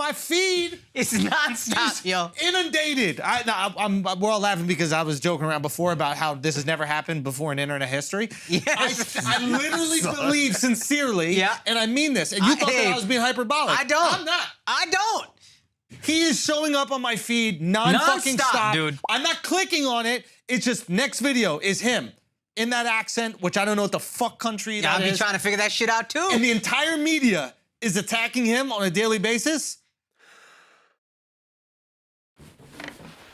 my feed. It's nonstop, yo. Inundated. We're all laughing because I was joking around before about how this has never happened before in internet history. Yes. I literally believe sincerely, and I mean this, and you thought that I was being hyperbolic. I don't. I'm not. I don't. He is showing up on my feed non-fucking-stop. Dude. I'm not clicking on it. It's just next video is him in that accent, which I don't know what the fuck country that is. I'll be trying to figure that shit out too. And the entire media is attacking him on a daily basis.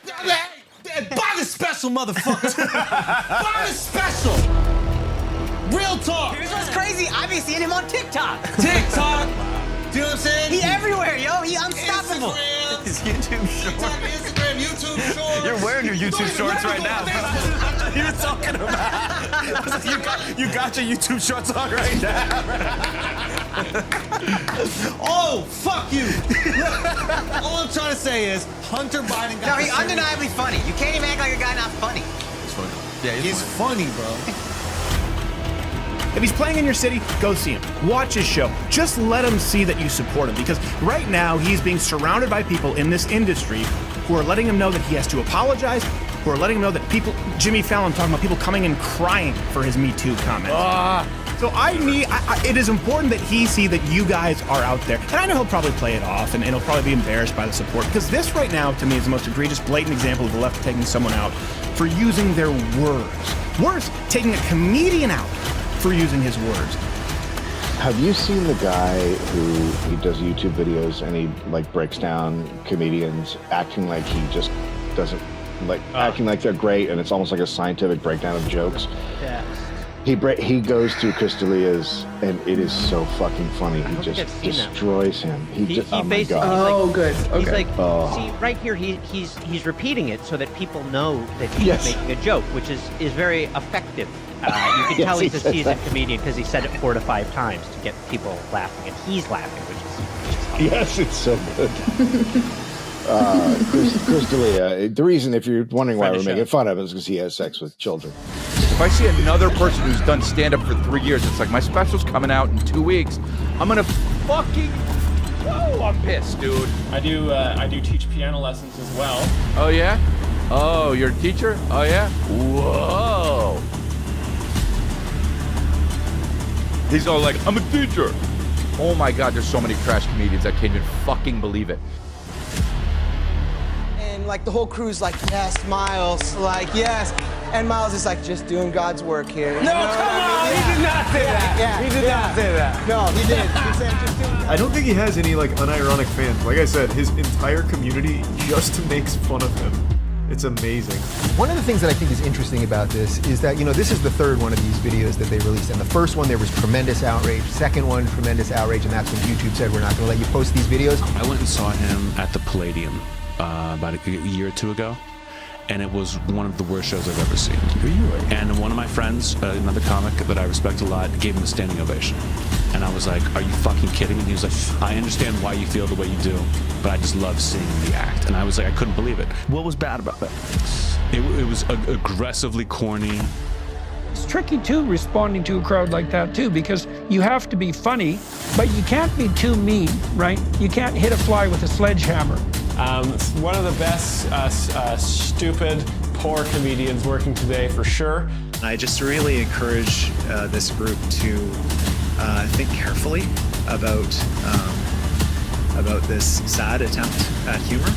Buy the special, motherfucker. Buy the special. Real talk. Here's what's crazy. I've been seeing him on TikTok. TikTok. Do you know what I'm saying? He everywhere, yo. He unstoppable. Instagram. His YouTube shorts. Instagram, YouTube shorts. You're wearing your YouTube shorts right now. You were talking about. You got your YouTube shorts on right now. Oh, fuck you. All I'm trying to say is Hunter Biden got. No, he's undeniably funny. You can't even act like a guy not funny. He's funny. Yeah, he's funny, bro. If he's playing in your city, go see him. Watch his show. Just let him see that you support him, because right now he's being surrounded by people in this industry who are letting him know that he has to apologize, who are letting him know that people, Jimmy Fallon talking about people coming and crying for his Me Too comments. So it is important that he see that you guys are out there. And I know he'll probably play it off and he'll probably be embarrassed by the support, because this right now to me is the most egregious, blatant example of the left taking someone out for using their words. Worse, taking a comedian out for using his words. Have you seen the guy who he does YouTube videos and he like breaks down comedians acting like he just doesn't like acting like they're great, and it's almost like a scientific breakdown of jokes? Yeah. He goes through Chris D'Elia's, and it is so fucking funny. He just destroys him. He oh my God. Oh, good. Okay. He's like, see, right here, he's repeating it so that people know that he's making a joke, which is very effective. You can tell he's a seasoned comedian because he said it 4 to 5 times to get people laughing, and he's laughing, which is yes, it's so good. Chris D'Elia. The reason, if you're wondering why we're making fun of him, is because he has sex with children. If I see another person who's done stand-up for 3 years, it's like, my special's coming out in 2 weeks. I'm gonna fucking, I'm pissed, dude. I do teach piano lessons as well. Oh yeah? Oh, you're a teacher? Oh yeah? Whoa. He's all like, I'm a teacher. Oh my God, there's so many trash comedians. I can't even fucking believe it. And like the whole crew's like, yes, Myles, like, yes. And Myles is like, just doing God's work here. No, come on, he did not say that. Yeah, he did not say that. No, he did. He said, just doing I don't think he has any like unironic fans. Like I said, his entire community just makes fun of him. It's amazing. One of the things that I think is interesting about this is that, you know, this is the third one of these videos that they released. And the first one, there was tremendous outrage. Second one, tremendous outrage. And that's when YouTube said, we're not going to let you post these videos. I went and saw him at the Palladium about a year or two ago. And it was one of the worst shows I've ever seen. And one of my friends, another comic that I respect a lot, gave him a standing ovation. And I was like, are you fucking kidding me? And he was like, I understand why you feel the way you do, but I just love seeing the act. And I was like, I couldn't believe it. What was bad about that? It was aggressively corny. It's tricky too, responding to a crowd like that too, because you have to be funny, but you can't be too mean, right? You can't hit a fly with a sledgehammer. It's one of the best stupid, poor comedians working today, for sure. I just really encourage this group to think carefully about this sad attempt at humor.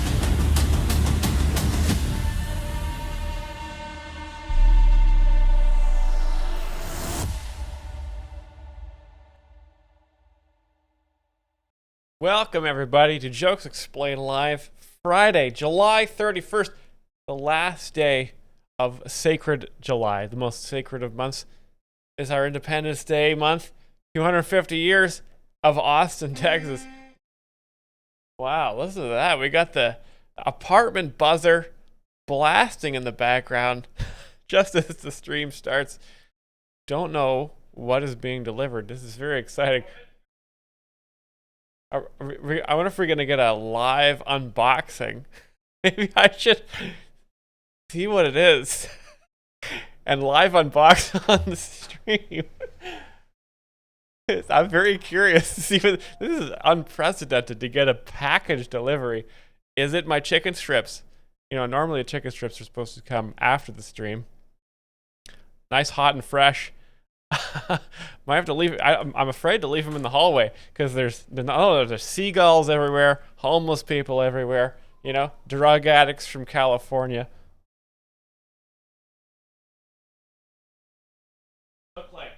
Welcome, everybody, to Jokes Explained Live, Friday, July 31st, the last day of Sacred July. The most sacred of months is our Independence Day month, 250 years of Austin, Texas. Wow, listen to that. We got the apartment buzzer blasting in the background just as the stream starts. Don't know what is being delivered. This is very exciting. I wonder if we're going to get a live unboxing. Maybe I should see what it is and live unbox on the stream. I'm very curious to see what this is. Unprecedented to get a package delivery. Is it my chicken strips? You know, normally the chicken strips are supposed to come after the stream. Nice, hot and fresh. Might have to leave. I'm afraid to leave them in the hallway because there's seagulls everywhere, homeless people everywhere. You know, drug addicts from California. Look like.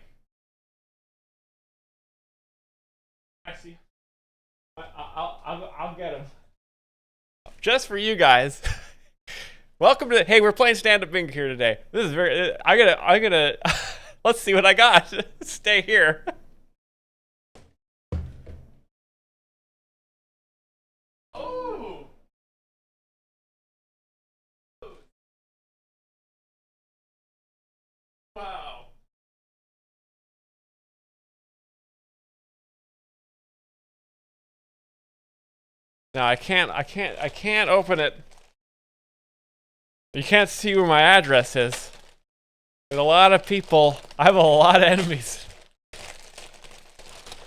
I see. I'll get them. Just for you guys. Welcome to. Hey, we're playing stand-up bingo here today. This is very. I gotta. Let's see what I got. Stay here. Oh. Wow. No, I can't open it. You can't see where my address is. There's a lot of people. I have a lot of enemies.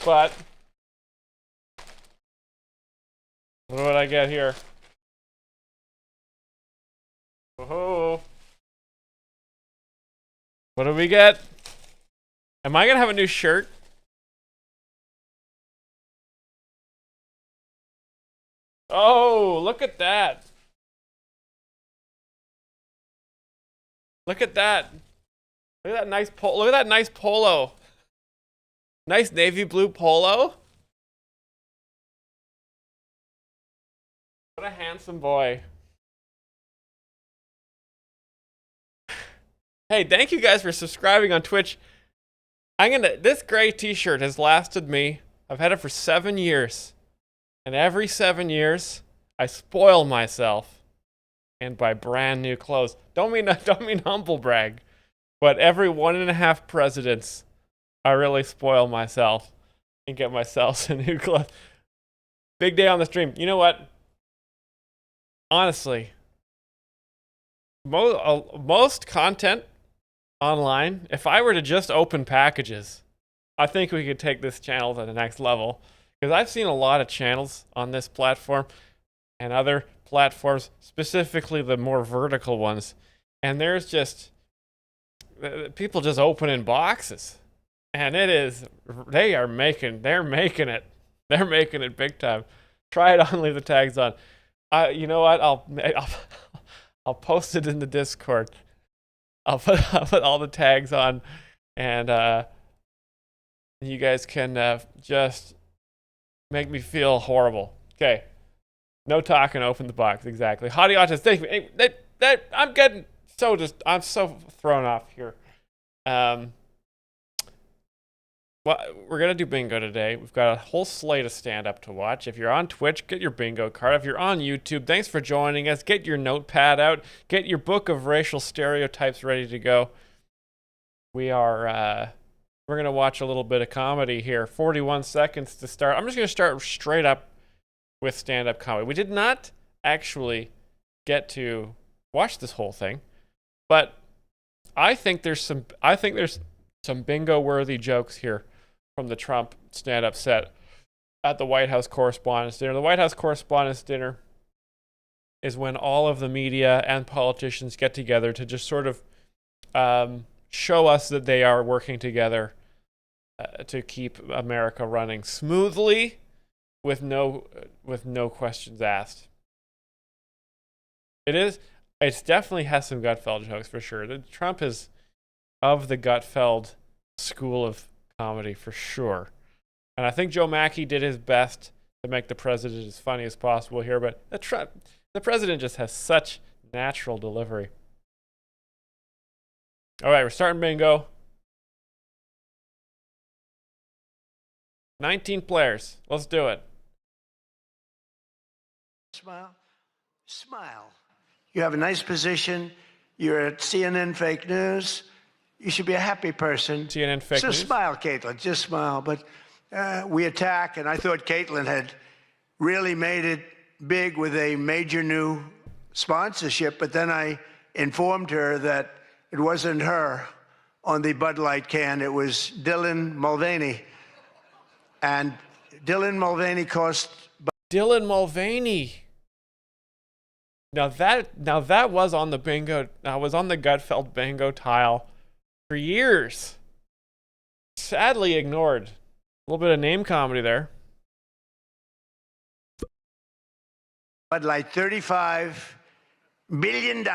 But what do I get here? Oh. What do we get? Am I gonna have a new shirt? Oh, look at that. Look at that. Look at that nice look at that nice polo. Nice navy blue polo. What a handsome boy. Hey, thank you guys for subscribing on Twitch. This gray t-shirt has lasted me. I've had it for 7 years. And every 7 years, I spoil myself and buy brand new clothes. Don't mean humble brag, but every 1.5 presidents, I really spoil myself and get myself some new clothes. Big day on the stream. You know what? Honestly, most content online, if I were to just open packages, I think we could take this channel to the next level. Because I've seen a lot of channels on this platform and other platforms, specifically the more vertical ones, and there's just people just opening boxes, and they're making it big time. Try it on, leave the tags on. You know what? I'll post it in the Discord. I'll put all the tags on, and you guys can just make me feel horrible. Okay. No talking, open the box. Exactly. Hottie Autis, thank you. I'm so thrown off here. Well, we're going to do bingo today. We've got a whole slate of stand-up to watch. If you're on Twitch, get your bingo card. If you're on YouTube, thanks for joining us. Get your notepad out. Get your book of racial stereotypes ready to go. We're going to watch a little bit of comedy here. 41 seconds to start. I'm just going to start straight up with stand-up comedy. We did not actually get to watch this whole thing, but I think there's some bingo-worthy jokes here from the Trump stand-up set at the White House Correspondents' Dinner. The White House Correspondents' Dinner is when all of the media and politicians get together to just sort of show us that they are working together to keep America running smoothly with no questions asked. It definitely has some Gutfeld jokes for sure. Trump is of the Gutfeld school of comedy for sure. And I think Joe Mackey did his best to make the president as funny as possible here, but the president just has such natural delivery. All right, we're starting bingo. 19 players. Let's do it. Smile. Smile. You have a nice position. You're at CNN Fake News. You should be a happy person. CNN Fake News. So smile, Caitlin. Just smile. But we attack, and I thought Caitlin had really made it big with a major new sponsorship, but then I informed her that it wasn't her on the Bud Light can. It was Dylan Mulvaney. And Dylan Mulvaney cost. Dylan Mulvaney. Now that was on the bingo. I was on the Gutfeld bingo tile for years. Sadly ignored. A little bit of name comedy there. But like $35 billion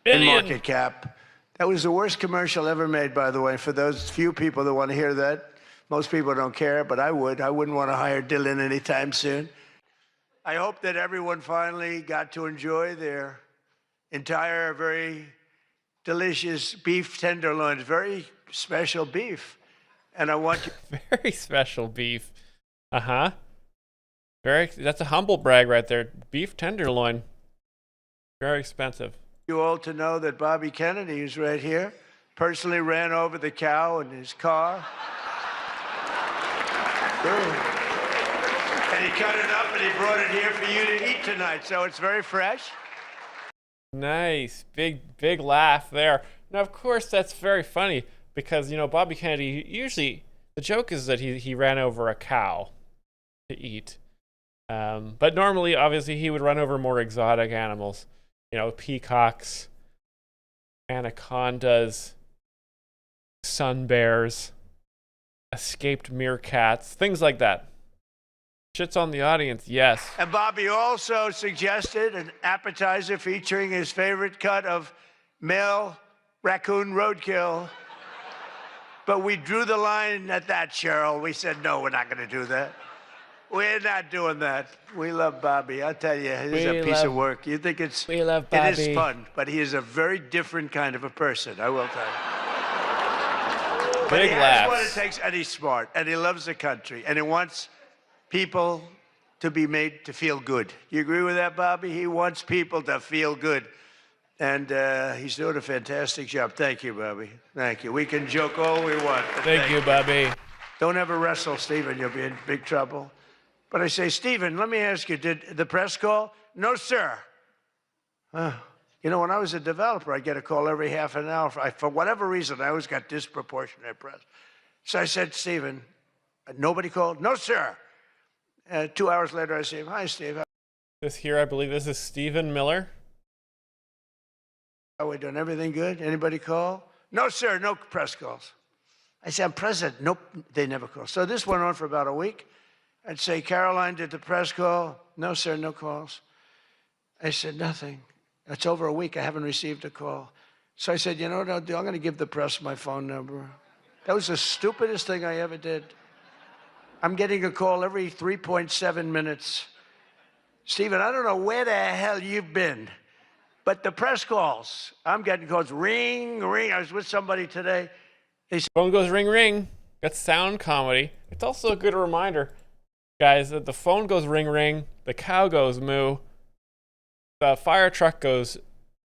in market cap. That was the worst commercial ever made, by the way, for those few people that want to hear that. Most people don't care, but I would. I wouldn't want to hire Dylan anytime soon. I hope that everyone finally got to enjoy their entire, very delicious beef tenderloins, very special beef. And I want you. Very special beef. Uh-huh. That's a humble brag right there. Beef tenderloin. Very expensive. You all to know that Bobby Kennedy, who's right here, personally ran over the cow in his car. And he cut it up and he brought it here for you to eat tonight. So it's very fresh. Nice. Big laugh there. Now, of course, that's very funny because, Bobby Kennedy, usually the joke is that he ran over a cow to eat. But normally, obviously, he would run over more exotic animals. Peacocks, anacondas, sun bears, escaped meerkats, things like that. Shits on the audience, yes. And Bobby also suggested an appetizer featuring his favorite cut of male raccoon roadkill. But we drew the line at that, Cheryl. We said, no, we're not going to do that. We're not doing that. We love Bobby. I'll tell you, he's a piece of work. You think we love Bobby. It is fun, but he is a very different kind of a person, I will tell you. But he has what it takes, and he's smart, and he loves the country, and he wants people to be made to feel good. You agree with that, Bobby? He wants people to feel good. And he's doing a fantastic job. Thank you, Bobby. Thank you. We can joke all we want. Thank you, Bobby. Don't ever wrestle Stephen. You'll be in big trouble. But I say, Stephen, let me ask you, did the press call? No, sir. When I was a developer, I'd get a call every half an hour. For whatever reason, I always got disproportionate press. So I said, Stephen, nobody called? No, sir. 2 hours later, I say, hi, Steve. This here, I believe this is Stephen Miller. Are we doing everything good? Anybody call? No, sir, no press calls. I said, I'm president. Nope, they never call. So this went on for about a week. I'd say, Caroline, did the press call? No, sir, no calls. I said, nothing. It's over a week. I haven't received a call. So I said, you know what I'll do? I'm going to give the press my phone number. That was the stupidest thing I ever did. I'm getting a call every 3.7 minutes. Stephen, I don't know where the hell you've been, but the press calls, I'm getting calls, ring, ring. I was with somebody today. Phone goes ring, ring. That's sound comedy. It's also a good reminder, guys, that the phone goes ring, ring. The cow goes moo. The fire truck goes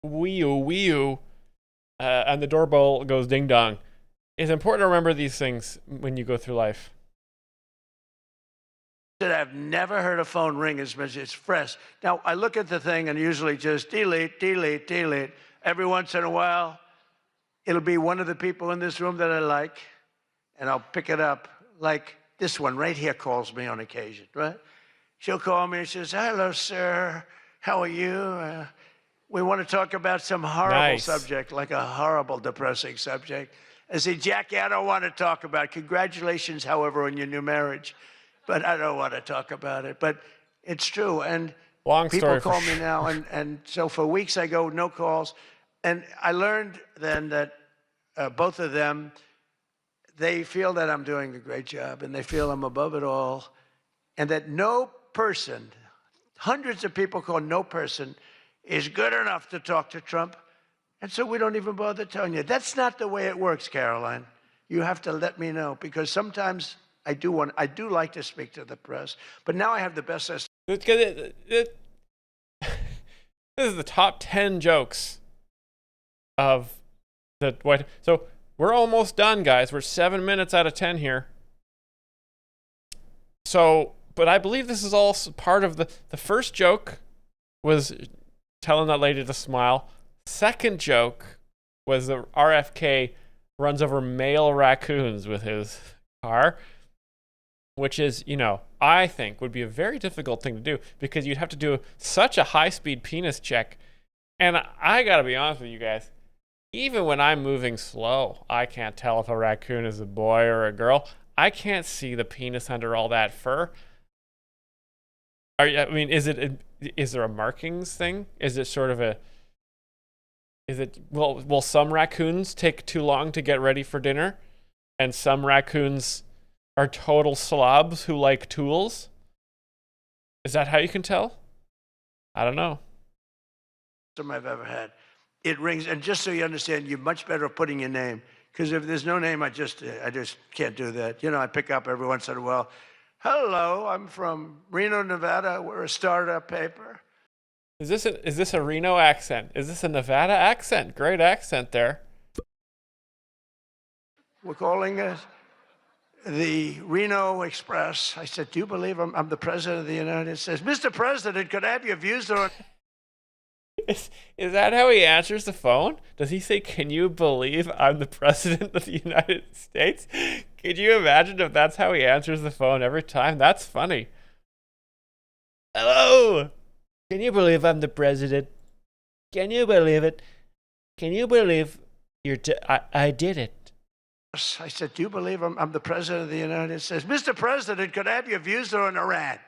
wee-oo, wee-oo. And the doorbell goes ding-dong. It's important to remember these things when you go through life. I've never heard a phone ring as much as it's fresh. Now, I look at the thing and usually just delete, delete, delete. Every once in a while, it'll be one of the people in this room that I like, and I'll pick it up. Like this one right here calls me on occasion, right? She'll call me and she says, hello, sir. How are you? We want to talk about some horrible subject, like a horrible, depressing subject. I say, Jackie, I don't want to talk about it. Congratulations, however, on your new marriage. But I don't want to talk about it. But it's true. And people call me now. And so for weeks I go, no calls. And I learned then that both of them, they feel that I'm doing a great job. And they feel I'm above it all. And that no person, hundreds of people call, no person is good enough to talk to Trump. And so we don't even bother telling you. That's not the way it works, Caroline. You have to let me know. Because sometimes I do like to speak to the press, but now I have the best estimate. This is the top 10 jokes of the White. So we're almost done, guys. We're 7 minutes out of 10 here. So, but I believe this is all part of the first joke was telling that lady to smile. Second joke was the RFK runs over male raccoons with his car. which is, you know, I think would be a very difficult thing to do because you'd have to do such a high-speed penis check. And I gotta be honest with you guys, even when I'm moving slow, I can't tell if a raccoon is a boy or a girl. I can't see the penis under all that fur. I mean, is there a markings thing? Is it sort of a... Will some raccoons take too long to get ready for dinner? And some raccoons are total slobs who like tools? Is that how you can tell? I don't know. I've ever had. It rings, and just so you understand, you're much better at putting your name. Because if there's no name, I just can't do that. You know, I pick up every once in a while. Hello, I'm from Reno, Nevada. We're a startup paper. Is this a Reno accent? Is this a Nevada accent? Great accent there. We're calling it the Reno Express. I said, do you believe I'm the president of the United States? Mr. President, could I have your views on... Is that how he answers the phone? Does he say, can you believe I'm the president of the United States? Could you imagine if that's how he answers the phone every time? That's funny. Hello? Can you believe I'm the president? Can you believe it? Can you believe I did it? I said, do you believe I'm the president of the United States? Mr. President, could I have your views on Iran?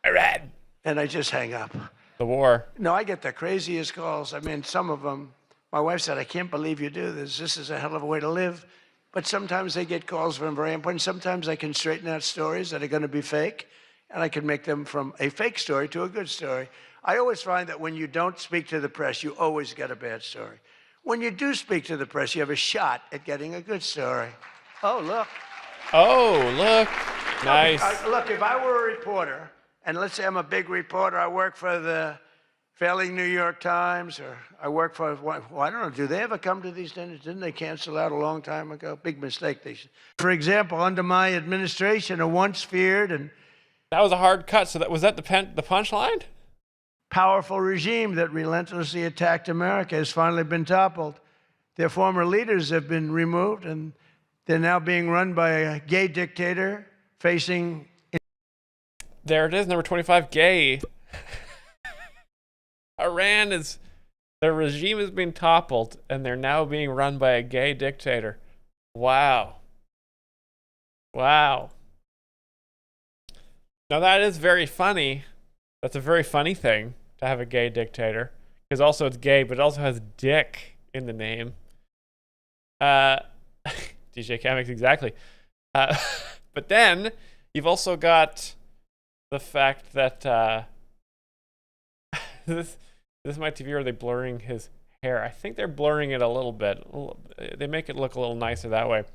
Iran. And I just hang up. The war. No, I get the craziest calls. I mean, some of them, my wife said, I can't believe you do this. This is a hell of a way to live. But sometimes they get calls from very important. Sometimes I can straighten out stories that are going to be fake, and I can make them from a fake story to a good story. I always find that when you don't speak to the press, you always get a bad story. When you do speak to the press, you have a shot at getting a good story. Oh, look. Oh, look. Nice. Look, if I were a reporter, and let's say I'm a big reporter, I work for the failing New York Times, or I work for, well, I don't know, do they ever come to these dinners? Didn't they cancel out a long time ago? Big mistake. For example, under my administration, a once feared and... That was a hard cut, so was that the punchline? Powerful regime that relentlessly attacked America has finally been toppled. Their former leaders have been removed, and they're now being run by a gay dictator facing... There it is, number 25, gay. Their regime has been toppled, and they're now being run by a gay dictator. Wow. Wow. Now that is very funny. That's a very funny thing to have a gay dictator. Because also it's gay, but it also has dick in the name. DJ Kamix, exactly. But then, you've also got... the fact that this is my TV. Are they blurring his hair? I think they're blurring it a little bit. They make it look a little nicer that way.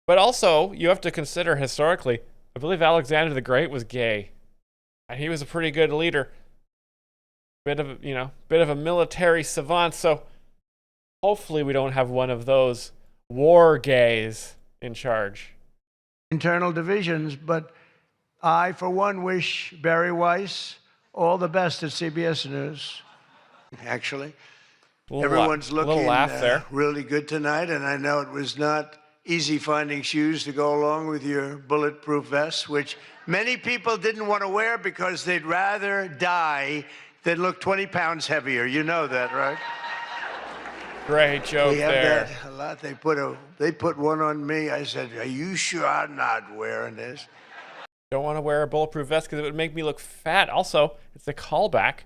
But also, you have to consider historically, I believe Alexander the Great was gay, and he was a pretty good leader. Bit of a military savant. So hopefully, we don't have one of those war gays in charge. Internal divisions, but. I, for one, wish Barry Weiss all the best at CBS News. Actually, everyone's looking really good tonight, and I know it was not easy finding shoes to go along with your bulletproof vest, which many people didn't want to wear because they'd rather die than look 20 pounds heavier. You know that, right? Great joke we have there. That a lot. They put one on me. I said, "Are you sure I'm not wearing this?" Don't want to wear a bulletproof vest because it would make me look fat. Also, it's a callback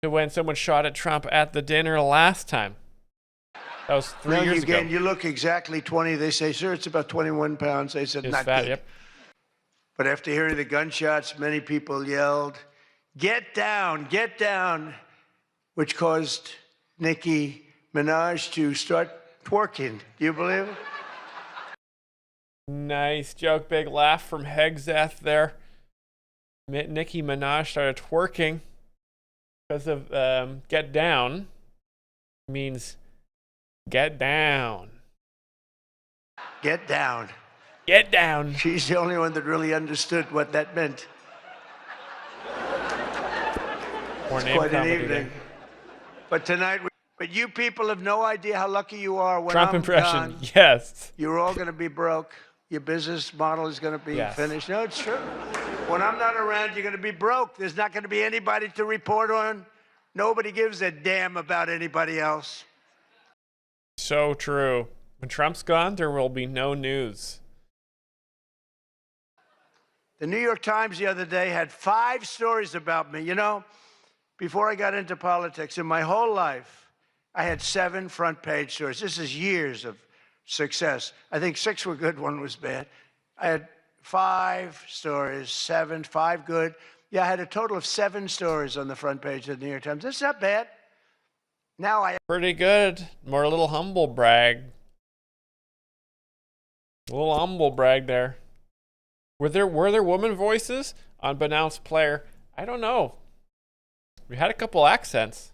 to when someone shot at Trump at the dinner last time. That was 3 years ago. You look exactly 20. They say, sir, it's about 21 pounds. They said, not fat, good. Yep. But after hearing the gunshots, many people yelled, get down, which caused Nicki Minaj to start twerking. Do you believe it? Nice joke, big laugh from Hegzeth there. Nicki Minaj started twerking because of get down means get down. Get down. Get down. She's the only one that really understood what that meant. It's quite an evening. But tonight, but you people have no idea how lucky you are when Trump I'm impression, gone. yes. You're all going to be broke. your business model is going to be Yes. finished. No, it's true. When I'm not around, you're going to be broke. There's not going to be anybody to report on. Nobody gives a damn about anybody else. So true. When Trump's gone, there will be no news. The New York Times the other day had 5 stories about me. You know, before I got into politics, in my whole life, I had 7 front page stories. This is years of success. I think 6 were good, 1 was bad. I had 5 stories, 7, 5 good. Yeah, I had a total of 7 stories on the front page of the New York Times. That's not bad. Now I... Pretty good. More a little humble brag. A little humble brag there. Were there woman voices on Unbeknownst Player? I don't know. We had a couple accents.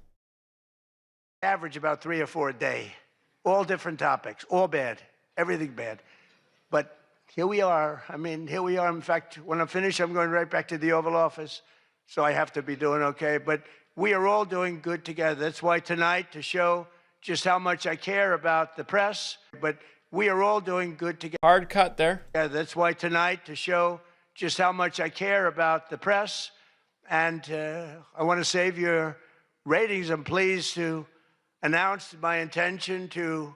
average about 3 or 4 a day. All different topics, all bad, everything bad. But here we are. I mean, here we are. In fact, when I'm finished, I'm going right back to the Oval Office. So I have to be doing okay. But we are all doing good together. That's why tonight, to show just how much I care about the press, but we are all doing good together. Hard cut there. Yeah, that's why tonight, to show just how much I care about the press, and I want to save your ratings. I'm pleased to announce my intention to,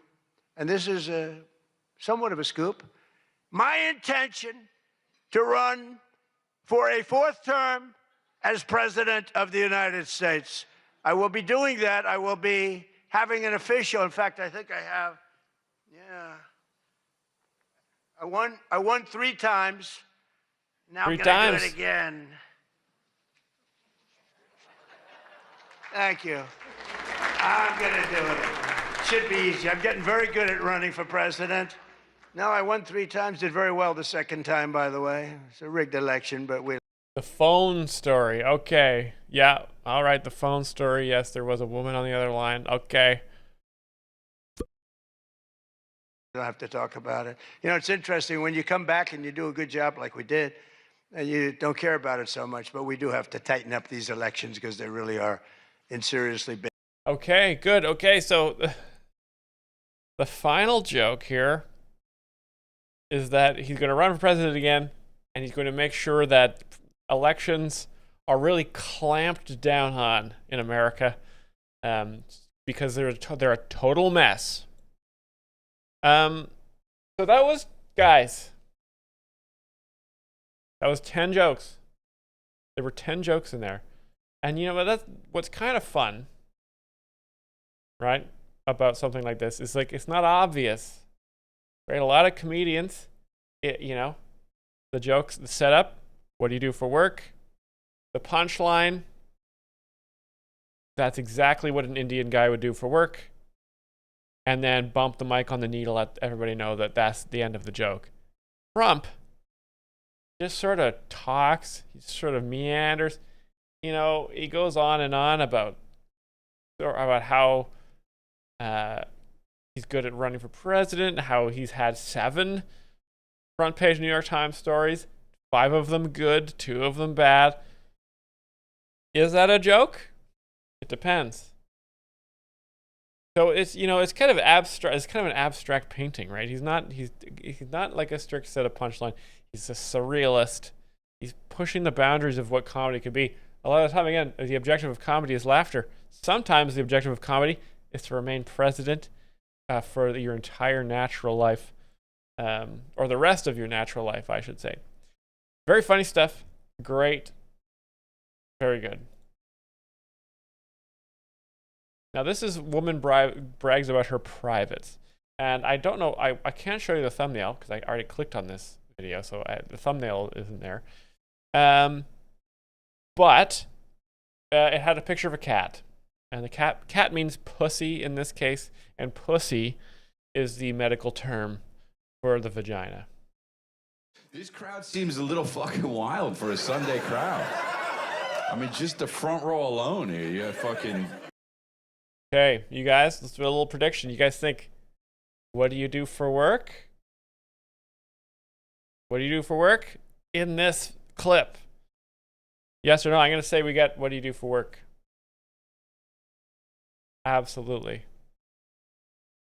and this is somewhat of a scoop, my intention to run for a 4th term as President of the United States. I will be doing that. I will be having an official, in fact, I think I have, yeah. I won 3 times. Now 3 I'm going times. to do it again. Thank you. I'm going to do it. Should be easy. I'm getting very good at running for president. No, I won 3 times, did very well the 2nd time, by the way. It's a rigged election, but we... The phone story. Okay. Yeah. All right. The phone story. Yes, there was a woman on the other line. Okay. don't have to talk about it. You know, it's interesting when you come back and you do a good job like we did, and you don't care about it so much, but we do have to tighten up these elections because they really are in seriously big. Okay, good. Okay, so the final joke here is that he's going to run for president again, and he's going to make sure that elections are really clamped down on in America, because they're a total mess. So that was, guys, that was 10 jokes. There were 10 jokes in there. And you know what, that's what's kind of fun, right, about something like this is like it's not obvious, right? A lot of comedians, you know, the jokes, the setup, what do you do for work? The punchline, that's exactly what an Indian guy would do for work. And then bump the mic on the needle, let everybody know that that's the end of the joke. Trump just sort of talks, he sort of meanders. You know, he goes on and on about how he's good at running for president, how he's had 7 front page New York Times stories, 5 of them good, 2 of them bad. Is that a joke? It depends. So it's, you know, it's kind of abstract. It's kind of an abstract painting, right? He's not like a strict set of punchline. He's a surrealist. He's pushing the boundaries of what comedy could be. A lot of the time, again, the objective of comedy is laughter. Sometimes the objective of comedy is to remain president for your entire natural life, or the rest of your natural life, I should say. Very funny stuff. Great. Very good. Now, this is woman brags about her privates. And I don't know, I can't show you the thumbnail because I already clicked on this video, so the thumbnail isn't there. But it had a picture of a cat. And the cat means pussy in this case, and pussy is the medical term for the vagina. This crowd seems a little fucking wild for a Sunday crowd. I mean, just the front row alone here, you fucking... Okay, you guys, let's do a little prediction. You guys think, what do you do for work? What do you do for work in this clip? Yes or no? I'm going to say we got, what do you do for work? Absolutely.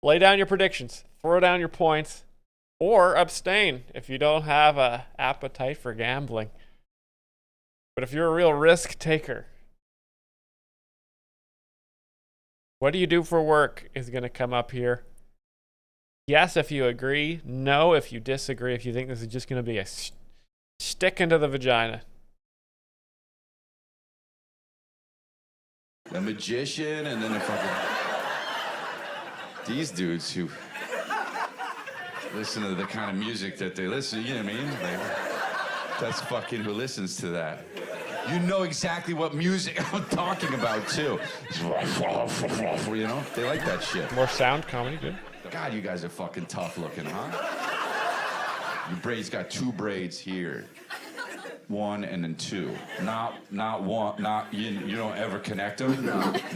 Lay down your predictions. Throw down your points. or abstain if you don't have a appetite for gambling. But if you're a real risk taker, what do you do for work is going to come up here. Yes, if you agree. No, if you disagree. If you think this is just going to be a stick into the vagina. A magician, and then a fucking... These dudes who listen to the kind of music that they listen, you know what I mean? That's fucking who listens to that. You know exactly what music I'm talking about, too. You know? They like that shit. More sound comedy, good. God, you guys are fucking tough looking, huh? Your braids got 2 braids here. 1 and then 2. Not one, you don't ever connect them?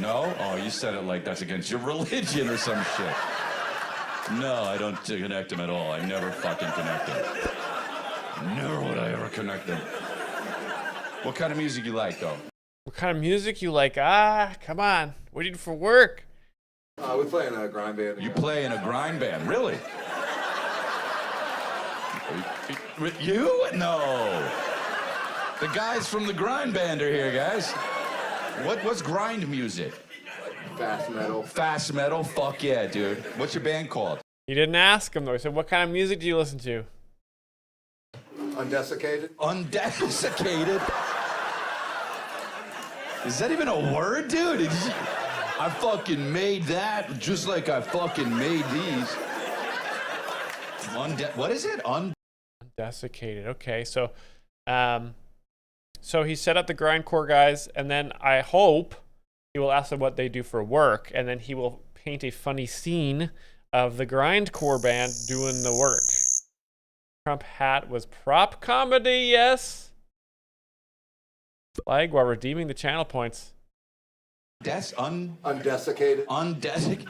No? Oh, you said it like that's against your religion or some shit. No, I don't connect them at all. I never fucking connect them. Never would I ever connect them. What kind of music you like, though? What kind of music you like? Come on. What do you do for work? We play in a grind band. You play in a grind band, really? You? No. The guys from the grind band are here, guys. What's grind music? Fast metal. Fast metal? Fuck yeah, dude. What's your band called? You didn't ask him, though. He said, what kind of music do you listen to? Undesiccated. Undesiccated? Is that even a word, dude? I fucking made that just like I fucking made these. What is it? Undesiccated. Okay, so he set up the grindcore guys, and then I hope he will ask them what they do for work, and then he will paint a funny scene of the grindcore band doing the work. Trump hat was prop comedy, yes. Flag while redeeming the channel points. Undesiccated. Undesiccated.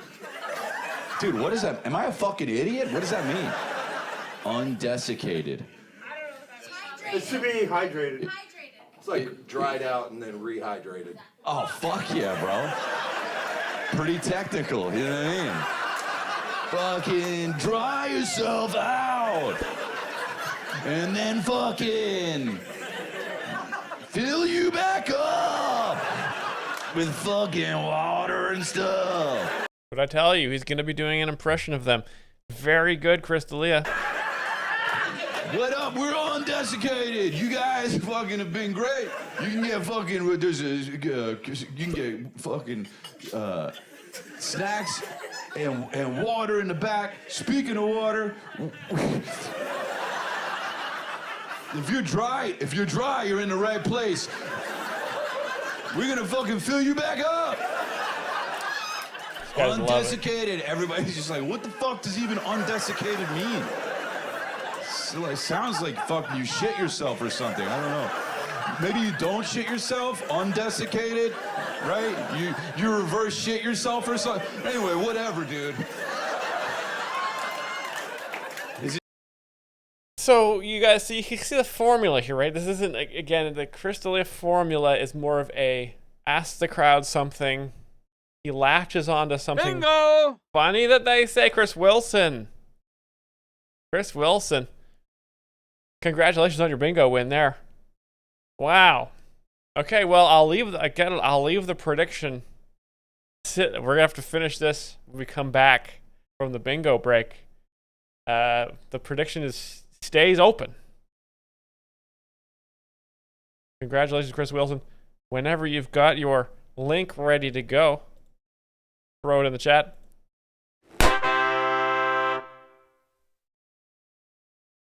Dude, what is that? Am I a fucking idiot? What does that mean? Undesiccated. It should be hydrated. It's like dried out and then rehydrated. Oh, fuck yeah, bro. Pretty technical, you know what I mean? Fucking dry yourself out. And then fucking fill you back up with fucking water and stuff. What I tell you, he's going to be doing an impression of them. Very good, Crystalia. What up? We're undesiccated. You guys fucking have been great. You can get fucking, you can get fucking snacks and water in the back. Speaking of water, if you're dry, you're in the right place. We're gonna fucking fill you back up. Undesiccated. Everybody's just like, what the fuck does even undesiccated mean? So it sounds like fucking you shit yourself or something. I don't know. Maybe you don't shit yourself, undesiccated, right? You reverse shit yourself or something. Anyway, whatever, dude. So you guys see, you can see the formula here, right? This isn't, again, the Crystalia formula is more of a ask the crowd something. He latches onto something funny that they say. Chris Wilson. Congratulations on your bingo win there. Wow. Okay, well, I'll leave the prediction. We're gonna have to finish this when we come back from the bingo break. The prediction stays open. Congratulations, Chris Wilson. Whenever you've got your link ready to go, throw it in the chat.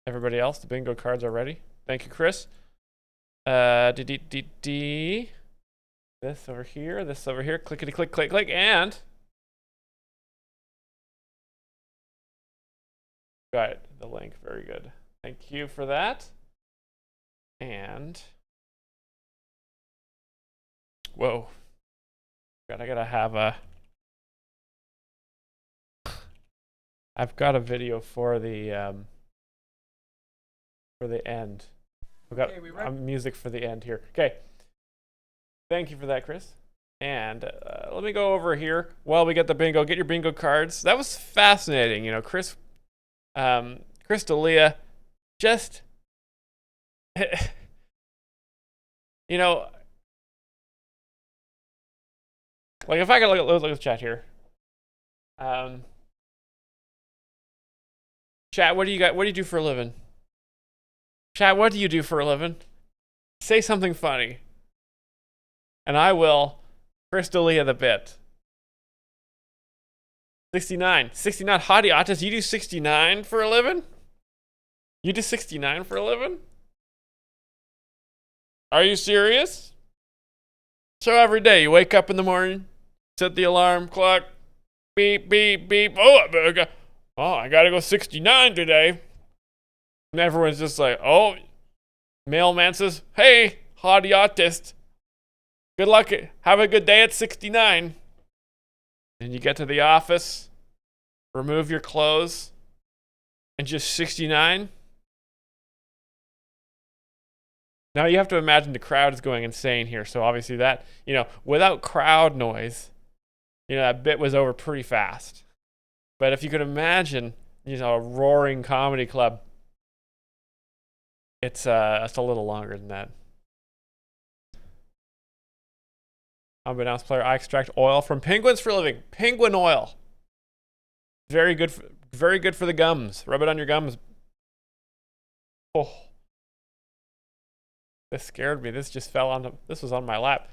Everybody else, the bingo cards are ready. Thank you, Chris. This over here, clickety click, click, click, and got it, the link, very good. Thank you for that. And whoa, I gotta have I've got a video for the end. We've got music for the end here. Okay. Thank you for that, Chris. And let me go over here while we get the bingo. Get your bingo cards. That was fascinating. You know, Chris Chris D'Elia, just, you know, like if I could look at the chat here. Chat, what do you got? What do you do for a living? Chat, what do you do for a living? Say something funny. And I will. Chris D'Elia the bit. 69. 69. Hottie Otis, you do 69 for a living? You do 69 for a living? Are you serious? So every day you wake up in the morning, set the alarm clock, beep, beep, beep. Oh, I gotta go 69 today. And everyone's just like, oh, mailman says, hey, hottie autist, good luck, have a good day at 69. And you get to the office, remove your clothes, and just 69. Now you have to imagine the crowd is going insane here. So obviously that, you know, without crowd noise, you know, that bit was over pretty fast. But if you could imagine, you know, a roaring comedy club, it's a little longer than that. Unbeknownst player, I extract oil from penguins for a living. Penguin oil. Very good for the gums. Rub it on your gums. Oh. This scared me. This just fell onto, this was on my lap.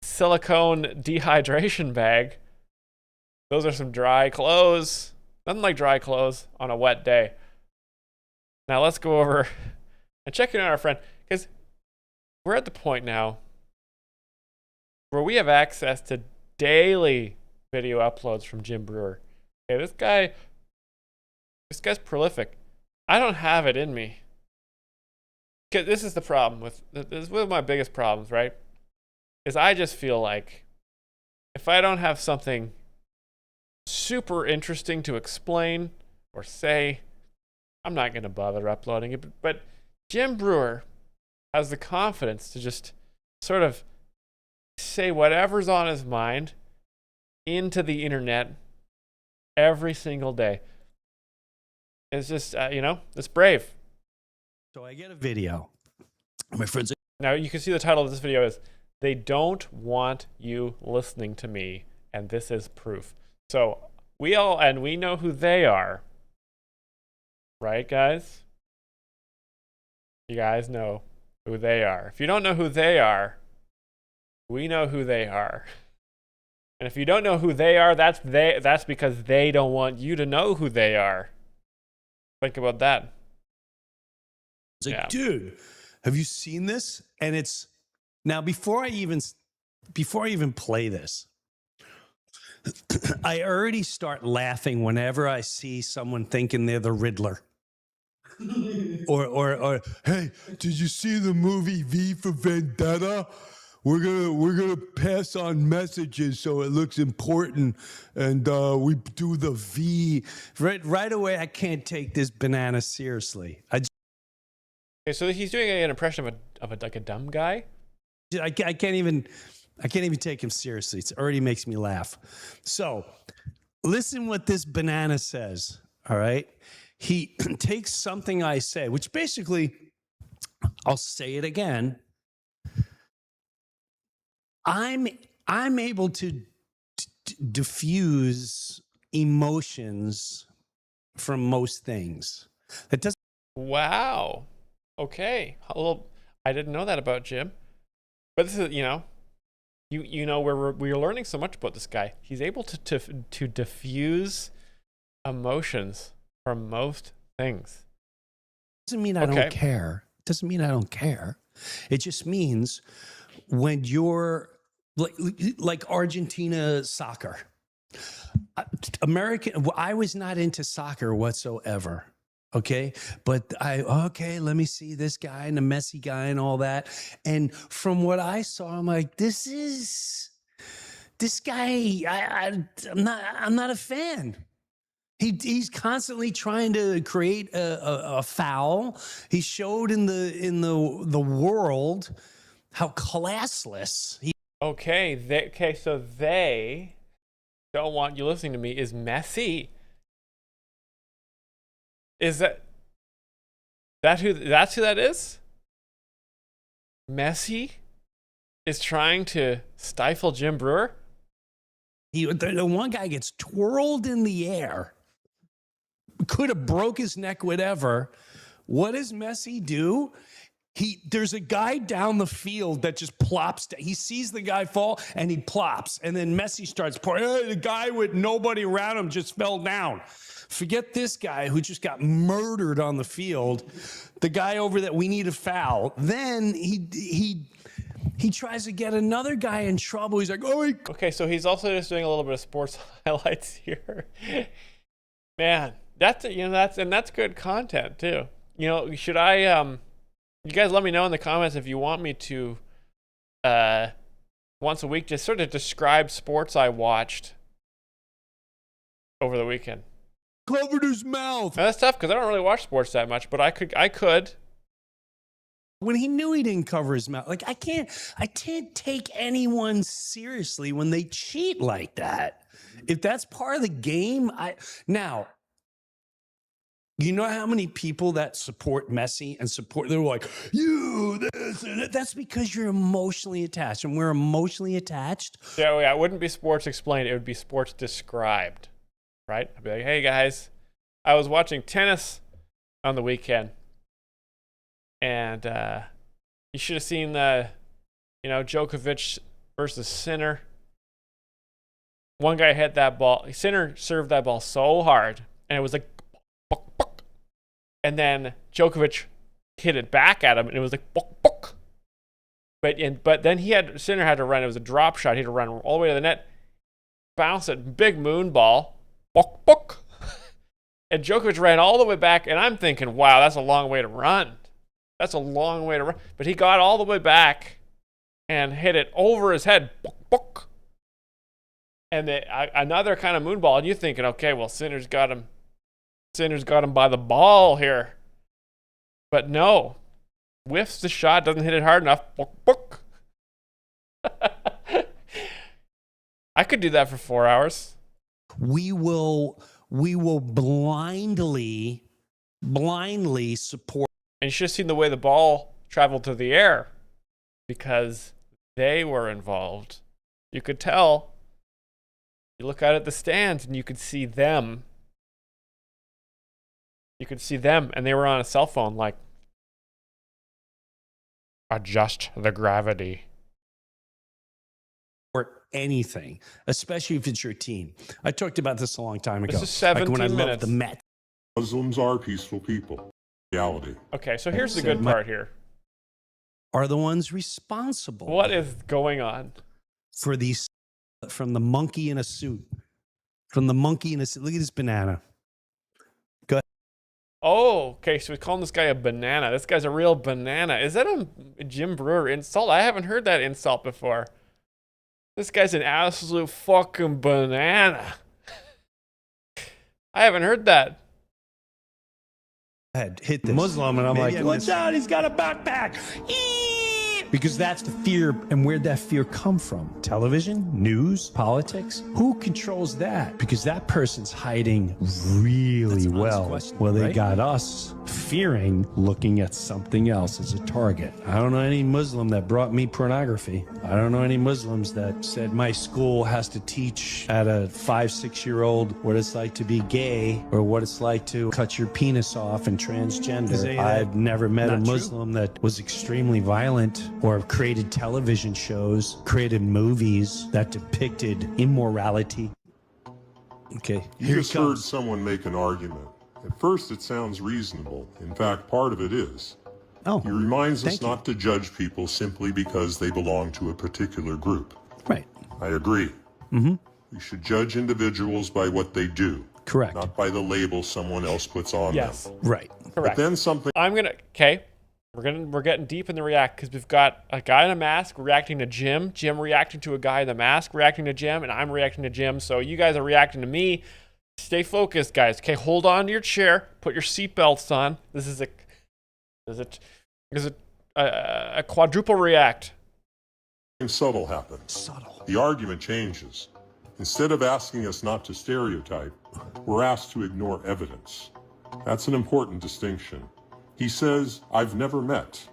Silicone dehydration bag. Those are some dry clothes. Nothing like dry clothes on a wet day. Now let's go over and check in on our friend, because we're at the point now where we have access to daily video uploads from Jim Brewer. Okay, this guy's prolific. I don't have it in me. Because this is the problem with, this is one of my biggest problems, right? Is I just feel like if I don't have something super interesting to explain or say, I'm not going to bother uploading it. But Jim Brewer has the confidence to just sort of say whatever's on his mind into the internet every single day. It's just, you know, it's brave. So I get a video. My friends. Now you can see the title of this video is "They Don't Want You Listening to Me," and this is proof. So we know who they are. Right, guys? You guys know who they are. If you don't know who they are, we know who they are. And if you don't know who they are, that's because they don't want you to know who they are. Think about that. It's like, dude, have you seen this? And it's now before I even play this, I already start laughing whenever I see someone thinking they're the Riddler. or hey, did you see the movie V for Vendetta? We're gonna pass on messages so it looks important, and we do the V right away. I can't take this banana seriously. Okay, so he's doing an impression of a like a dumb guy. I can't even take him seriously. It already makes me laugh. So listen what this banana says. All right. He takes something I say, which basically, I'll say it again. I'm able to diffuse emotions from most things. That doesn't. Wow. Okay. Well, I didn't know that about Jim. But this is, you know, we're learning so much about this guy. He's able to diffuse emotions from most things. Doesn't mean I don't care. Doesn't mean I don't care. It just means when you're like Argentina soccer, I was not into soccer whatsoever. Okay. But let me see this guy and the Messi guy and all that. And from what I saw, I'm like, this guy, I'm not a fan. He's constantly trying to create a foul. He showed in the world how classless he. Okay, so they don't want you listening to me is Messi. Is that's who that is? Messi is trying to stifle Jim Brewer? The one guy gets twirled in the air. Could have broke his neck, whatever. What does Messi do? There's a guy down the field that just plops down. He sees the guy fall and he plops. And then Messi starts pouring. The guy with nobody around him just fell down. Forget this guy who just got murdered on the field. The guy over that we need a foul. Then he tries to get another guy in trouble. He's like, oh. Okay, so he's also just doing a little bit of sports highlights here. Man, that's good content too. Should I you guys let me know in the comments if you want me to once a week just sort of describe sports I watched over the weekend. Covered his mouth. Now, that's tough because I don't really watch sports that much, but I could. When he knew he didn't cover his mouth, like I can't take anyone seriously when they cheat like that. If that's part of the game, now. You know how many people that support Messi and they're like, you, this, and that. That's because you're emotionally attached. And we're emotionally attached. Yeah, it wouldn't be sports explained. It would be sports described, right? I'd be like, hey, guys, I was watching tennis on the weekend. And you should have seen Djokovic versus Sinner. One guy hit that ball. Sinner served that ball so hard. And it was like, and then Djokovic hit it back at him, and it was like, bok. But then Sinner had to run. It was a drop shot. He had to run all the way to the net, bounce it, big moon ball, bok. And Djokovic ran all the way back, and I'm thinking, wow, that's a long way to run. That's a long way to run. But he got all the way back and hit it over his head, bok. And another kind of moon ball, and you're thinking, okay, well, Sinner's got him by the ball here. But no. Whiffs the shot, doesn't hit it hard enough. Book. I could do that for 4 hours. We will blindly support. And you should have seen the way the ball traveled through the air because they were involved. You could tell. You look out at the stands and you could see them. And they were on a cell phone, like, adjust the gravity. Or anything, especially if it's your team. I talked about this a long time ago. This is 17 when I minutes. loved the Mets. Muslims are peaceful people. Reality. Okay, so here's the good part here. Are the ones responsible. What is going on? For these, from the monkey in a suit. Look at this banana. Oh, okay, so we're calling this guy a banana. This guy's a real banana. Is that a Jim Brewer insult? I haven't heard that insult before. This guy's an absolute fucking banana. I haven't heard that. Hit this Muslim, and I'm like, watch out, he's got a backpack. Because that's the fear. And where'd that fear come from? Television, news, politics? Who controls that? Because that person's hiding really well. Well, they got us fearing looking at something else as a target. I don't know any Muslim that brought me pornography. I don't know any Muslims that said my school has to teach at a 5-6-year-old what it's like to be gay or what it's like to cut your penis off and transgender. I've never met a Muslim that was extremely violent or created television shows, created movies that depicted immorality. Okay, You just heard someone make an argument. At first, it sounds reasonable. In fact, part of it is. Oh, he reminds us not to judge people simply because they belong to a particular group. Right. I agree. Mm-hmm. We should judge individuals by what they do. Correct. Not by the label someone else puts on them. Right. Correct. But then something. We're getting deep in the react because we've got a guy in a mask reacting to Jim, Jim reacting to a guy in the mask reacting to Jim, and I'm reacting to Jim. So you guys are reacting to me. Stay focused, guys. Okay, hold on to your chair. Put your seatbelts on. This is a quadruple react. Something subtle happens. Subtle. The argument changes. Instead of asking us not to stereotype, we're asked to ignore evidence. That's an important distinction. He says, I've never met.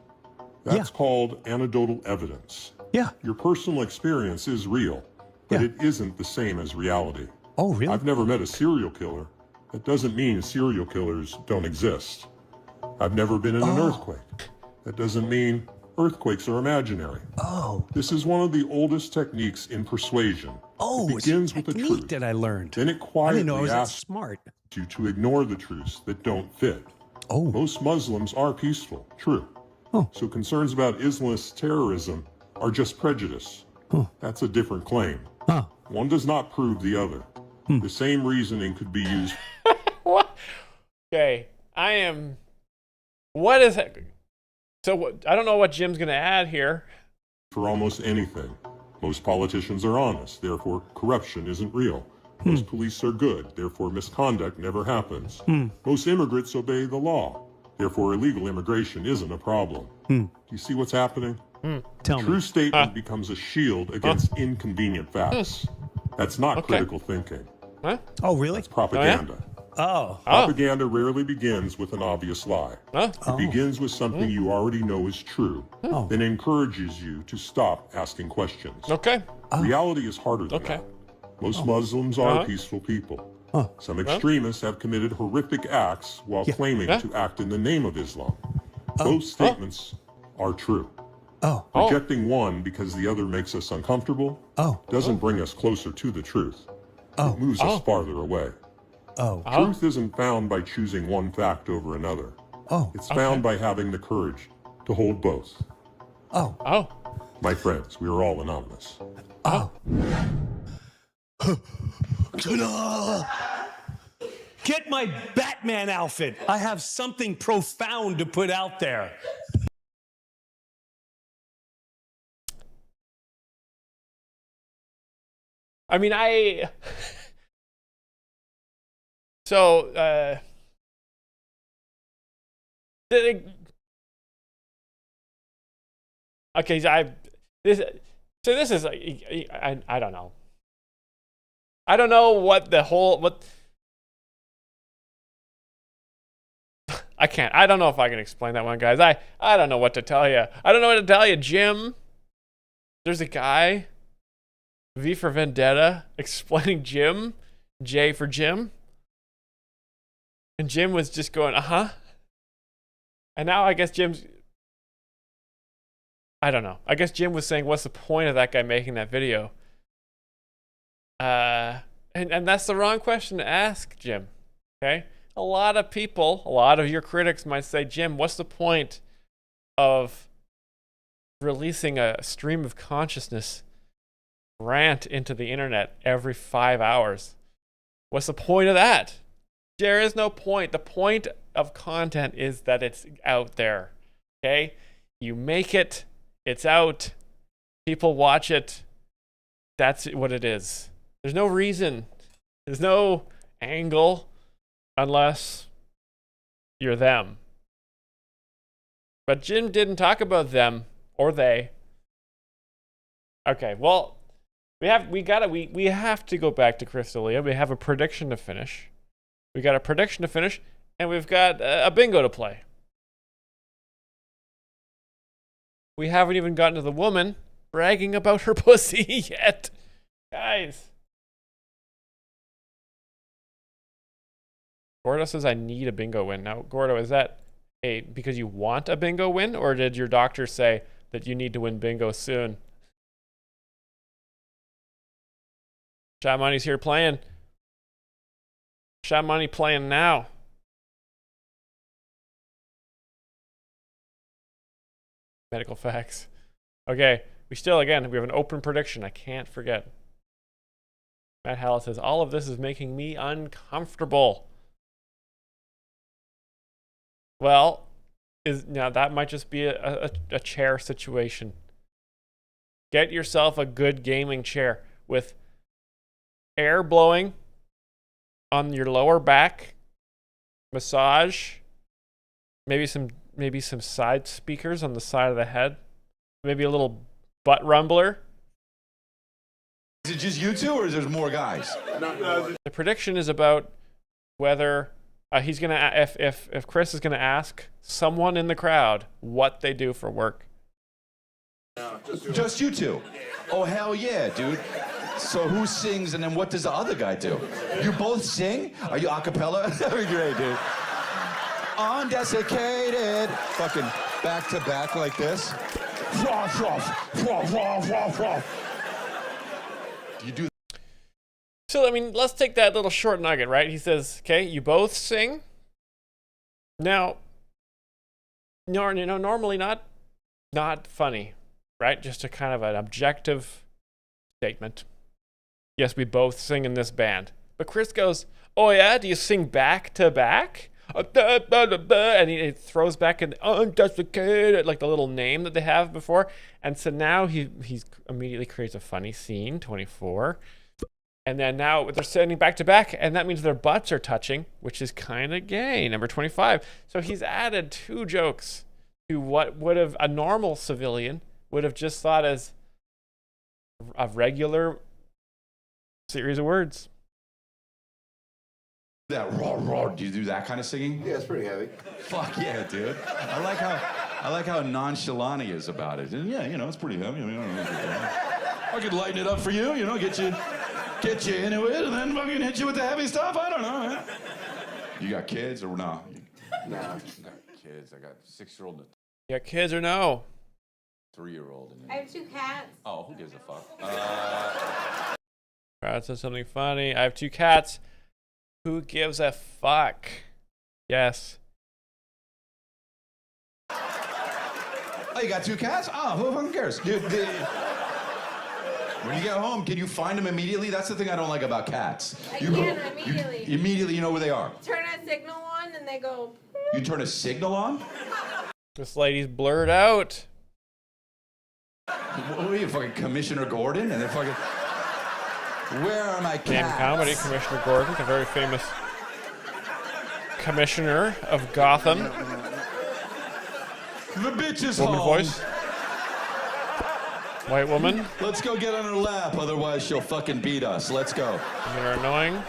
That's called anecdotal evidence. Yeah. Your personal experience is real, but it isn't the same as reality. Oh, really? I've never met a serial killer. That doesn't mean serial killers don't exist. I've never been in an earthquake. That doesn't mean earthquakes are imaginary. Oh. This is one of the oldest techniques in persuasion. Oh, it begins with the truth that I learned. Then it I didn't quietly know I was that asks smart. you to ignore the truths that don't fit. Oh. Most Muslims are peaceful, true. Oh. So concerns about Islamist terrorism are just prejudice. That's a different claim. One does not prove the other. The same reasoning could be used. What? Okay, I am. What is it? So what, I don't know what Jim's going to add here. For almost anything. Most politicians are honest, therefore corruption isn't real. Most police are good, therefore misconduct never happens. Most immigrants obey the law, therefore illegal immigration isn't a problem. Do you see what's happening? Tell True me. statement becomes a shield against inconvenient facts. That's not critical thinking. Oh, really? That's propaganda. Propaganda rarely begins with an obvious lie. It begins with something you already know is true, then encourages you to stop asking questions. Reality is harder than that. Most Muslims are peaceful people. Some extremists have committed horrific acts while claiming to act in the name of Islam. Both statements are true. Rejecting one because the other makes us uncomfortable doesn't bring us closer to the truth. It moves us farther away. Truth isn't found by choosing one fact over another. It's found by having the courage to hold both. My friends, we are all anonymous. Get my Batman outfit. I have something profound to put out there. I mean, so, okay, this is, I don't know. I don't know what the whole, I can't, I don't know if I can explain that one, guys. I don't know what to tell you. I don't know what to tell you, Jim. There's a guy, V for Vendetta, explaining Jim, J for Jim. And Jim was just going, And now I guess I don't know. I guess Jim was saying, what's the point of that guy making that video? And that's the wrong question to ask, Jim. Okay? A lot of people, a lot of your critics might say, Jim, what's the point of releasing a stream of consciousness rant into the internet every 5 hours? What's the point of that? There is no point. The point of content is that it's out there. Okay? You make it, it's out, people watch it. That's what it is. There's no reason. There's no angle unless you're them. But Jim didn't talk about them or they. Okay, well, we have to go back to Crystalia. We have a prediction to finish. We got a prediction to finish, and we've got a bingo to play. We haven't even gotten to the woman bragging about her pussy yet. Guys. Gordo says I need a bingo win. Now, Gordo, is that because you want a bingo win, or did your doctor say that you need to win bingo soon? Shot Money's here playing. Shot Money playing now. Medical facts. Okay, we have an open prediction. I can't forget. Matt Hallett says, all of this is making me uncomfortable. Well, now that might just be a chair situation. Get yourself a good gaming chair with air blowing on your lower back, massage, maybe some side speakers on the side of the head, maybe a little butt rumbler. Is it just you two, or is there more guys? The prediction is about whether He's gonna if Chris is gonna ask someone in the crowd what they do for work. No, Just you two. Oh hell yeah, dude. So who sings and then what does the other guy do? You both sing? Are you a cappella? That'd be great, dude. Undesiccated. Fucking back to back like this. You do. So I mean, let's take that little short nugget, right? He says, "Okay, you both sing." Now, normally not funny, right? Just a kind of an objective statement. Yes, we both sing in this band. But Chris goes, "Oh yeah, do you sing back to back?" And he throws back an undesiccated, like the little name that they have before. And so now he's immediately creates a funny scene, 24. And then now they're standing back to back, and that means their butts are touching, which is kind of gay, number 25. So he's added 2 jokes to what would have a normal civilian would have just thought as a regular series of words. That raw. Do you do that kind of singing? Yeah, it's pretty heavy. Fuck yeah, dude. I like how nonchalant he is about it. And yeah, it's pretty heavy. I could lighten it up for you, get you into it, and then fucking hit you with the heavy stuff. I don't know, man. You got kids or no? No. I got kids. I got a 6-year-old and You got kids or no? a 3-year-old. I have 2 cats. Oh, who gives a fuck? That says something funny. I have 2 cats. Who gives a fuck? Yes. Oh, you got 2 cats? Oh, who fucking cares? Dude, when you get home, can you find them immediately? That's the thing I don't like about cats. I can immediately. You immediately know where they are. Turn a signal on and they go. You turn a signal on? This lady's blurred out. What are you, fucking Commissioner Gordon? And they're fucking... Where are my cats? Name comedy, Commissioner Gordon, a very famous commissioner of Gotham. The bitch is Woman home. voice. White woman. Let's go get on her lap, otherwise she'll fucking beat us. Let's go. You're annoying.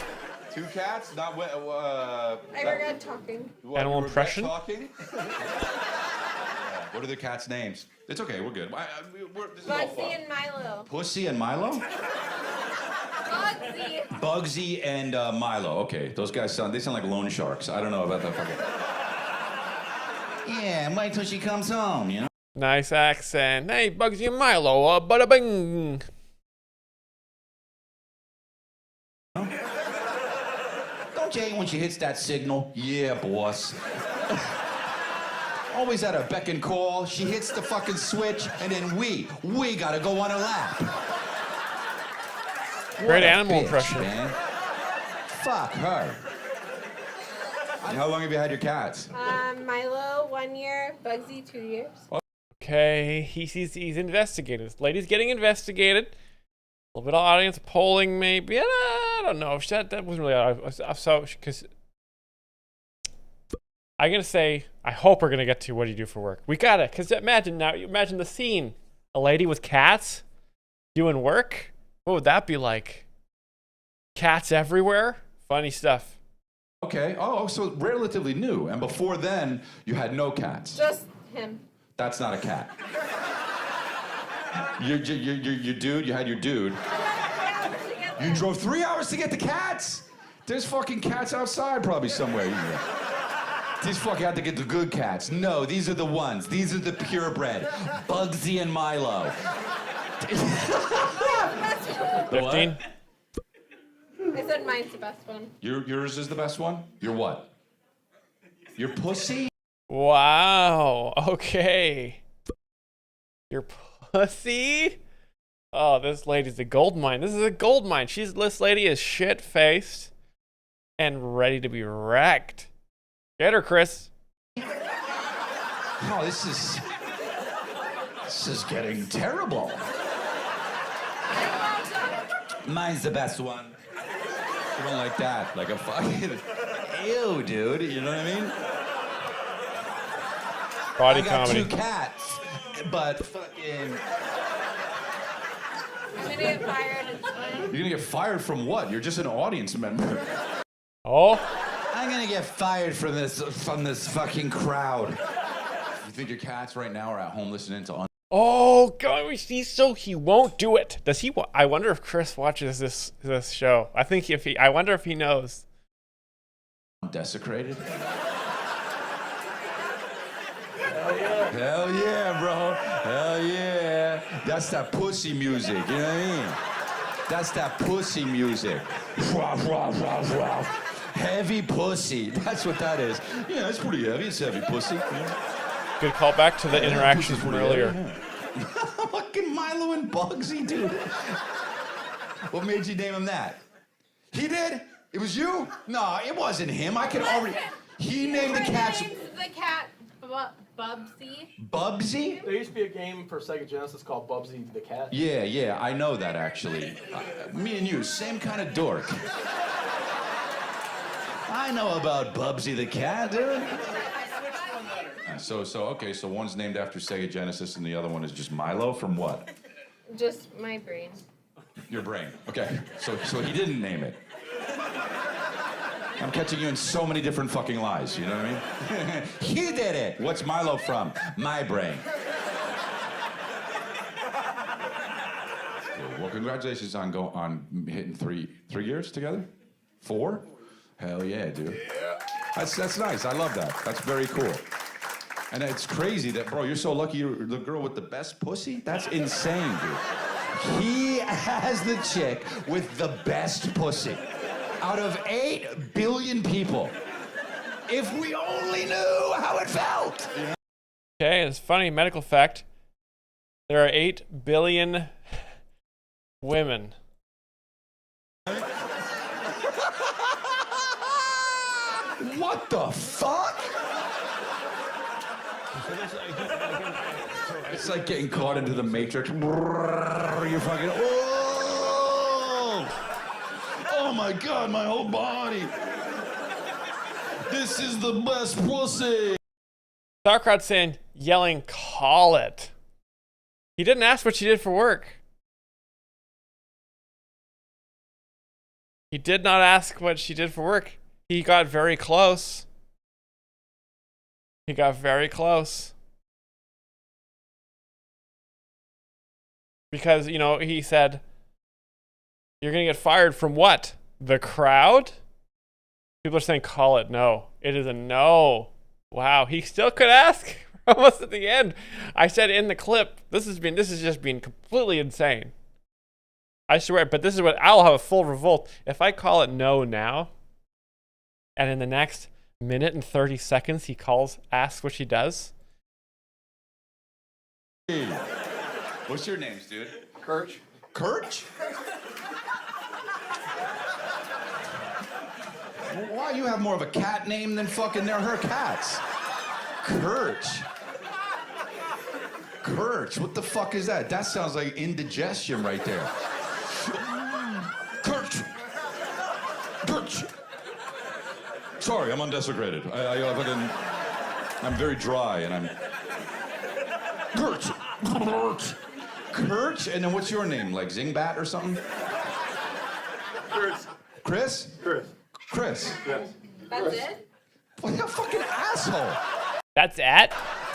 2 cats? Not I regret talking. Animal impression? Talking? What are the cats' names? It's okay, we're good. This is all Bugsy fun. and Milo. Pussy and Milo? Bugsy. Bugsy and Milo. Okay, those guys sound like loan sharks. I don't know about that fucking... Yeah, wait till she comes home, Nice accent. Hey, Bugsy and Milo, bada bing. Don't you hate when she hits that signal? Yeah, boss. Always at a beck and call. She hits the fucking switch, and then we gotta go on her lap. Great animal impression. Man. Fuck her. How long have you had your cats? Milo 1 year, Bugsy 2 years. Okay, he's investigated. This lady's getting investigated. A little bit of audience polling, maybe. I don't know. That wasn't really so because I'm gonna say I hope we're gonna get to what do you do for work. We got it. Cause imagine the scene: a lady with cats doing work. What would that be like? Cats everywhere. Funny stuff. Okay. Oh, so relatively new. And before then, you had no cats. Just him. That's not a cat. Your dude, you had your dude. You drove 3 hours to get the cats? There's fucking cats outside probably somewhere. These fucking had to get the good cats. No, these are the ones. These are the purebred. Bugsy and Milo. 15? I said mine's the best one. Yours is the best one? Your what? Your pussy? Wow. Okay. Your pussy? Oh, this lady's a gold mine. This is a gold mine. This lady is shit-faced and ready to be wrecked. Get her, Chris. Oh, this is getting terrible. Mine's the best one. You don't like that, like a fucking ew, dude. You know what I mean? Body I got comedy. 2 cats, but fucking. I'm gonna get fired. It's fine. You're gonna get fired from what? You're just an audience member. Oh. I I'm gonna get fired from this fucking crowd. You think your cats right now are at home listening to? Oh God, he won't do it. Does he? I wonder if Chris watches this show. I think I wonder if he knows. Desecrated. Hell yeah, bro. Hell yeah. That's that pussy music, you know what I mean? That's that pussy music. Heavy pussy. That's what that is. Yeah, it's pretty heavy. It's heavy pussy. Yeah. Good call back to the interaction from earlier. Yeah. Fucking Milo and Bugsy, dude. What made you name him that? He did? It was you? No, it wasn't him. I could already... He named the cat... The cat... Bubsy. Bubsy? There used to be a game for Sega Genesis called Bubsy the Cat. Yeah, I know that actually. Me and you, same kind of dork. I know about Bubsy the Cat, dude. So one's named after Sega Genesis and the other one is just Milo from what? Just my brain. Your brain. Okay. So he didn't name it. I'm catching you in so many different fucking lies, you know what I mean? He did it! What's Milo from? My brain. Well, congratulations on hitting three years together? 4? Hell yeah, dude. Yeah. That's nice. I love that. That's very cool. And it's crazy that, bro, you're so lucky you're the girl with the best pussy? That's insane, dude. He has the chick with the best pussy. Out of 8 billion people. If we only knew how it felt. Okay, it's funny medical fact. There are 8 billion women. What the fuck? It's like getting caught into the Matrix. You're fucking... Oh my God, my whole body. This is the best pussy. Sauerkraut saying, yelling, call it. He didn't ask what she did for work. He did not ask what she did for work. He got very close. He got very close. Because, you know, he said, you're going to get fired from what? The crowd? People are saying, call it. No. It is a no. Wow. He still could ask almost at the end. I said in the clip, this has just been completely insane. I swear, but this is what I'll have a full revolt. If I call it no now, and in the next minute and 30 seconds, he asks what she does. What's your names, dude? Kirch. Kirch? Why you have more of a cat name than fucking her cats? Kirch. Kirch, what the fuck is that? That sounds like indigestion right there. Kirch. Kirch. Sorry, I'm undesecrated. I'm very dry and I'm... Kirch. Kirch? And then what's your name? Like Zingbat or something? Chris. Chris? Chris. Chris? Yes. That's it? What a fucking asshole. That's it?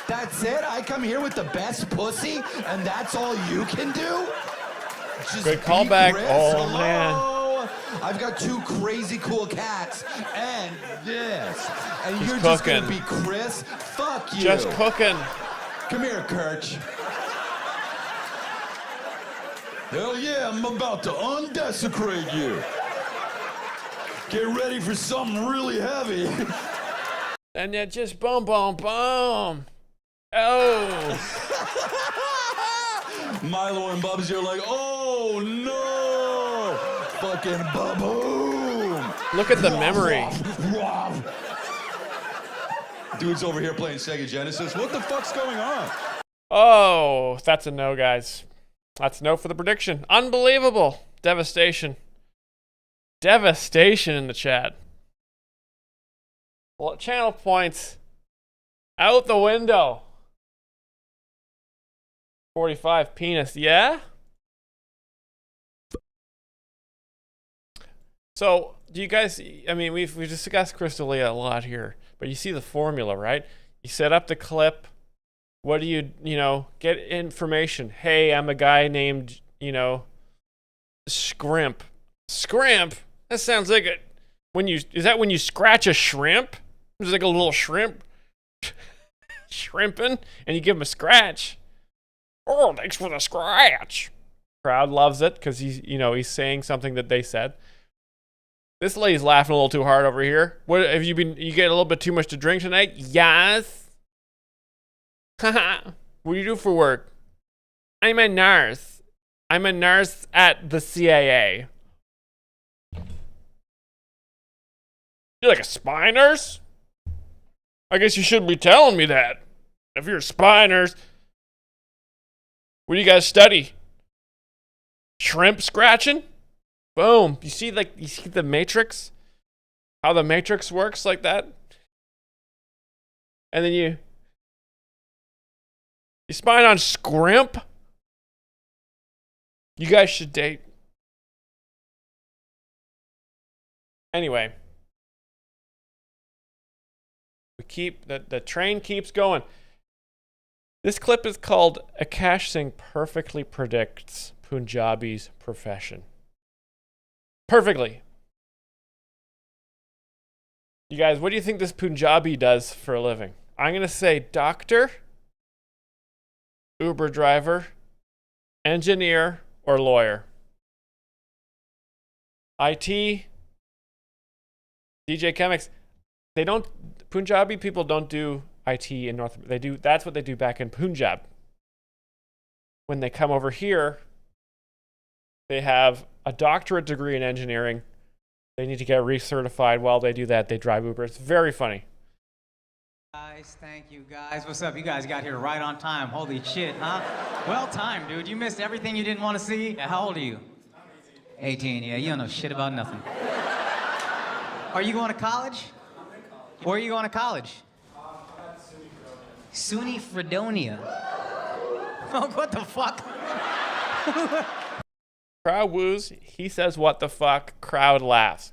That's it? I come here with the best pussy and that's all you can do? Just good callback. Chris? Oh, Hello? man. I've got 2 crazy cool cats and this. And Just you're cooking. just gonna be Chris? Fuck you. Just cooking. Come here, Kirch. Hell yeah, I'm about to undesecrate you. Get ready for something really heavy. And then just boom, boom, boom. Oh. Milo and Bubsy are like, oh no. Fucking ba-boom. Look at the memory. Dude's over here playing Sega Genesis. What the fuck's going on? Oh, that's a no, guys. That's a no for the prediction. Unbelievable. Devastation. Devastation in the chat. Well, channel points out the window. 45 penis, yeah? So, do you guys? I mean, we've discussed Crystalia a lot here, but you see the formula, right? You set up the clip. What do you get information? Hey, I'm a guy named Scrimp. Scrimp. That sounds like a is that when you scratch a shrimp? There's like a little shrimp shrimping, and you give him a scratch. Oh, thanks for the scratch. Crowd loves it because he's saying something that they said. This lady's laughing a little too hard over here. What have you been? You get a little bit too much to drink tonight? Yes. Haha. What do you do for work? I'm a nurse. I'm a nurse at the CIA. You're like a spy nurse? I guess you shouldn't be telling me that. If you're a spy nurse, what do you guys study? Shrimp scratching? Boom. You see the Matrix? How the Matrix works like that? And then you spying on Scrimp? You guys should date. Anyway. The train keeps going. This clip is called Akash Singh Perfectly Predicts Punjabi's Profession. Perfectly. You guys, what do you think this Punjabi does for a living? I'm going to say doctor, Uber driver, engineer, or lawyer. IT, DJ Chemics. Punjabi people don't do IT in North. That's what they do back in Punjab. When they come over here, they have a doctorate degree in engineering. They need to get recertified. While they do that, they drive Uber. It's very funny. Guys, thank you guys. What's up? You guys got here right on time. Holy shit, huh? Well timed, dude. You missed everything you didn't want to see. How old are you? 18. Yeah, you don't know shit about nothing. Are you going to college? Where are you going to college? SUNY Fredonia. Oh, what the fuck? Crowd woos. He says, what the fuck? Crowd laughs.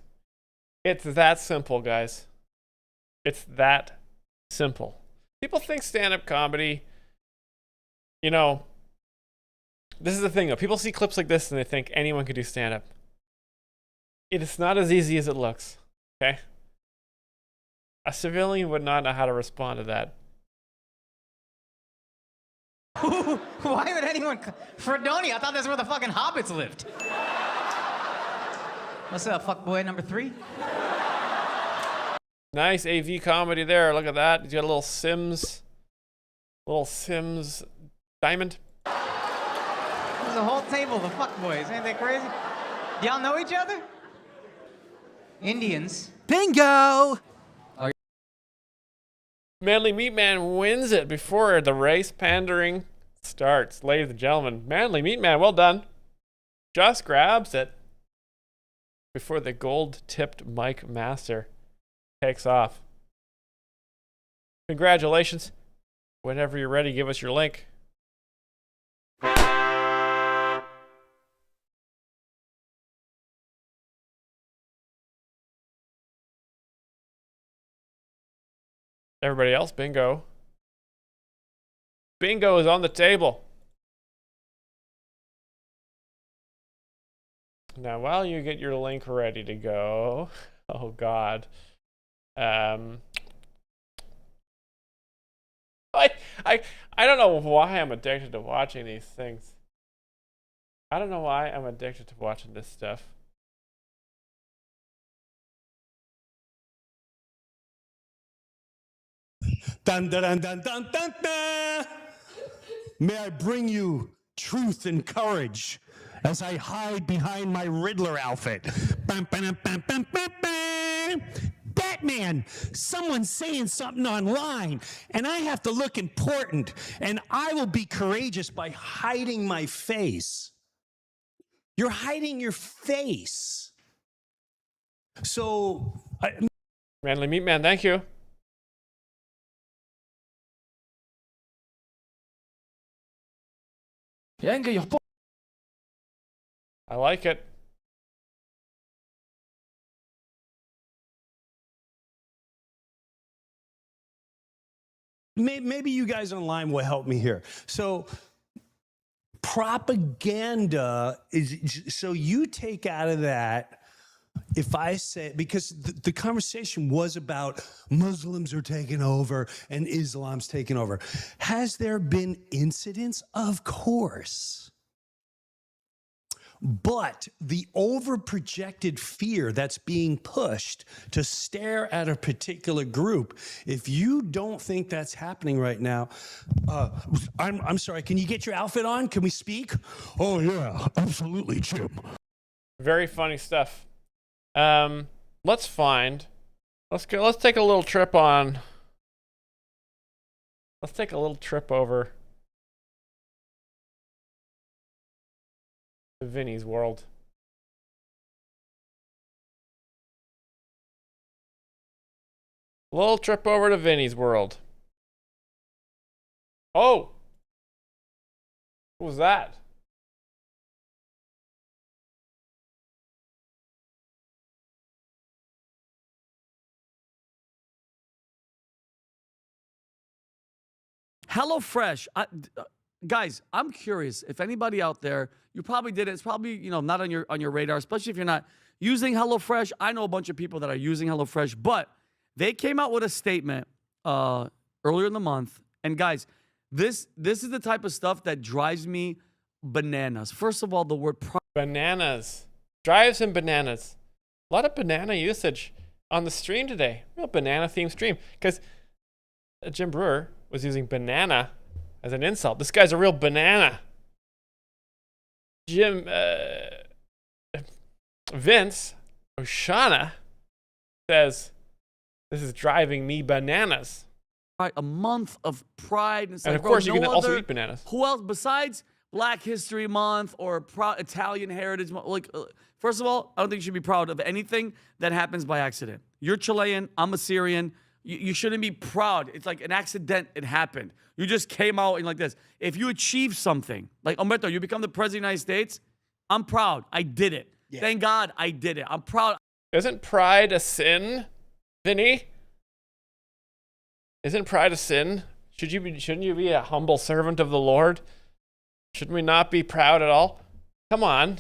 It's that simple, guys. It's that simple. People think stand-up comedy, this is the thing, though. People see clips like this and they think anyone could do stand-up. It is not as easy as it looks, okay? A civilian would not know how to respond to that. Why would anyone... Fredonia, I thought that's where the fucking hobbits lived. What's up, fuckboy number 3? Nice AV comedy there. Look at that. You got a little Sims diamond. There's a whole table of fuckboys. Ain't that crazy? Do y'all know each other? Indians. Bingo! Manly Meat Man wins it before the race pandering starts. Ladies and gentlemen, Manly Meat Man, well done. Just grabs it before the gold-tipped mic master takes off. Congratulations. Whenever you're ready, give us your link. Everybody else, bingo. Bingo is on the table. Now, while you get your link ready to go, oh God. I don't know why I'm addicted to watching these things. I don't know why I'm addicted to watching this stuff. Dun, dun, dun, dun, dun, dun. May I bring you truth and courage as I hide behind my Riddler outfit. Bam, bam, bam, bam, bam, bam. Batman, someone's saying something online, and I have to look important, and I will be courageous by hiding my face. You're hiding your face. So, Manly Meat Man, thank you. I like it. maybe you guys online will help me here. So propaganda is, so you take out of that, if I say, because the conversation was about Muslims are taking over and Islam's taking over. Has there been incidents? Of course. But the over-projected fear that's being pushed to stare at a particular group, if you don't think that's happening right now, I'm sorry, can you get your outfit on? Can we speak? Oh, yeah, absolutely, Jim. Very funny stuff. Let's take a little trip on. Let's take a little trip over to Vinny's world. A little trip over to Vinny's world. Oh! What was that? HelloFresh. Guys, I'm curious if anybody out there, you probably did it. It's probably, not on your radar, especially if you're not using HelloFresh. I know a bunch of people that are using HelloFresh, but they came out with a statement earlier in the month. And guys, this is the type of stuff that drives me bananas. First of all, the word bananas drives him bananas. A lot of banana usage on the stream today. Real banana themed stream, because Jim Brewer was using banana as an insult. This guy's a real banana. Vince Oshana says, this is driving me bananas. A month of pride. And, and of course, you can also eat bananas. Who else besides Black History Month or Italian Heritage Month? First of all, I don't think you should be proud of anything that happens by accident. You're Chilean. I'm a Syrian. You shouldn't be proud. It's like an accident. It happened. You just came out and like this. If you achieve something, like Humberto, you become the president of the United States, I'm proud. I did it. Yeah. Thank God I did it. I'm proud. Isn't pride a sin, Vinny? Isn't pride a sin? Shouldn't you be a humble servant of the Lord? Shouldn't we not be proud at all? Come on.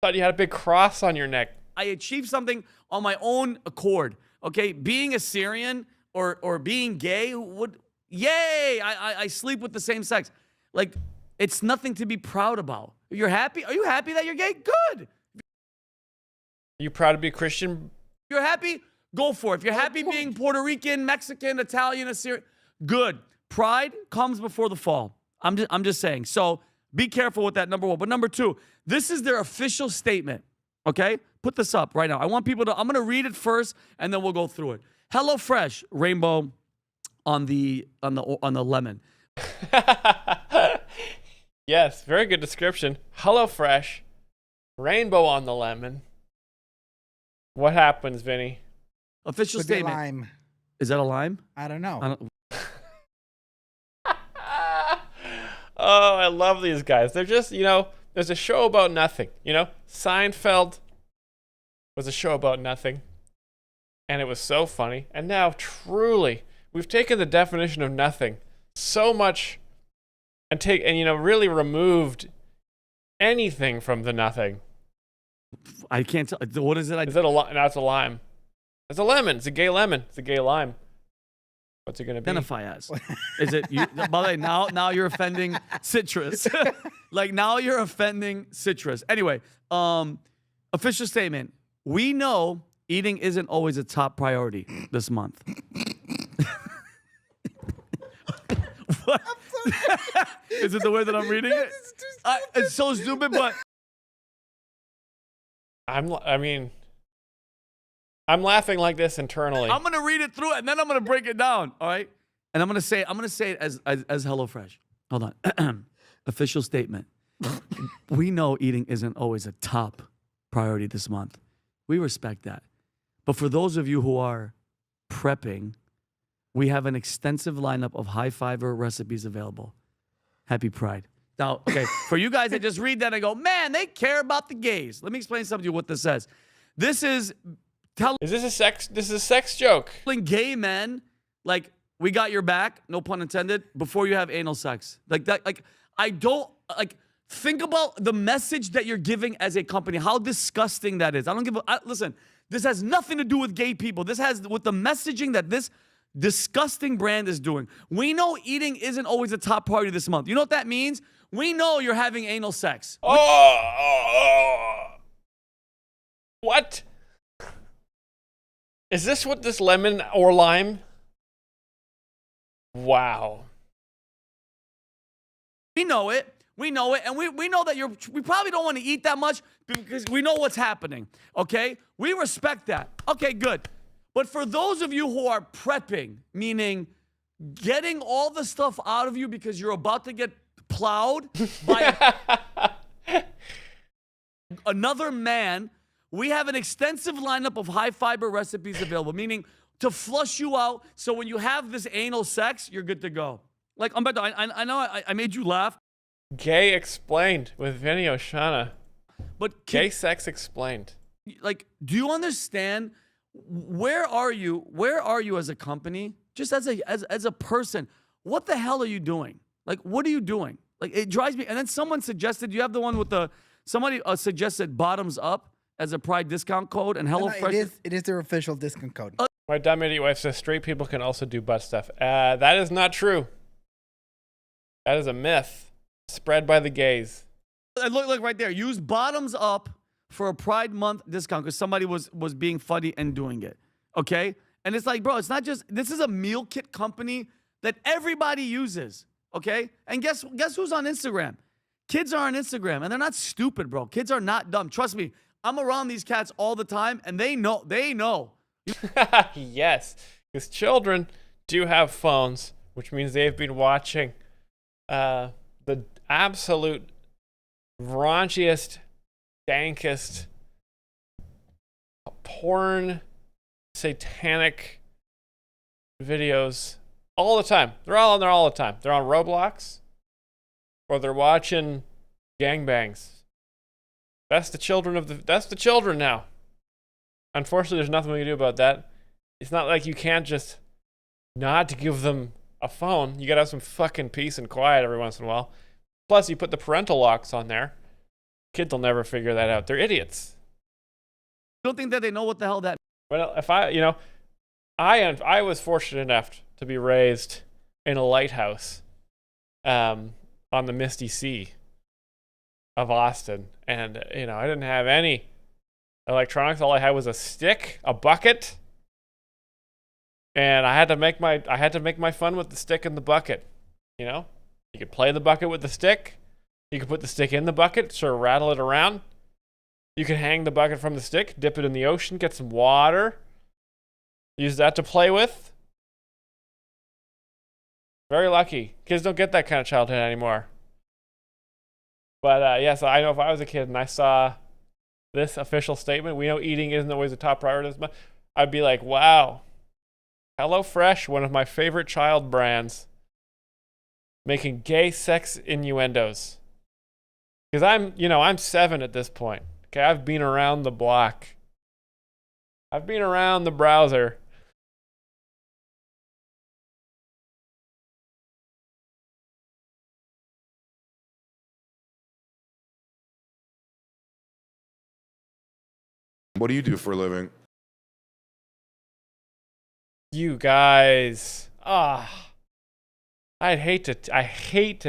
Thought you had a big cross on your neck. I achieved something on my own accord. Okay, being a Syrian or being gay would, yay! I sleep with the same sex. Like, it's nothing to be proud about. You're happy? Are you happy that you're gay? Good. Are you proud to be a Christian? If you're happy, go for it. If you're happy being Puerto Rican, Mexican, Italian, Assyrian, good. Pride comes before the fall. I'm just saying. So be careful with that, number one. But number two, this is their official statement. Okay? Put this up right now. I want people to, I'm going to read it first, and then we'll go through it. HelloFresh, rainbow on the lemon. Yes, very good description. HelloFresh, rainbow on the lemon. What happens, Vinny? Official statement. Lime. Is that a lime? I don't know. Oh, I love these guys. They're just, there's a show about nothing. Seinfeld was a show about nothing. And it was so funny. And now, truly, we've taken the definition of nothing so much and really removed anything from the nothing. I can't tell. What is it? Is it a lime? No, it's a lime. It's a lemon. It's a gay lemon. It's a gay lime. What's it going to be? Identify as. Is it you? By the way, now you're offending citrus. Now you're offending citrus. Anyway, official statement. We know eating isn't always a top priority this month. What? Is it the way that I'm reading it? It's so stupid, but I'm laughing like this internally. I'm gonna read it through and then I'm gonna break it down. All right, and I'm gonna say it as HelloFresh. Hold on. Official statement. We know eating isn't always a top priority this month. We respect that. But for those of you who are prepping, we have an extensive lineup of high fiber recipes available. Happy Pride. Now, okay, for you guys that just read that and go, man, they care about the gays. Let me explain something to you what this says. This is Is this a sex joke? Telling gay men, we got your back, no pun intended, before you have anal sex. Like that, like I don't like think about the message that you're giving as a company, how disgusting that is. I don't give a listen, this has nothing to do with gay people. This has with the messaging that this disgusting brand is doing. We know eating isn't always a top priority this month. You know what that means? We know you're having anal sex. What? Is this what this lemon or lime? Wow. We know it. We know it. And we know that we probably don't want to eat that much because we know what's happening. Okay? We respect that. Okay, good. But for those of you who are prepping, meaning getting all the stuff out of you because you're about to get plowed by another man, we have an extensive lineup of high fiber recipes available, meaning to flush you out so when you have this anal sex, you're good to go. Like, Umberto, I know I made you laugh. Gay Explained with Vinny Oshana. But Gay Sex Explained. Like, do you understand? Where are you? Where are you as a company? Just as a person, what the hell are you doing? Like, what are you doing? Like, it drives me. And then someone suggested, you have the one with somebody suggested bottoms up as a Pride discount code and HelloFresh. It is their official discount code. My dumb idiot wife says straight people can also do butt stuff. That is not true. That is a myth spread by the gays. Look right there. Use bottoms up for a Pride Month discount because somebody was being funny and doing it. Okay? And it's like, bro, it's not just, this is a meal kit company that everybody uses. Okay? And guess who's on Instagram? Kids are on Instagram and they're not stupid, bro. Kids are not dumb. Trust me. I'm around these cats all the time and they know. Yes. Because children do have phones, which means they've been watching the absolute raunchiest, dankest, porn, satanic videos all the time. They're all on there all the time. They're on Roblox or they're watching gangbangs. That's the children now. Unfortunately, there's nothing we can do about that. It's not like you can't just not give them a phone. You gotta have some fucking peace and quiet every once in a while. Plus, you put the parental locks on there. Kids will never figure that out. They're idiots. You don't think that they know what the hell that means? Well, if I was fortunate enough to be raised in a lighthouse on the Misty Sea of Austin. And, I didn't have any electronics. All I had was a stick, a bucket, and I had to make my fun with the stick and the bucket. You could play the bucket with the stick. You could put the stick in the bucket, sort of rattle it around. You could hang the bucket from the stick, dip it in the ocean, get some water, use that to play with. Very lucky. Kids don't get that kind of childhood anymore. But so I know if I was a kid and I saw this official statement, we know eating isn't always a top priority this month, I'd be like, wow. HelloFresh, one of my favorite child brands, making gay sex innuendos. Because I'm 7 at this point. Okay, I've been around the block. I've been around the browser. What do you do for a living? You guys. I hate to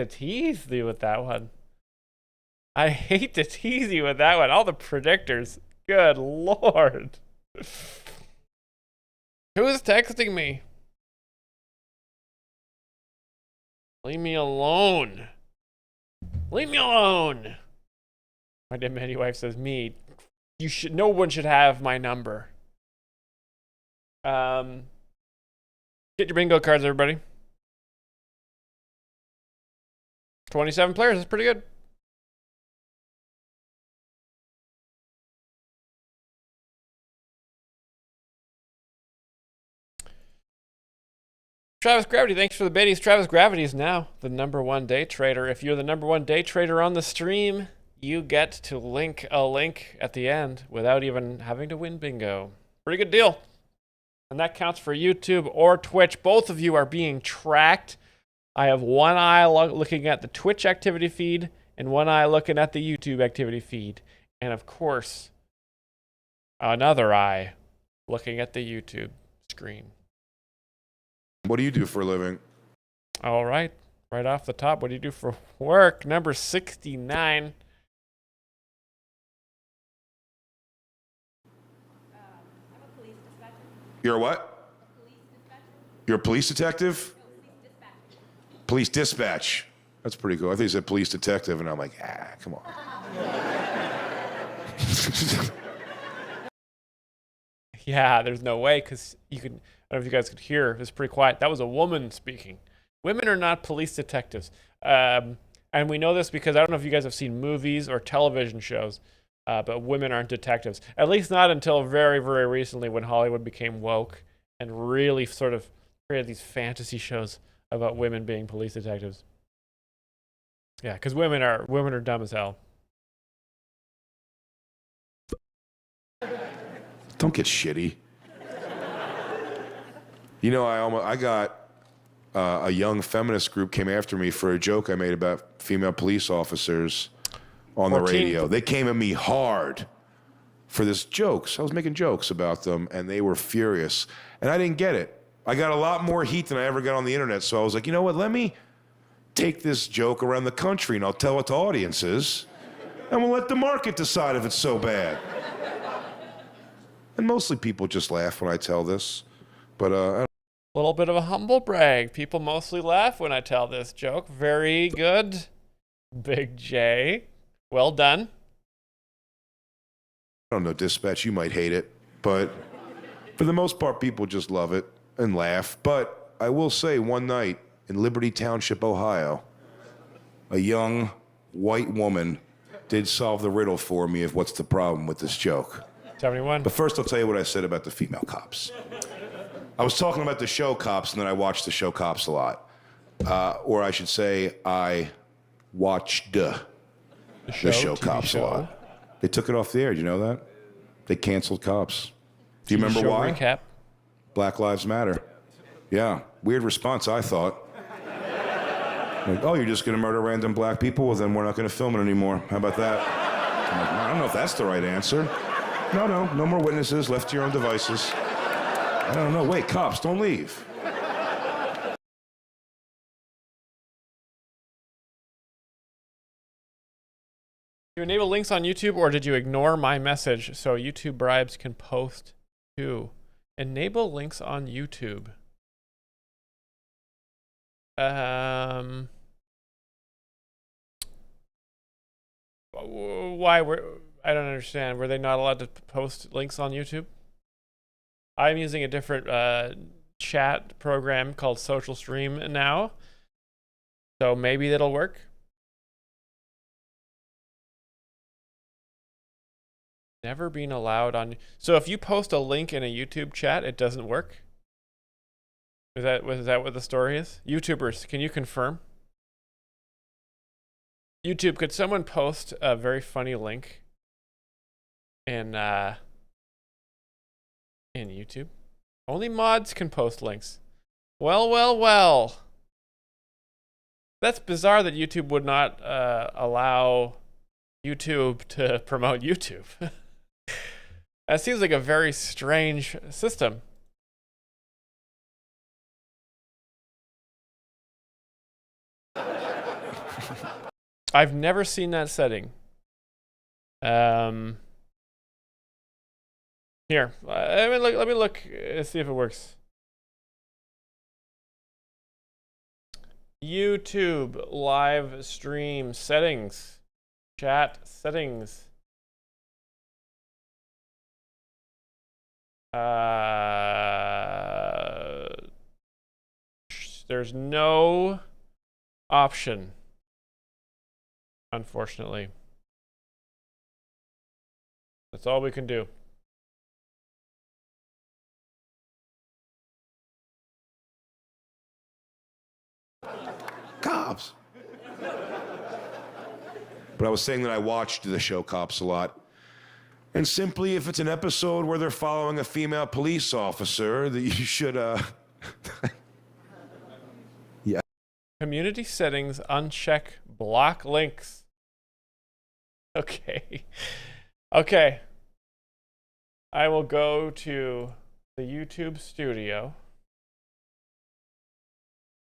tease you with that one. I hate to tease you with that one. All the predictors. Good Lord. Who is texting me? Leave me alone. Leave me alone. My dead wife says, me. No one should have my number. Get your bingo cards, everybody. 27 players, that's pretty good. Travis Gravity, thanks for the biddies. Travis Gravity is now the #1 day trader. If you're the #1 day trader on the stream, you get to link a link at the end without even having to win bingo. Pretty good deal. And that counts for YouTube or Twitch. Both of you are being tracked. I have one eye looking at the Twitch activity feed and one eye looking at the YouTube activity feed. And of course, another eye looking at the YouTube screen. What do you do for a living? All right. Right off the top, what do you do for work? Number 69. You're a what? You're a police detective? Police dispatch. That's pretty cool. I think you said police detective, and I'm like, come on. Yeah, there's no way, because you could, I don't know if you guys could hear, it was pretty quiet. That was a woman speaking. Women are not police detectives. And we know this because I don't know if you guys have seen movies or television shows, but women aren't detectives. At least not until very, very recently when Hollywood became woke and really sort of created these fantasy shows about women being police detectives. Yeah, because women are dumb as hell. Don't get shitty. You know, I got a young feminist group came after me for a joke I made about female police officers on the radio. They came at me hard for this jokes. I was making jokes about them, and they were furious. And I didn't get it. I got a lot more heat than I ever got on the internet. So I was like, you know what? Let me take this joke around the country, and I'll tell it to audiences, and we'll let the market decide if it's so bad. And mostly people just laugh when I tell this, but a little bit of a humble brag. People mostly laugh when I tell this joke. Very good, Big J. Well done. I don't know, Dispatch, you might hate it, but for the most part, people just love it and laugh. But I will say, one night in Liberty Township, Ohio, a young white woman did solve the riddle for me of what's the problem with this joke. 71. But first, I'll tell you what I said about the female cops. I was talking about the show Cops, and then I watched the show Cops a lot. Or I should say, I watched the show Cops a lot. They took it off the air. Do you know that? They canceled Cops. Do you remember why? Recap. Black Lives Matter. Yeah. Weird response, I thought. Like, oh, you're just going to murder random black people? Well, then we're not going to film it anymore. How about that? I'm like, I don't know if that's the right answer. No more witnesses, left to your own devices. I don't know. Wait, cops, don't leave. You enable links on YouTube, or did you ignore my message so YouTube bribes can post too? Enable links on YouTube. Why I don't understand. Were they not allowed to post links on YouTube? I'm using a different chat program called Social Stream now, so maybe that'll work. Never been allowed on. So if you post a link in a YouTube chat, it doesn't work. Is that what the story is? YouTubers, can you confirm? YouTube, could someone post a very funny link in YouTube? Only mods can post links. Well. That's bizarre that YouTube would not allow YouTube to promote YouTube. That seems like a very strange system. I've never seen that setting. Here, let me look see if it works. YouTube live stream settings, chat settings. There's no option, unfortunately. That's all we can do. Cops. But I was saying that I watched the show Cops a lot. And simply, if it's an episode where they're following a female police officer, that you should, yeah. Community settings, uncheck block links. Okay. Okay. I will go to the YouTube studio.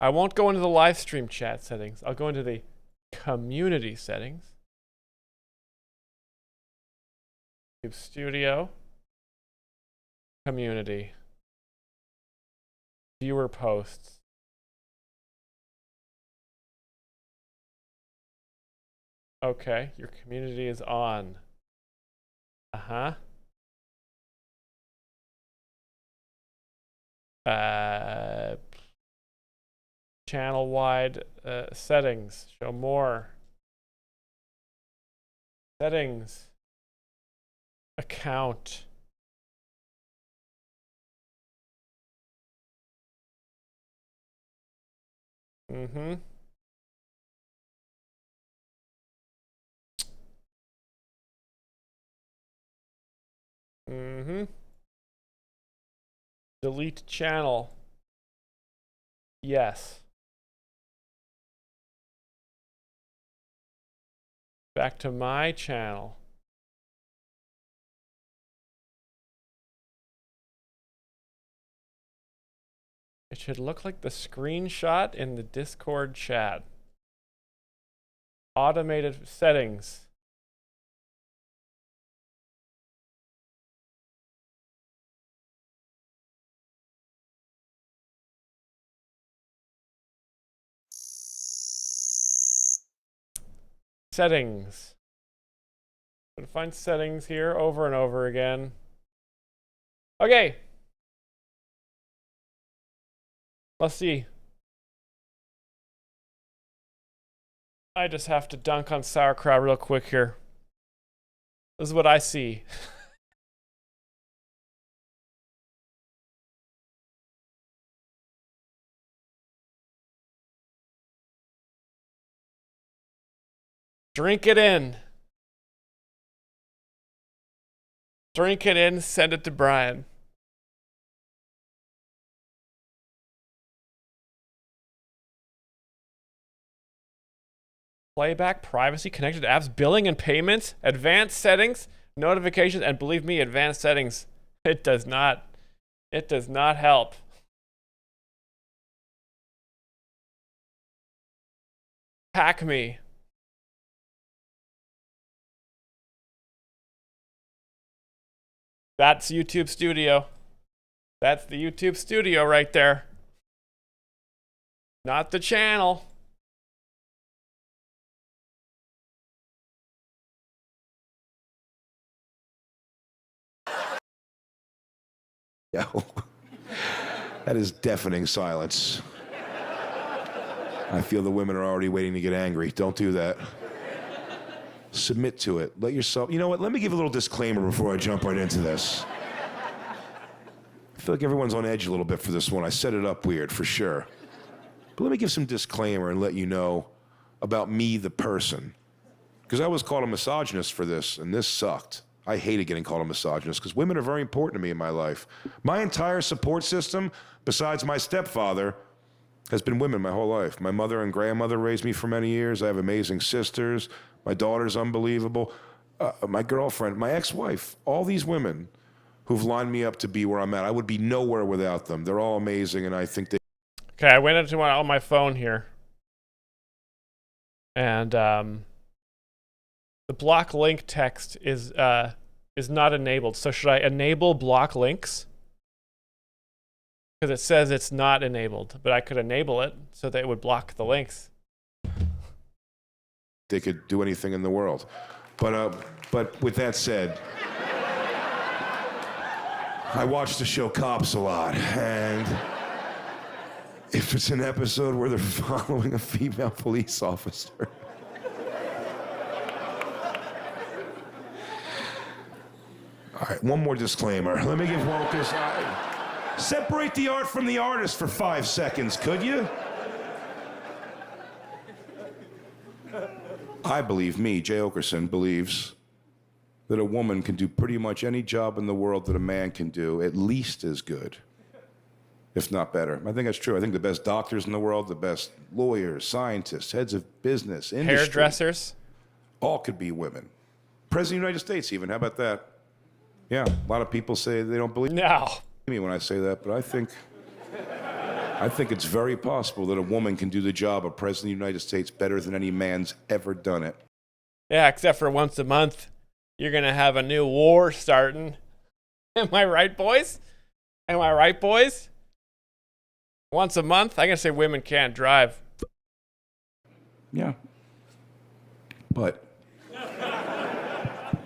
I won't go into the live stream chat settings. I'll go into the community settings. YouTube studio. Community. Viewer posts. Okay, your community is on. Uh-huh. Channel-wide settings. Show more. Settings. Account. Mm-hmm. Mm-hmm. Delete channel. Yes. Back to my channel. It should look like the screenshot in the Discord chat. Automated settings. Settings. I'm gonna find settings here over and over again. Okay. Let's see. I just have to dunk on sauerkraut real quick here. This is what I see. Drink it in. Drink it in, send it to Brian. Playback, privacy, connected apps, billing and payments, advanced settings, notifications, and believe me, advanced settings, it does not help. Pack me. That's YouTube Studio. That's the YouTube Studio right there. Not the channel. Yeah. That is deafening silence. I feel the women are already waiting to get angry. Don't do that. Submit to it. Let yourself... You know what? Let me give a little disclaimer before I jump right into this. I feel like everyone's on edge a little bit for this one. I set it up weird, for sure. But let me give some disclaimer and let you know about me, the person. Because I was called a misogynist for this, and this sucked. I hated getting called a misogynist because women are very important to me in my life. My entire support system, besides my stepfather, has been women my whole life. My mother and grandmother raised me for many years. I have amazing sisters. My daughter's unbelievable. My girlfriend, my ex-wife, all these women who've lined me up to be where I'm at. I would be nowhere without them. They're all amazing, and I think they... Okay, I went into on my phone here. And the block link text is not enabled. So should I enable block links? Because it says it's not enabled, but I could enable it so that it would block the links. They could do anything in the world. But with that said, I watch the show Cops a lot, and if it's an episode where they're following a female police officer... All right, one more disclaimer. Let me give Wokus... Separate the art from the artist for 5 seconds, could you? I believe, me, Jay Okerson, believes that a woman can do pretty much any job in the world that a man can do, at least as good, if not better. I think that's true. I think the best doctors in the world, the best lawyers, scientists, heads of business, industry, Hairdressers, all could be women. President of the United States, even. How about that? Yeah, a lot of people say they don't believe me when I say that, but I think it's very possible that a woman can do the job of President of the United States better than any man's ever done it. Yeah, except for once a month, you're going to have a new war starting. Am I right, boys? Am I right, boys? Once a month, I can say women can't drive. Yeah. But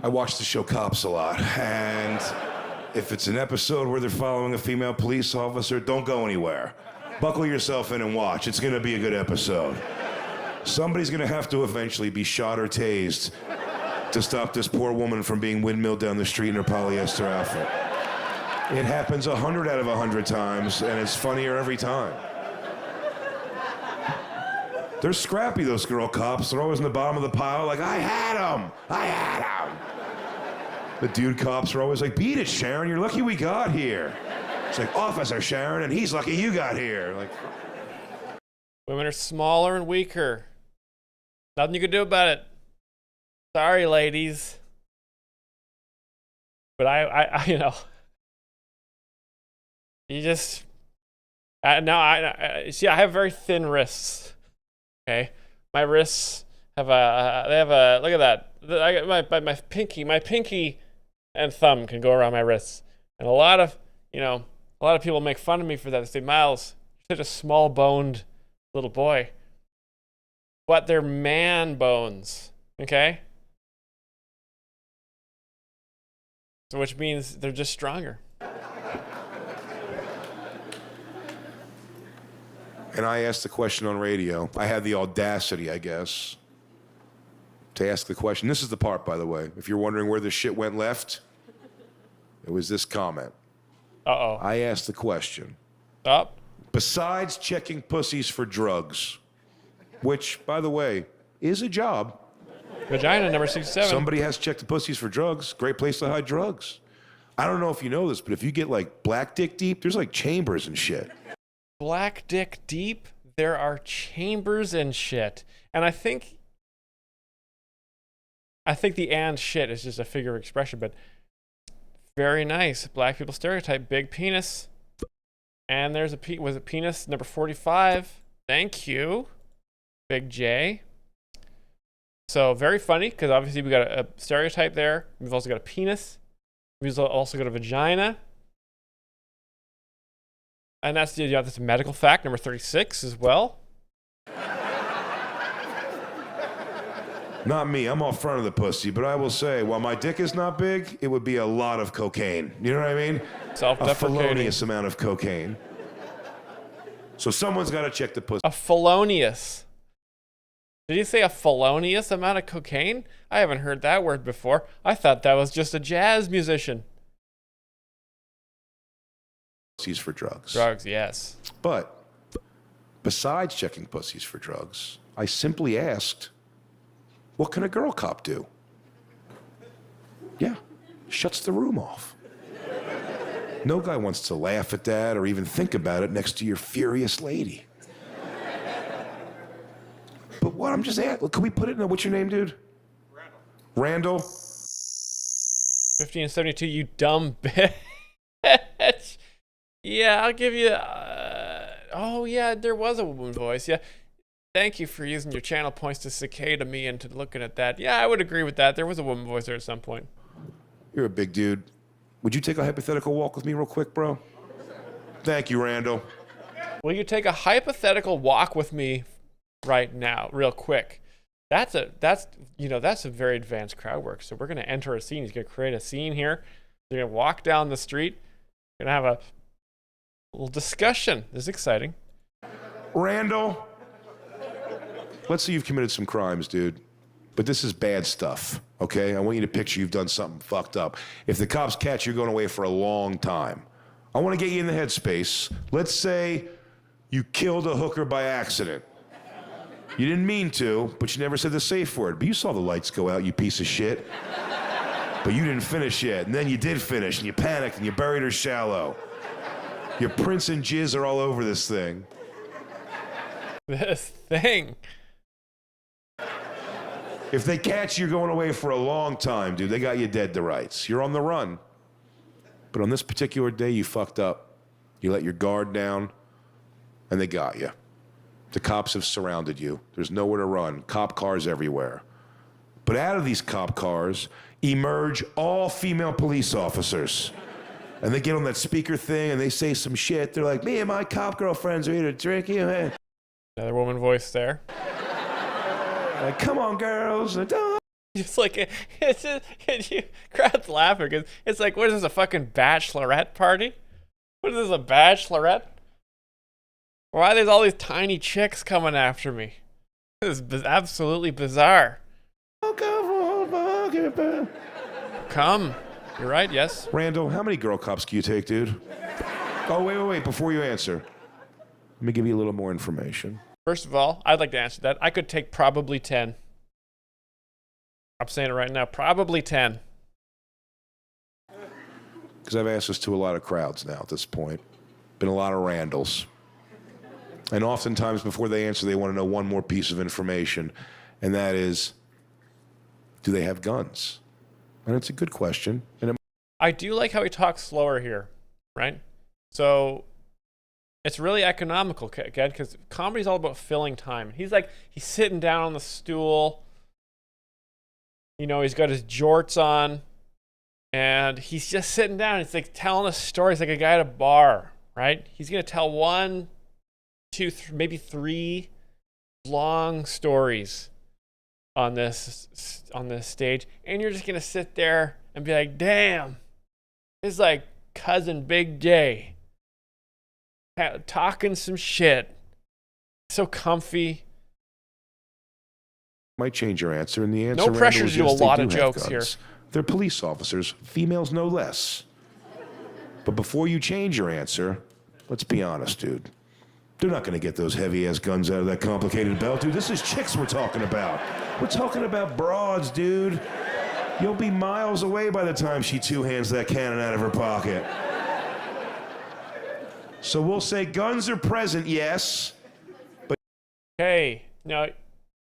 I watch the show Cops a lot, and if it's an episode where they're following a female police officer, don't go anywhere. Buckle yourself in and watch. It's going to be a good episode. Somebody's going to have to eventually be shot or tased to stop this poor woman from being windmilled down the street in her polyester outfit. It happens 100 out of 100 times, and it's funnier every time. They're scrappy, those girl cops. They're always in the bottom of the pile like, I had him! I had him! The dude cops are always like, beat it, Sharon. You're lucky we got here. It's like, Officer Sharon, and he's lucky you got here. Like, women are smaller and weaker. Nothing you can do about it. Sorry, ladies. But I you know, you just, see, I have very thin wrists. Okay, my wrists have they have a, look at that. My pinky and thumb can go around my wrists, and a lot of people make fun of me for that. They say, Myles, you're such a small-boned little boy, but they're man bones. Okay. So which means they're just stronger. and I asked the question on radio. I had the audacity, I guess, to ask the question. This is the part, by the way. If you're wondering where this shit went left, it was this comment. Uh-oh. I asked the question. Up. Besides checking pussies for drugs, which, by the way, is a job. Vagina number 67. Somebody has to check the pussies for drugs. Great place to hide drugs. I don't know if you know this, but if you get like black dick deep, there's like chambers and shit. Black dick deep? There are chambers and shit. And I think the and shit is just a figure of expression, but very nice. Black people stereotype, big penis. And there's was it penis number 45? Thank you, Big J. So very funny, because obviously we got a stereotype there. We've also got a penis. We've also got a vagina. And that's a medical fact, number 36 as well. Not me. I'm off front of the pussy, but I will say, while my dick is not big, it would be a lot of cocaine. You know what I mean? Self-deprecating. A felonious amount of cocaine. So someone's got to check the pussy. A felonious. Did he say a felonious amount of cocaine? I haven't heard that word before. I thought that was just a jazz musician. Pussies for drugs. Drugs, yes. But besides checking pussies for drugs, I simply asked, what can a girl cop do? Yeah, shuts the room off. No guy wants to laugh at that or even think about it next to your furious lady. But what I'm just asking, can we put it in what's your name, dude? Randall. 1572, you dumb bitch. Yeah, I'll give you... oh, yeah, there was a woman voice. Yeah. Thank you for using your channel points to cicada me into looking at that. Yeah, I would agree with that. There was a woman voice there at some point. You're a big dude. Would you take a hypothetical walk with me real quick, bro? Thank you, Randall. Will you take a hypothetical walk with me right now, real quick? That's a very advanced crowd work. So we're going to enter a scene. He's going to create a scene here. They're going to walk down the street. We're going to have a little discussion. This is exciting. Randall, let's say you've committed some crimes, dude. But this is bad stuff, okay? I want you to picture you've done something fucked up. If the cops catch you, you're going away for a long time. I want to get you in the headspace. Let's say you killed a hooker by accident. You didn't mean to, but you never said the safe word. But you saw the lights go out, you piece of shit. But you didn't finish yet, and then you did finish, and you panicked, and you buried her shallow. Your prints and jizz are all over this thing. This thing. If they catch you, you're going away for a long time, dude. They got you dead to rights. You're on the run. But on this particular day, you fucked up. You let your guard down, and they got you. The cops have surrounded you. There's nowhere to run. Cop cars everywhere. But out of these cop cars emerge all female police officers. And they get on that speaker thing and they say some shit. They're like, me and my cop girlfriends are here to drink you. Another woman voice there. Like, come on, girls. It's like, it's just, crowd's laughing because it's like, what is this, a fucking bachelorette party? What is this, a bachelorette? Why are there all these tiny chicks coming after me? This is absolutely bizarre. Come. You're right, yes. Randall, how many girl cops can you take, dude? Oh, wait. Before you answer, let me give you a little more information. First of all, I'd like to answer that. I could take probably 10. I'm saying it right now. Probably 10. Because I've asked this to a lot of crowds now at this point. Been a lot of Randalls. And oftentimes before they answer, they want to know one more piece of information. And that is, do they have guns? And it's a good question. And I do like how he talks slower here, right? So it's really economical, again, because comedy's all about filling time. He's sitting down on the stool. You know, he's got his jorts on. And he's just sitting down. He's like telling a story. He's like a guy at a bar, right? He's going to tell 1, 2, maybe 3 long stories on this stage, and you're just gonna sit there and be like, damn, it's like cousin Big J talking some shit, so comfy. might change your answer, and the answer, no pressure to do a lot of they do have jokes here. guns. They're police officers, females no less. But before you change your answer, let's be honest, dude. They're not going to get those heavy-ass guns out of that complicated belt, dude. This is chicks we're talking about. We're talking about broads, dude. You'll be miles away by the time she two-hands that cannon out of her pocket. So we'll say guns are present, yes. But Hey, no,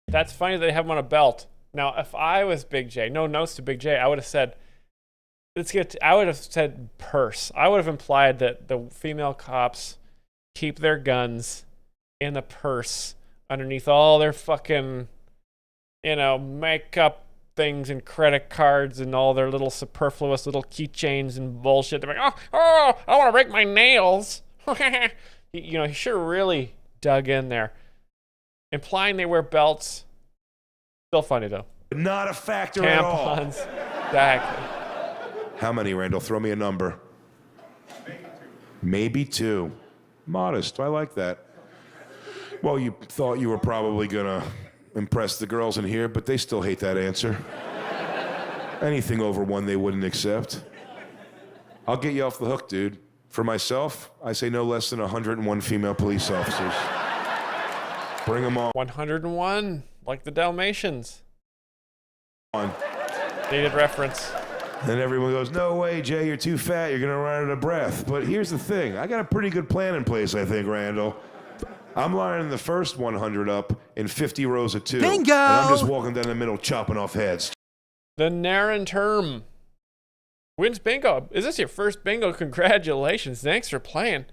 that's funny that they have them on a belt. Now, if I was Big J, no notes to Big J, I would have said, I would have said purse. I would have implied that the female cops keep their guns in the purse underneath all their fucking, makeup things and credit cards and all their little superfluous little keychains and bullshit. They're like, oh, I want to break my nails. He sure really dug in there. Implying they wear belts. Still funny, though. not a factor at all. Tampons. Exactly. How many, Randall? Throw me a number. Maybe 2. Modest. I like that. Well, you thought you were probably going to impress the girls in here, but they still hate that answer. Anything over 1 they wouldn't accept. I'll get you off the hook, dude. For myself, I say no less than 101 female police officers. Bring them on. 101, like the Dalmatians. On. Dated reference. And everyone goes, no way, Jay, you're too fat. You're going to run out of breath. But here's the thing. I got a pretty good plan in place, I think, Randall. I'm lining the first 100 up in 50 rows of 2. Bingo! And I'm just walking down the middle, chopping off heads. The Naren term wins bingo. Is this your first bingo? Congratulations. Thanks for playing.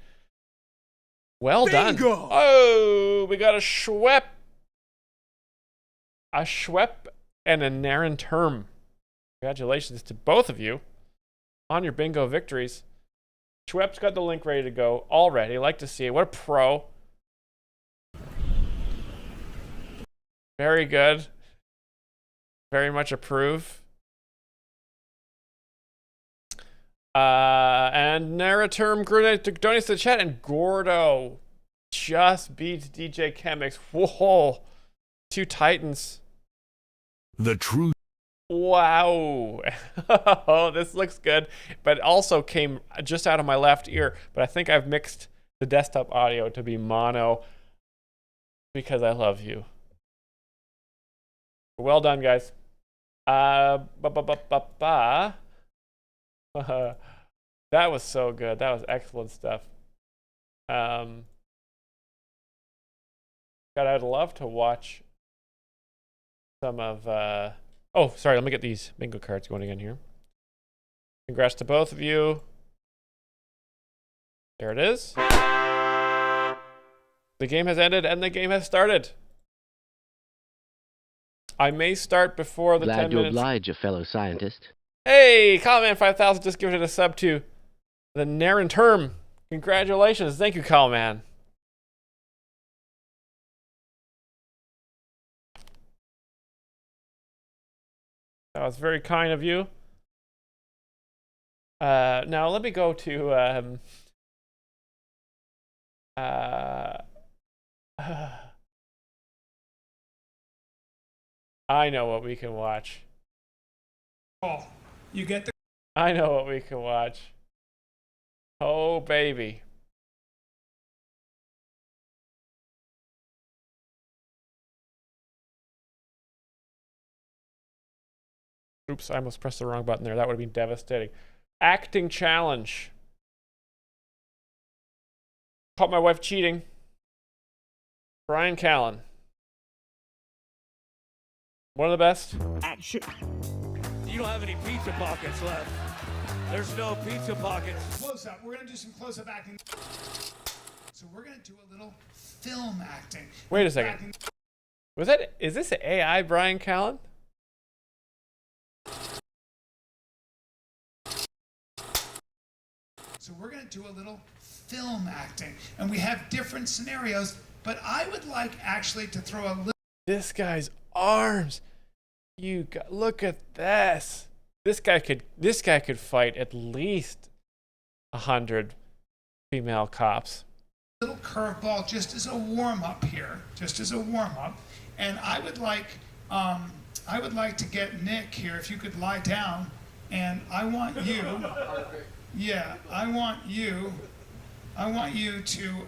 Well done. Bingo! Oh, we got a Schwepp. A Schwepp and a Naren term. Congratulations to both of you on your bingo victories. Schwepp's got the link ready to go already. Like to see it. What a pro. Very good. Very much approve. And Narraterm donates to the chat, and Gordo just beats DJ Chemix. Whoa. 2 Titans. The truth. Wow. Oh, this looks good. But it also came just out of my left ear. But I think I've mixed the desktop audio to be mono because I love you. Well done, guys. Ba ba ba ba ba. That was so good. That was excellent stuff. God, I'd love to watch some of. Oh, sorry. Let me get these bingo cards going again here. Congrats to both of you. There it is. The game has ended and the game has started. I may start before the 10 minutes. Glad to oblige a fellow scientist. Hey, Calman 5000 just giving it a sub to the Naren term. Congratulations. Thank you, Calman. That was very kind of you. Now let me go to I know what we can watch. Oh, you get the. I know what we can watch. Oh, baby. Oops, I almost pressed the wrong button there. That would have been devastating. Acting challenge. Caught my wife cheating. Brian Callen. One of the best. Action. You don't have any pizza pockets left. There's no pizza pockets. Close up. We're going to do some close up acting. So we're going to do a little film acting. Wait a second. Is this AI Brian Callen? So we're going to do a little film acting. And we have different scenarios, but I would like actually to throw a little. This guy's arms. Look at this. This guy could fight at least 100 female cops. Little curveball just as a warm up here, and I would like to get Nick here if you could lie down, and I want you, yeah, I want you to,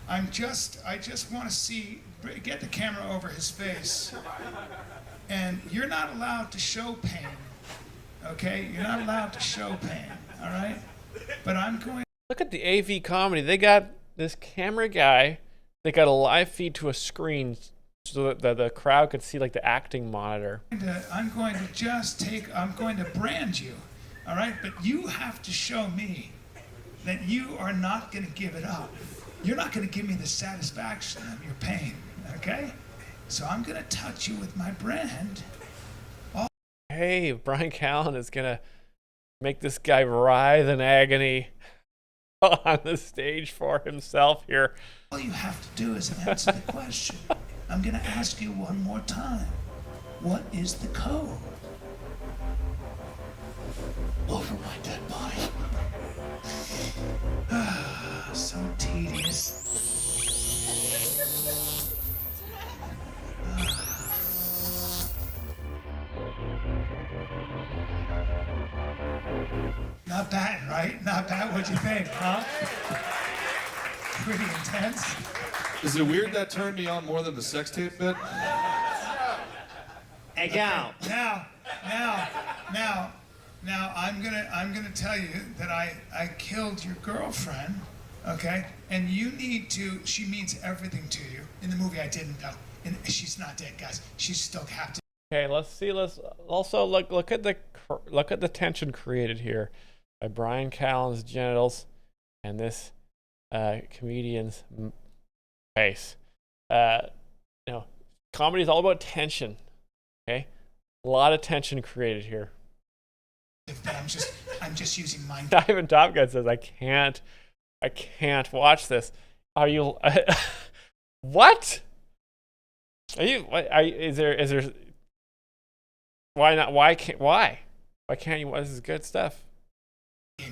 I just want to see, get the camera over his face, and you're not allowed to show pain, okay? You're not allowed to show pain, all right? But I'm going. Look at the AV comedy. They got this camera guy. They got a live feed to a screen so that the crowd could see like the acting monitor. I'm going to brand you, all right? But you have to show me that you are not going to give it up. You're not going to give me the satisfaction of your pain, okay? So I'm going to touch you with my brand. Hey, Brian Callen is going to make this guy writhe in agony on the stage for himself here. All you have to do is answer the question. I'm going to ask you one more time. What is the code? Over my dead body. So tedious. Not bad, right? Not bad. What'd you think, huh? Pretty intense. Is it weird that turned me on more than the sex tape bit? Hey, gal. Now, I'm gonna tell you that I killed your girlfriend, okay? And you need to. She means everything to you. In the movie, I didn't though. And she's not dead, guys. She's still captive. Okay, let's see. Let's also look at the tension created here by Brian Callen's genitals and this comedian's face. Comedy is all about tension. Okay, a lot of tension created here. But I'm just using mind. Diamond Top Gun says, I can't watch this. Are you? What? Are you? Is there? Why not? Why can't you? This is good stuff.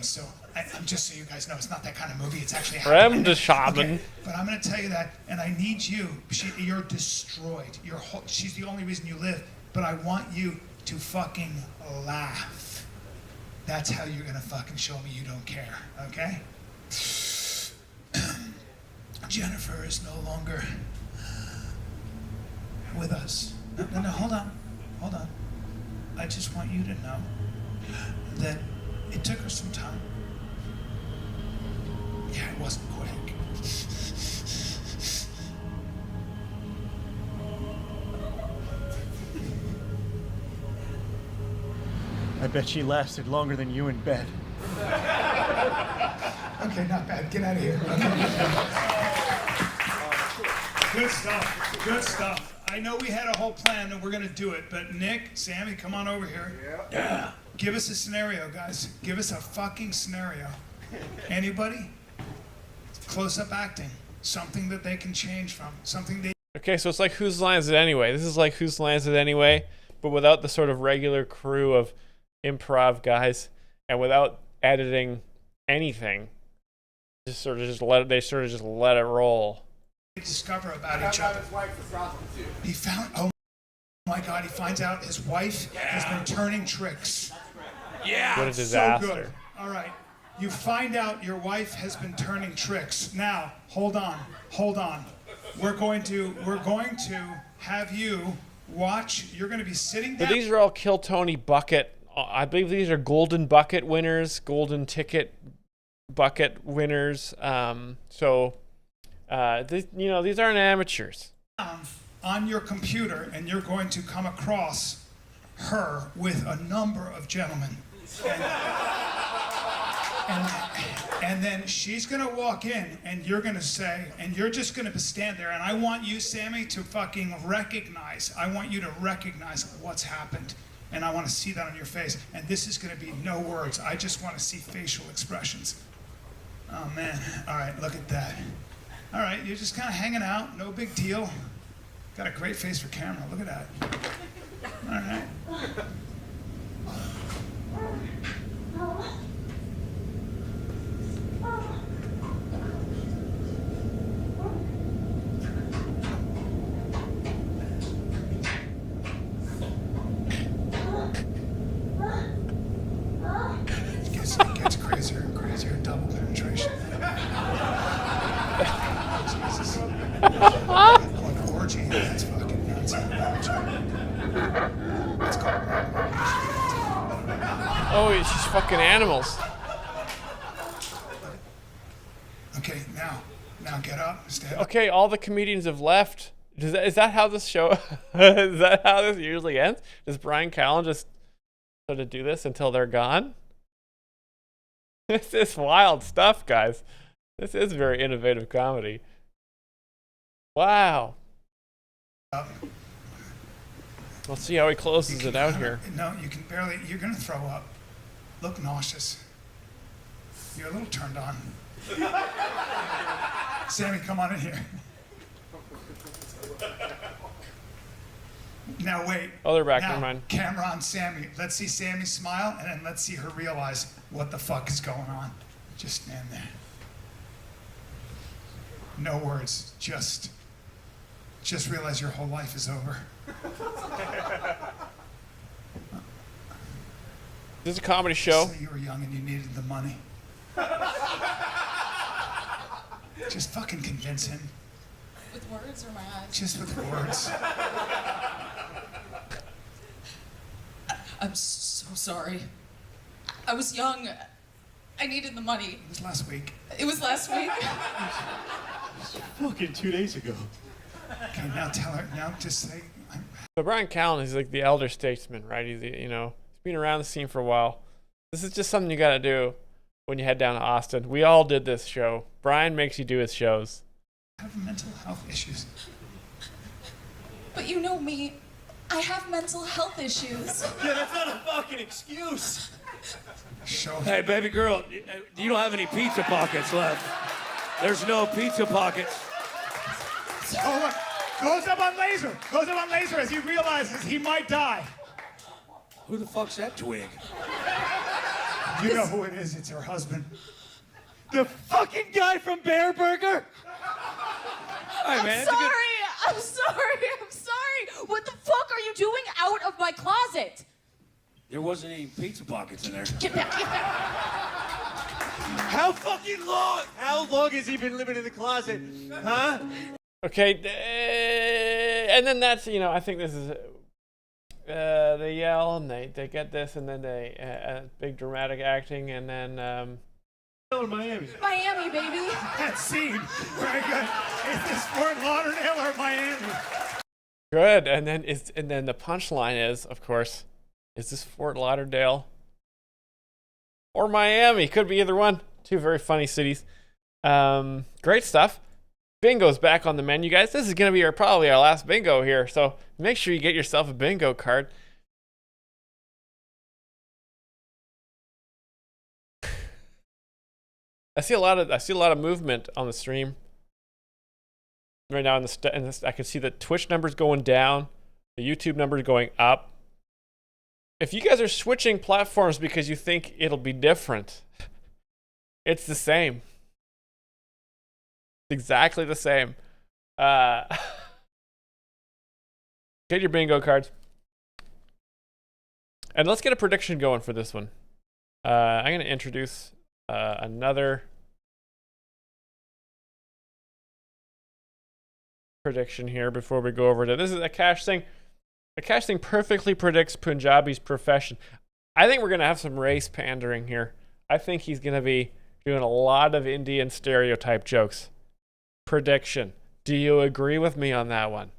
So I'm just so you guys know, it's not that kind of movie. It's actually okay, but I'm going to tell you that, and I need you. You're destroyed. She's the only reason you live. But I want you to fucking laugh. That's how you're going to fucking show me you don't care. Okay? Jennifer is no longer with us. No, hold on. I just want you to know that it took us some time. Yeah, it wasn't quick. I bet she lasted longer than you in bed. Okay, not bad. Get out of here. Good stuff. Good stuff. I know we had a whole plan and we're gonna do it, but Nick, Sammy, come on over here. Yeah. Give us a scenario, guys. Give us a fucking scenario. Anybody? Close-up acting. Something that they can change from. Something they... Okay, so it's like Whose Line Is It Anyway? This is like Whose Line Is It Anyway, but without the sort of regular crew of improv guys and without editing anything. They sort of just let it roll. discover about each other. He found, oh my God, he finds out his wife has been turning tricks. Yeah. What a disaster. So good. All right. You find out your wife has been turning tricks. Now, hold on. We're going to have you watch. You're going to be sitting down. But these are all Kill Tony bucket. I believe these are golden bucket winners, golden ticket bucket winners. These aren't amateurs. On your computer, and you're going to come across her with a number of gentlemen. And then she's gonna walk in, and you're gonna say, and you're just gonna stand there, and I want you, Sammy, to fucking recognize. I want you to recognize what's happened, and I want to see that on your face. And this is gonna be no words. I just want to see facial expressions. Oh man! All right, look at that. All right, you're just kind of hanging out, no big deal. Got a great face for camera. Look at that. All right. It gets crazier and crazier. Double penetration. Jesus. An orgy. That's fucking nuts. That's called Oh, she's fucking animals. Okay, now get up, stand up. Okay, all the comedians have left. Is that how this show? Is that how this usually ends? Does Brian Callen just sort of do this until they're gone? This is wild stuff, guys. This is very innovative comedy. Wow. Let's see how he closes it out here. No, you can barely. You're gonna throw up. Look nauseous. You're a little turned on. Sammy, come on in here. Now wait. Oh, they're back. Now, Never mind. Camera on Sammy. Let's see Sammy smile, and then let's see her realize what the fuck is going on. Just stand there. No words. Just realize your whole life is over. This is a comedy show. So you were young and you needed the money. Just fucking convince him. With words or my eyes? Just with words. I'm so sorry. I was young. I needed the money. It was last week. It was last week? Fucking 2 days ago. Okay, now tell her. Now just say. So Brian Callen is like the elder statesman, right? He's he's been around the scene for a while. This is just something you got to do when you head down to Austin. We all did this show. Brian makes you do his shows. I have mental health issues. But you know me. I have mental health issues. Yeah, that's not a fucking excuse. Show. Hey, baby girl, you don't have any pizza pockets left. There's no pizza pockets. Oh, look. Goes up on laser. Goes up on laser as he realizes he might die. Who the fuck's that twig? You know who it is. It's her husband. The fucking guy from Bear Burger? Hey, man. I'm sorry. What the fuck are you doing out of my closet? There wasn't any pizza pockets in there. Get back. How fucking long? How long has he been living in the closet? Huh? Okay, and then that's, I think this is They yell and they get this, and then they big dramatic acting, and then Miami. Miami, baby. That scene. Very good. Is this Fort Lauderdale or Miami? good. And then the punchline is, of course, is this Fort Lauderdale or Miami? Could be either one. Two very funny cities. Great stuff. Bingo's back on the menu, guys. This is going to be probably our last bingo here, so make sure you get yourself a bingo card. I see a lot of movement on the stream right now. I can see the Twitch numbers going down, the YouTube numbers going up. If you guys are switching platforms because you think it'll be different, it's the same. Exactly the same. Get your bingo cards. And let's get a prediction going for this one. I'm going to introduce another prediction here before we go over to this. Is Akash Singh. Akash Singh perfectly predicts Punjabi's profession. I think we're going to have some race pandering here. I think he's going to be doing a lot of Indian stereotype jokes. Prediction. Do you agree with me on that one?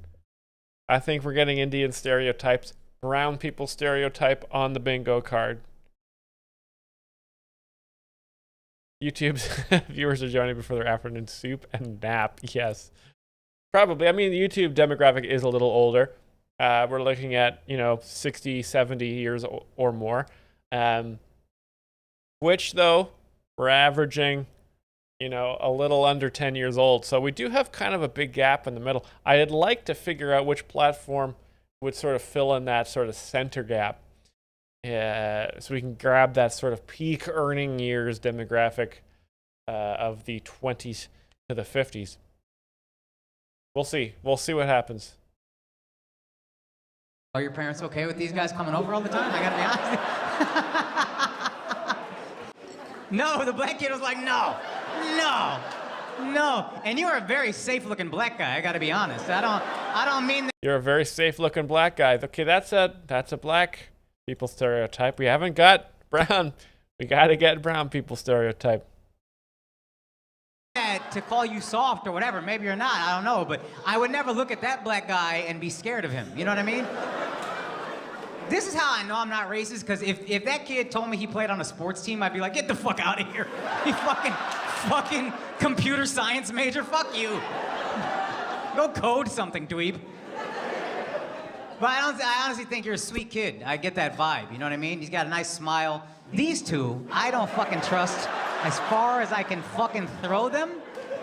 I think we're getting Indian stereotypes, brown people stereotype on the bingo card. YouTube's viewers are joining before their afternoon soup and nap. Yes, probably. I mean, the YouTube demographic is a little older. We're looking at, 60, 70 years or more. Which, though, we're averaging, a little under 10 years old. So we do have kind of a big gap in the middle. I'd like to figure out which platform would sort of fill in that sort of center gap. So we can grab that sort of peak earning years demographic of the 20s to the 50s. We'll see. We'll see what happens. Are your parents okay with these guys coming over all the time? I gotta be honest. No, the black kid was like, no. And you're a very safe-looking black guy. I gotta be honest. I don't mean that. You're a very safe-looking black guy. Okay, that's a black people stereotype. We haven't got brown. We gotta get brown people stereotype. To call you soft or whatever. Maybe you're not. I don't know. But I would never look at that black guy and be scared of him. You know what I mean? This is how I know I'm not racist, because if that kid told me he played on a sports team, I'd be like, get the fuck out of here. You fucking computer science major, fuck you. Go code something, dweeb. But I honestly think you're a sweet kid. I get that vibe, you know what I mean? He's got a nice smile. These two, I don't fucking trust. As far as I can fucking throw them,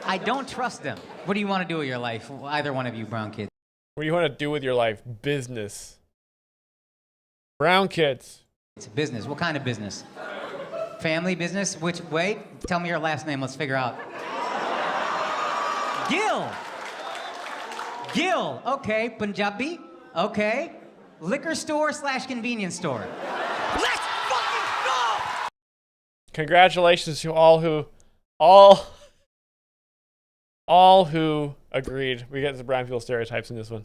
I don't trust them. What do you want to do with your life? Either one of you brown kids. What do you want to do with your life? Business. Brown kids. It's a business. What kind of business? Family business? Wait, tell me your last name. Let's figure out. Gill. Okay. Punjabi. Okay. Liquor store / convenience store. Let's fucking go! Congratulations to all who agreed. We get the brown people stereotypes in this one.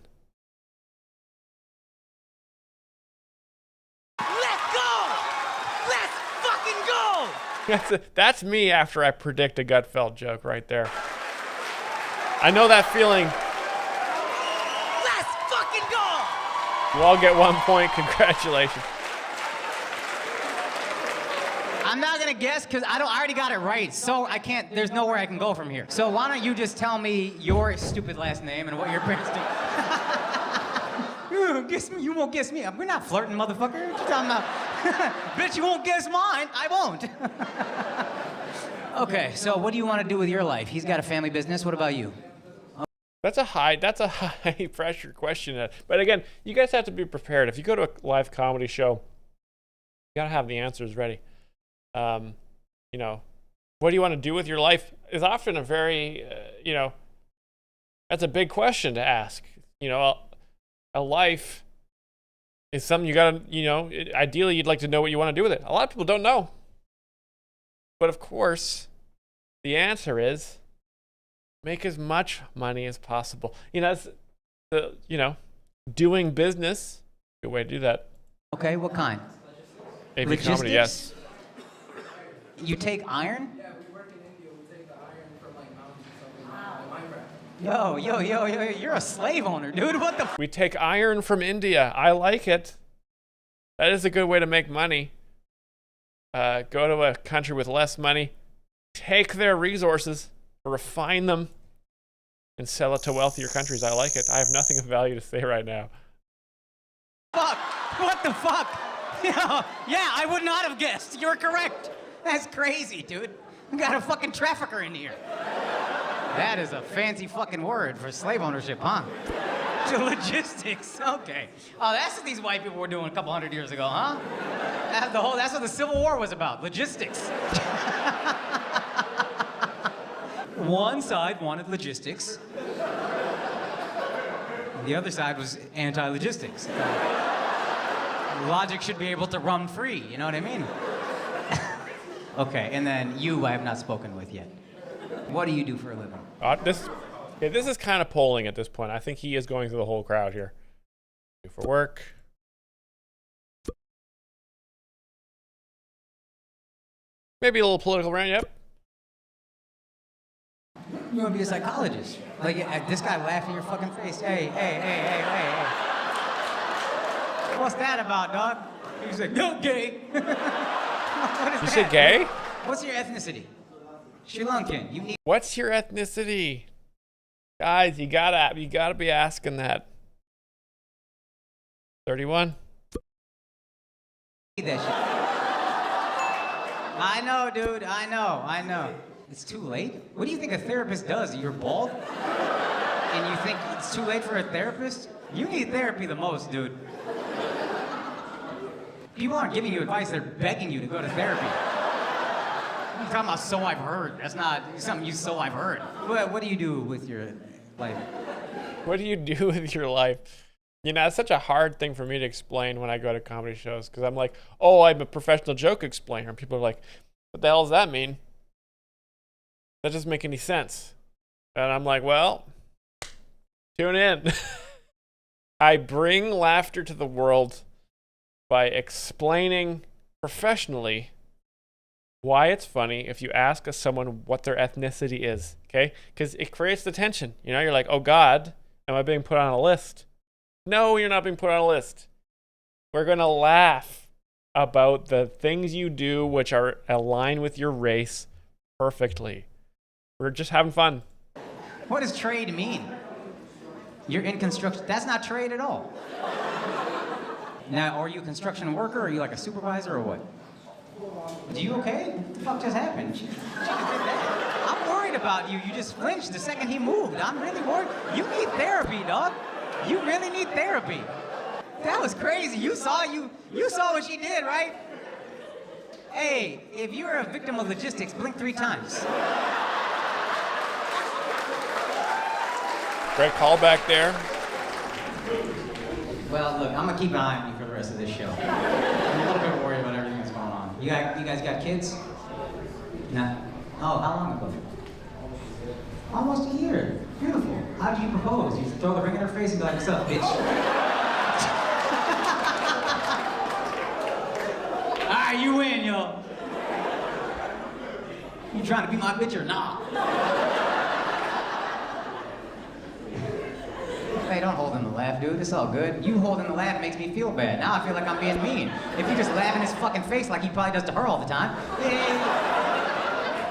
That's me after I predict a Gutfeld joke right there. I know that feeling. Let's fucking go! You all get 1 point. Congratulations. I'm not gonna guess because I already got it right, so I can't. There's nowhere I can go from here. So why don't you just tell me your stupid last name and what your parents do? Guess me. You won't guess me. We're not flirting, motherfucker. What you talking about? Bitch, you won't guess mine. I won't. Okay, so what do you want to do with your life? He's got a family business. What about you? That's a high pressure question. But again, you guys have to be prepared. If you go to a live comedy show, you gotta have the answers ready. What do you want to do with your life is often a very, that's a big question to ask. A life is something you gotta, ideally you'd like to know what you want to do with it. A lot of people don't know. But of course, the answer is make as much money as possible. Doing business Good way to do that. Okay, what kind? AP Logistics? comedy, yes. You take iron? Yo, you're a slave owner, dude. What the? We take iron from India. I like it. That is a good way to make money. Go to a country with less money, take their resources, refine them, and sell it to wealthier countries. I like it. I have nothing of value to say right now. Fuck! What the fuck? Yeah, I would not have guessed. You're correct. That's crazy, dude. We got a fucking trafficker in here. That is a fancy fucking word for slave ownership, huh? To logistics. Okay. Oh, that's what these white people were doing a couple hundred years ago, huh? That's what the Civil War was about. Logistics. One side wanted logistics. The other side was anti-logistics. Logic should be able to run free, you know what I mean? Okay, and then you I have not spoken with yet. What do you do for a living? This is kind of polling at this point. I think he is going through the whole crowd here. Do for work. Maybe a little political rant, yep. You want to be a psychologist. Like, this guy laugh in your fucking face. Hey. What's that about, dog? He's like, no, gay. What is You that? said gay? What's your ethnicity? Sri Lankan. What's your ethnicity? Guys, you gotta be asking that. 31. That shit. I know, dude. I know. It's too late? What do you think a therapist does? You're bald? And you think it's too late for a therapist? You need therapy the most, dude. People aren't giving you advice, they're begging you to go to therapy. I'm talking about so I've heard. That's not something so I've heard. What do you do with your life? What do you do with your life? You know, it's such a hard thing for me to explain when I go to comedy shows because I'm like, oh, I'm a professional joke explainer. And people are like, what the hell does that mean? That doesn't make any sense. And I'm like, well, tune in. I bring laughter to the world by explaining professionally why it's funny if you ask someone what their ethnicity is, okay? Because it creates the tension. You know, you're like, oh God, am I being put on a list? No, you're not being put on a list. We're going to laugh about the things you do which are aligned with your race perfectly. We're just having fun. What does trade mean? You're in construction. That's not trade at all. Now, are you a construction worker? Or are you like a supervisor or what? Are you okay? What the fuck just happened? She just did that. I'm worried about you. You just flinched the second he moved. I'm really worried. You need therapy, dog. You really need therapy. That was crazy. You saw what she did, right? Hey, if you're a victim of logistics, blink 3 times. Great callback there. Well, look, I'm gonna keep an eye on you for the rest of this show. I'm a little bit worried about everything that's going on. You guys got kids? Nah. Oh, how long ago? Almost a year. Beautiful. How did you propose? You throw the ring in her face and be like, what's up, bitch? Alright, you win, yo. You trying to be my bitch or not? Hey, don't hold him to laugh, dude. It's all good. You holding the laugh makes me feel bad. Now I feel like I'm being mean. If you just laugh in his fucking face like he probably does to her all the time,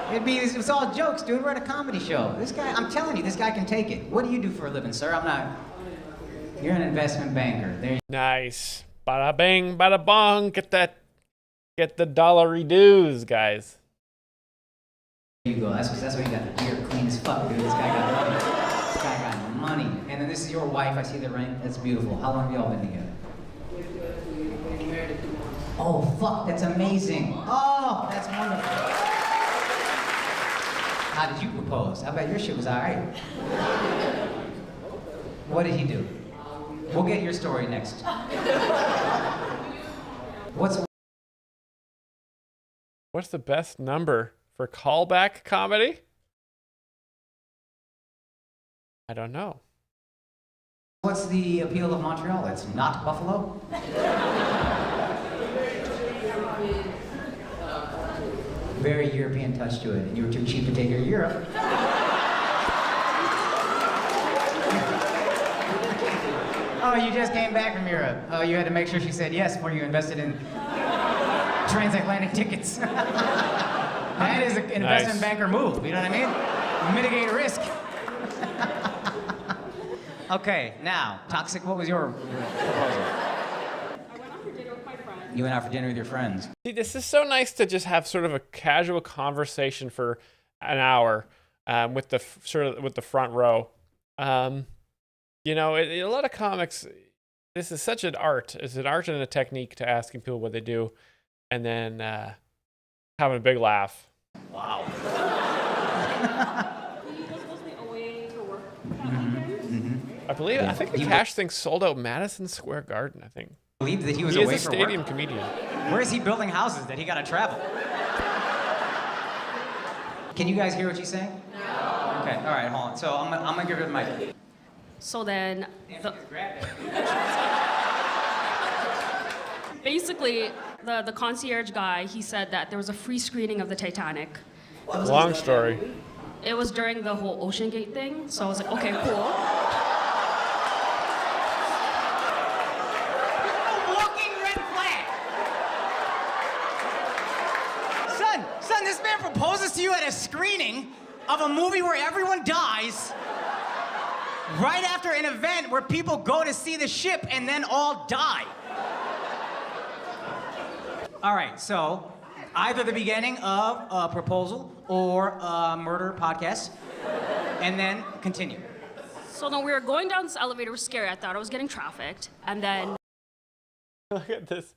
it's all jokes, dude. We're at a comedy show. This guy, I'm telling you, this guy can take it. What do you do for a living, sir? You're an investment banker. There. Nice. Bada bing, bada bong. Get the dollary dues, guys. There you go. That's what you got. The beer clean as fuck, dude. This guy got money. This guy got money. And then this is your wife. I see the ring. That's beautiful. How long have y'all been together? Oh, fuck. That's amazing. Oh, that's wonderful. How did you propose? I bet your shit was all right. What did he do? We'll get your story next. What's the best number for callback comedy? I don't know. What's the appeal of Montreal? It's not Buffalo? Very European touch to it, and you were too cheap to take her to Europe. Oh, you just came back from Europe. Oh, you had to make sure she said yes before you invested in transatlantic tickets. That is an investment banker move, you know what I mean? Mitigate risk. Okay, now, Toxic, what was your proposal? You went out for dinner with your friends. See, this is so nice to just have sort of a casual conversation for an hour with the front row. You know, a lot of comics, this is such an art. It's an art and a technique to asking people what they do and then having a big laugh. Wow. I think the Cash thing sold out Madison Square Garden, I think. I believe that he was He away is a for stadium work. comedian. Where is he building houses that he got to travel? Can you guys hear what she's saying? No. Okay, all right, hold on. So I'm gonna give her the mic. So then, basically, the concierge guy, he said that there was a free screening of the Titanic. Long story. It was during the whole Ocean Gate thing, so I was like, okay, cool. Walking red flag. Son, this man proposes to you at a screening of a movie where everyone dies right after an event where people go to see the ship and then all die. All right, so either the beginning of a proposal or a murder podcast, and then continue. So then we were going down this elevator, it was scary, I thought I was getting trafficked, and then... Look at this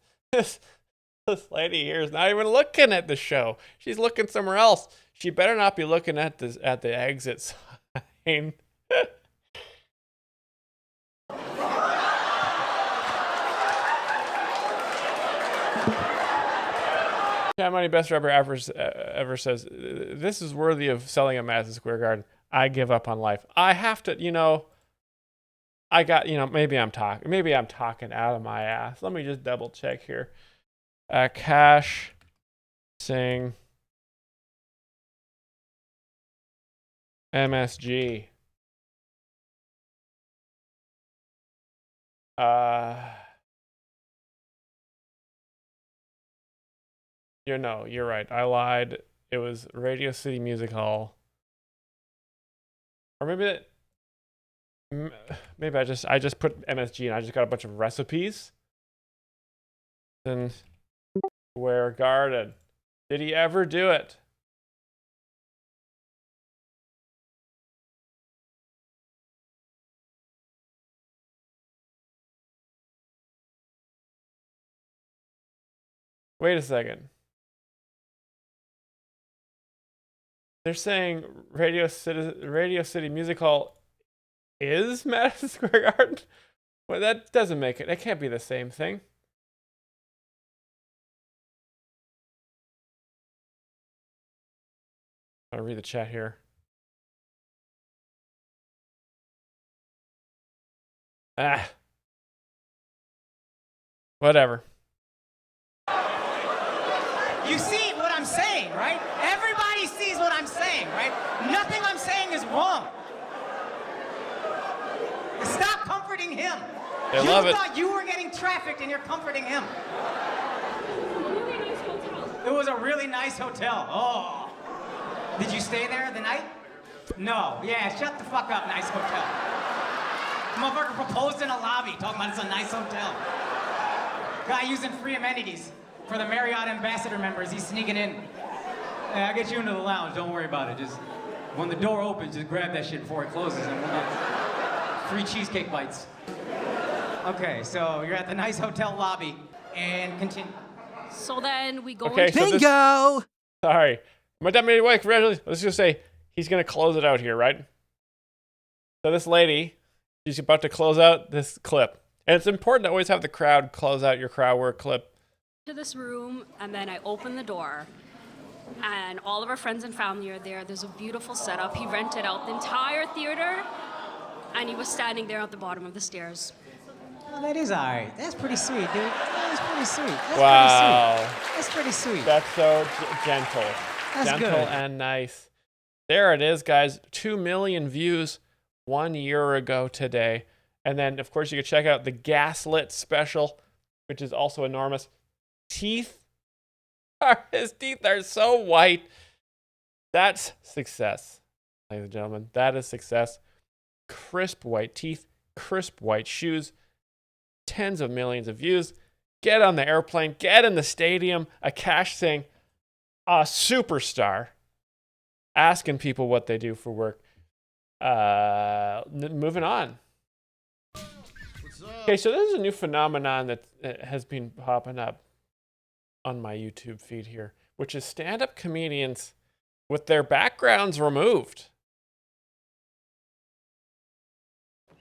lady here is not even looking at the show. She's looking somewhere else. She better not be looking at the exit sign. Cat Money Best Rapper ever says, this is worthy of selling at Madison Square Garden. I give up on life. I have to, maybe I'm talking out of my ass. Let me just double check here. Cash Sing MSG. You're right. I lied. It was Radio City Music Hall. Or maybe I just put MSG and I just got a bunch of recipes. Then Square Garden. Did he ever do it? Wait a second. They're saying Radio City Music Hall is Madison Square Garden? Well, that doesn't make it. It can't be the same thing. I'll read the chat here. Whatever. You see what I'm saying, right? Everybody sees what I'm saying, right? Nothing I'm saying is wrong. Stop comforting him. They love it. You thought you were getting trafficked and you're comforting him. It was a really nice hotel. Oh. Did you stay there the night? No. Yeah, shut the fuck up, nice hotel. Motherfucker proposed in a lobby, talking about it's a nice hotel. Guy using free amenities for the Marriott Ambassador members. He's sneaking in. Hey, I'll get you into the lounge. Don't worry about it. Just when the door opens, just grab that shit before it closes and we'll get free cheesecake bites. Okay, so you're at the nice hotel lobby and continue. So then we go Okay, into... so Bingo! Sorry. My dad made it way. Congratulations. Let's just say he's going to close it out here, right? So this lady, she's about to close out this clip. And it's important to always have the crowd close out your crowd work clip. to this room, and then I open the door, and all of our friends and family are there. There's a beautiful setup. He rented out the entire theater, and he was standing there at the bottom of the stairs. Oh, that is all right. That's pretty sweet, dude. That's pretty sweet. That's Wow. pretty sweet. That's pretty sweet. That's so gentle. That's gentle good. and nice. There it is, guys. 2 million views 1 year ago today. And then, of course, you can check out the Gaslit special, which is also enormous. His teeth are so white. That's success, ladies and gentlemen. That is success. Crisp white teeth, crisp white shoes, tens of millions of views. Get on the airplane, get in the stadium. Akash Singh, a superstar, asking people what they do for work. Moving on. Okay, so this is a new phenomenon that has been popping up on my YouTube feed here, which is stand-up comedians with their backgrounds removed.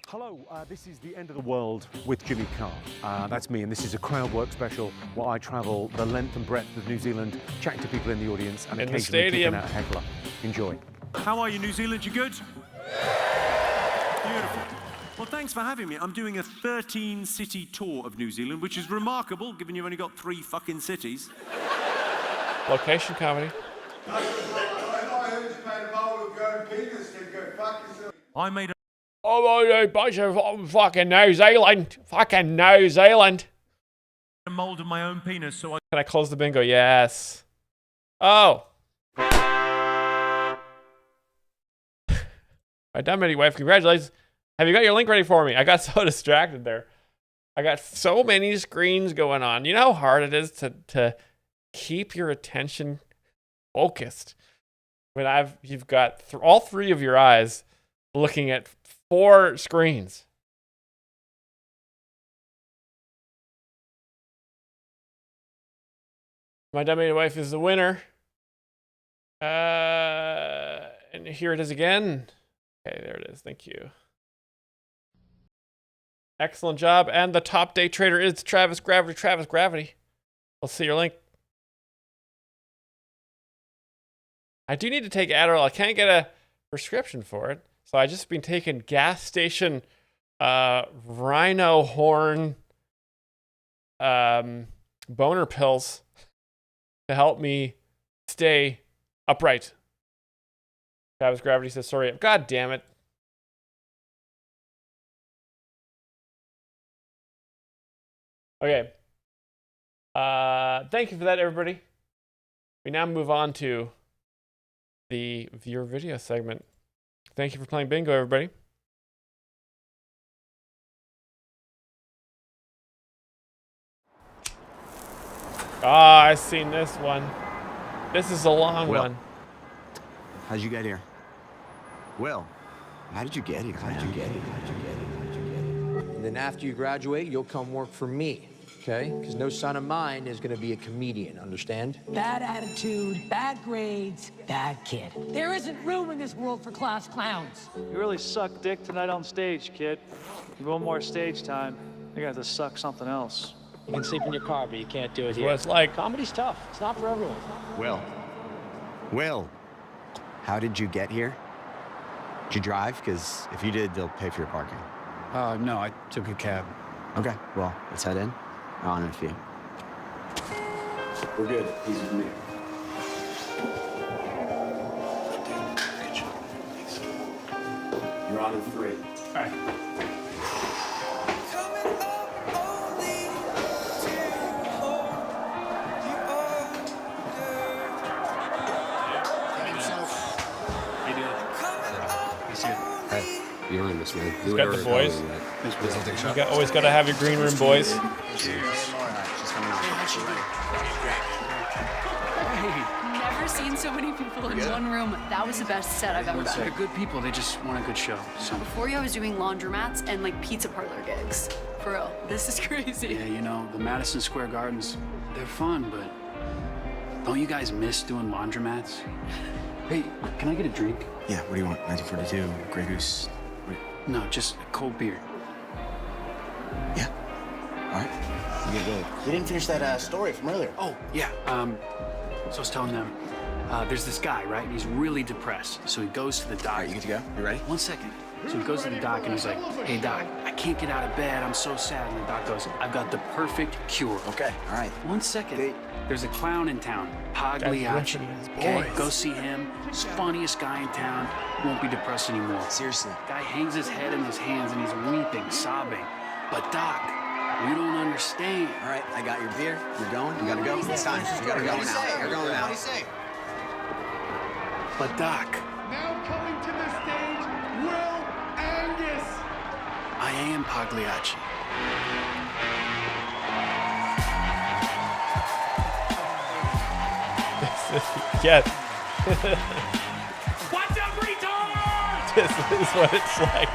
Hello, this is The End of the World with Jimmy Carr. That's me, and this is a crowd work special where I travel the length and breadth of New Zealand, chatting to people in the audience and In the occasionally stadium. kicking out a heckler. Enjoy. How are you, New Zealand? You good? Beautiful. Well, thanks for having me. I'm doing a 13-city tour of New Zealand, which is remarkable, given you've only got 3 fucking cities. Location comedy. I made a Oh, bunch of fucking New Zealand. Fucking New Zealand. mold of my own penis, so I... Can I close the bingo? Yes. Oh. My dumb wife, congratulations. Have you got your link ready for me? I got so distracted there. I got so many screens going on. You know how hard it is to keep your attention focused when you've got all 3 of your eyes looking at 4 screens. My dumb wife is the winner. And here it is again. Okay, there it is. Thank you. Excellent job. And the top day trader is Travis Gravity. Travis Gravity. I'll see your link. I do need to take Adderall. I can't get a prescription for it. So I just been taking gas station rhino horn boner pills to help me stay upright. Travis Gravity says, sorry. God damn it. Okay. Thank you for that, everybody. We now move on to the viewer video segment. Thank you for playing bingo, everybody. I've seen this one. This is a long one. How'd you get here? Will, how did you get here? How'd you get here? And then after you graduate, you'll come work for me, okay? Because no son of mine is gonna be a comedian, understand? Bad attitude, bad grades, bad kid. There isn't room in this world for class clowns. You really suck dick tonight on stage, kid. You want more stage time, you're gonna have to suck something else. You can sleep in your car, but you can't do it here. What it's like. Comedy's tough. It's not for everyone. Will, how did you get here? Did you drive? Because if you did, they'll pay for your parking. No, I took a cab. Okay, well, let's head in. I'll on in a few. We're good. He's with me. You're on in 3. All right. You're on this, man. He's got the boys. You always got to have your green room boys. Never seen so many people in one room. That was the best set I've ever done. They're good people. They just want a good show. So. Before you, I was doing laundromats and like pizza parlor gigs. For real, this is crazy. Yeah, you know, the Madison Square Gardens, they're fun, but don't you guys miss doing laundromats? Hey, can I get a drink? Yeah, what do you want? 1942, Grey Goose. No, just a cold beer. Yeah. All right. You get good. You didn't finish that story from earlier. Oh, yeah. So I was telling them, There's this guy, right? He's really depressed. So he goes to the doc. All right, you good to go? You ready? 1 second. So he goes to the doc and he's like, hey, doc, I can't get out of bed. I'm so sad. And the doc goes, I've got the perfect cure. Okay, all right. 1 second. There's a clown in town, Pagliacci. Okay, go see him. He's the funniest guy in town. Won't be depressed anymore. Seriously. Guy hangs his head in his hands and he's weeping, sobbing. But doc, you don't understand. All right, I got your beer. You're going? You gotta go? It's time. You gotta go now. You're going now. But doc, Now coming to the stage, Will Angus. I am Pagliacci. Yes. What's up, retard? This is what it's like.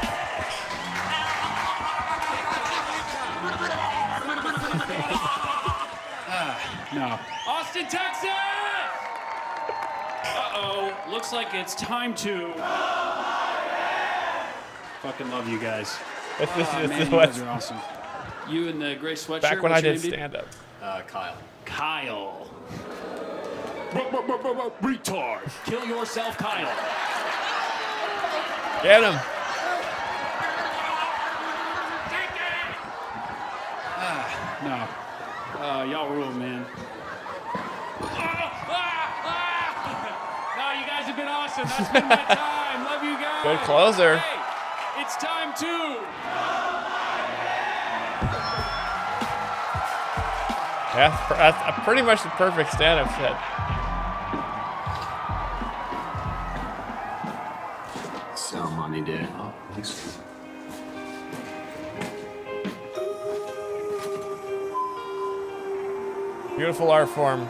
No. Austin, Texas! Uh-oh. Looks like it's time to... Fucking love you guys. This Man, is you what's guys are awesome. You in the gray sweatshirt? back when What's I your did name, dude? stand-up. Kyle. Kyle. Retard. Kill yourself, Kyle. Get him. No. Y'all rule, man. No, you guys have been awesome. That's been my time. Love you guys. Good closer. Hey, it's time to... Yeah, that's pretty much the perfect stand-up set. So money, dude. Oh, thanks. Beautiful art form.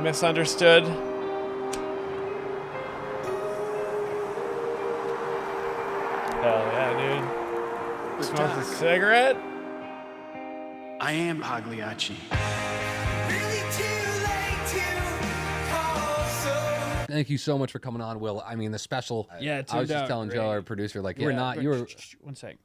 Misunderstood. Hell yeah, dude. Smokes a cigarette? I am Pagliacci. Thank you so much for coming on, Will. I mean, the special. Yeah, it I was turned just out telling great. Joe, our producer, like, Yeah, we're not. but You were one sec.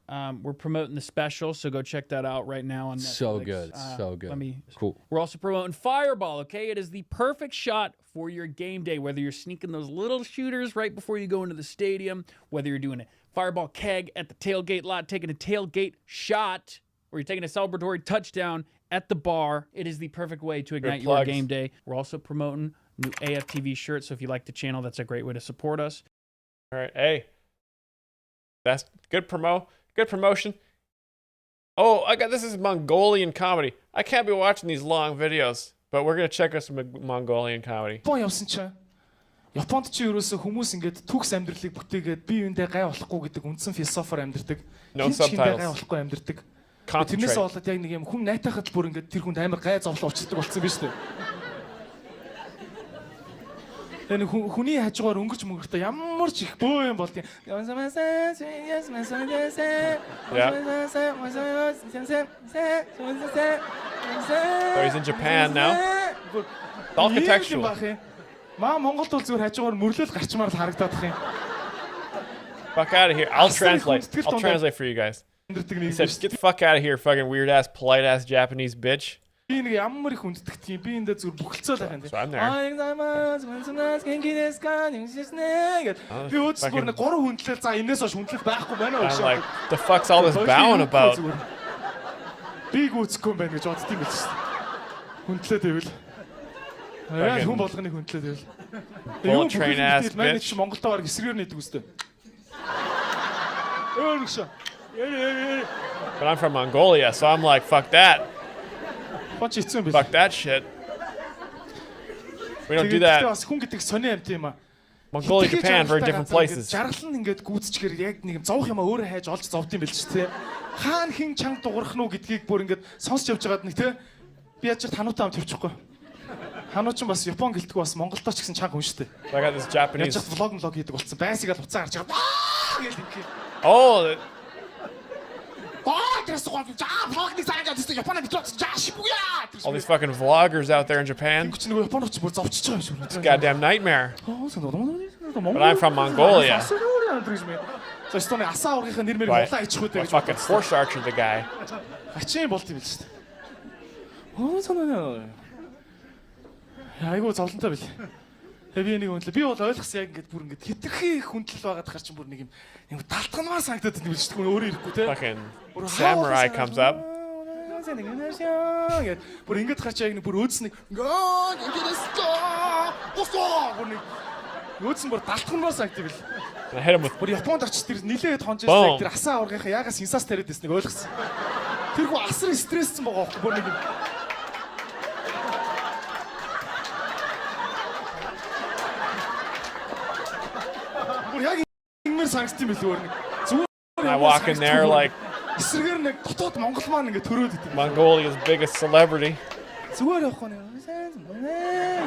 We're promoting the special, so go check that out right now on Netflix. so good, so good. Let me. Cool. We're also promoting Fireball. Okay, it is the perfect shot for your game day. Whether you're sneaking those little shooters right before you go into the stadium, whether you're doing a Fireball keg at the tailgate lot, taking a tailgate shot, or you're taking a celebratory touchdown at the bar, it is the perfect way to ignite your plugs. game day. We're also promoting new AFTV shirts, so if you like the channel, that's a great way to support us. All right, hey. That's good good promotion. Oh, this is Mongolian comedy. I can't be watching these long videos, but we're going to check out some Mongolian comedy. Япон явсан чинь Японд чи ерөөсө хүмүүс ингээд төгс амьдралыг бүтээгээд бие биендээ гай болохгүй гэдэг үндсэн философоор амьдрдаг. No Хин ч хиндээ subtitles. гай болохгүй амьдрдаг. Concentrate. Тэрнээс болоод яг нэг юм хүн найтахад бүр ингээд тэр хүнд амар гай зовлон учирдаг болсон биз дээ. Энэ хүний хажуугаар өнгөрч мөнгөртөө ямар ч их бөө юм болдیں۔ So he's in Japan now. It's all contextual. Маа Монголд бол зүгээр хажуугаар мөрлөл гарчмаар л харагдаад их юм. Fuck out of here. I'll translate. I'll translate for you guys. He said, get the fuck out of here, fucking weird ass, polite ass Japanese bitch. Би нэг ямар их хүнддэг тийм би энэ зүгээр бүхэлцэл байх юм тийм. So I'm there. Би өөдсгөр нэг 3 хүндлээ за энэс хойш хүндлэх байхгүй байна уу I'm гэж. like, the fuck's all this bowing about? Би гүцэхгүй юм байна гэж бодд юм биш. Хүндлээ дэвэл. Аа хүн болгоныг хүндлээ дэвэл. Bullet train ass Манай bitch. чи Монголдоо баг эсрэгээр нэдэг үстэй. Өөрөшөө. But I'm from Mongolia, so I'm like, fuck that. Fuck that shit. We don't do that. Хүн гэдэг сони амт юм аа. Mongolia, Japan, very different places. Жаргал нь ингээд гүйцчихээр яг нэг зовх юм аа өөрөө хайж олж зовд юм бэл ч тээ. Хаана хин чанга дуурах нь уу гэдгийг бүр ингээд сонсч явж байгаад нэг тээ. Би яаж ч тануутай хамт явчихгүй. Хануу ч бас Япон гэлтгүй бас Монголдоо ч гэсэн чанга хүн шүү дээ. I got this Japanese. Яаж ч влог хийдэг болсон. Байсагаад уцаа гарч байгаа. Гэл ингээд. Oh, all these fucking vloggers out there in Japan. It's a goddamn nightmare. But I'm from Mongolia. Right. I fucking horse archered the guy. Айгуу зовлонтой байл. Тэгээ би нэг үнэлээ. Би бол ойлгосон яг ингээд бүр ингээд хитрхи хүндлэл байгаад хар чинь бүр нэг юм талтганмаар санагдаад байна биш үү? Өөрөө ирэхгүй те. Fucking samurai comes up. Бүр ингээд гарч яг нэг бүр өөдс нэг бүр нэг өөдс нь бүр талтганмаар санагдав бил. Харин бүр Японд очиж тэр нилээд хонжсэн тэр асаа ургийнхаа ягаас инсаас тариад байсныг ойлгосон. Тэр хүү асар стрессцэн байгаа байхгүй бүр нэг бүр яг ингэмэр санагт юм билүү нэг зүгээр I walk in there like эсрэгээр нэг дотоод Монгол маань ингээ төрөөд идэв. Mongolia's biggest celebrity. Зүгээр явахгүй нэг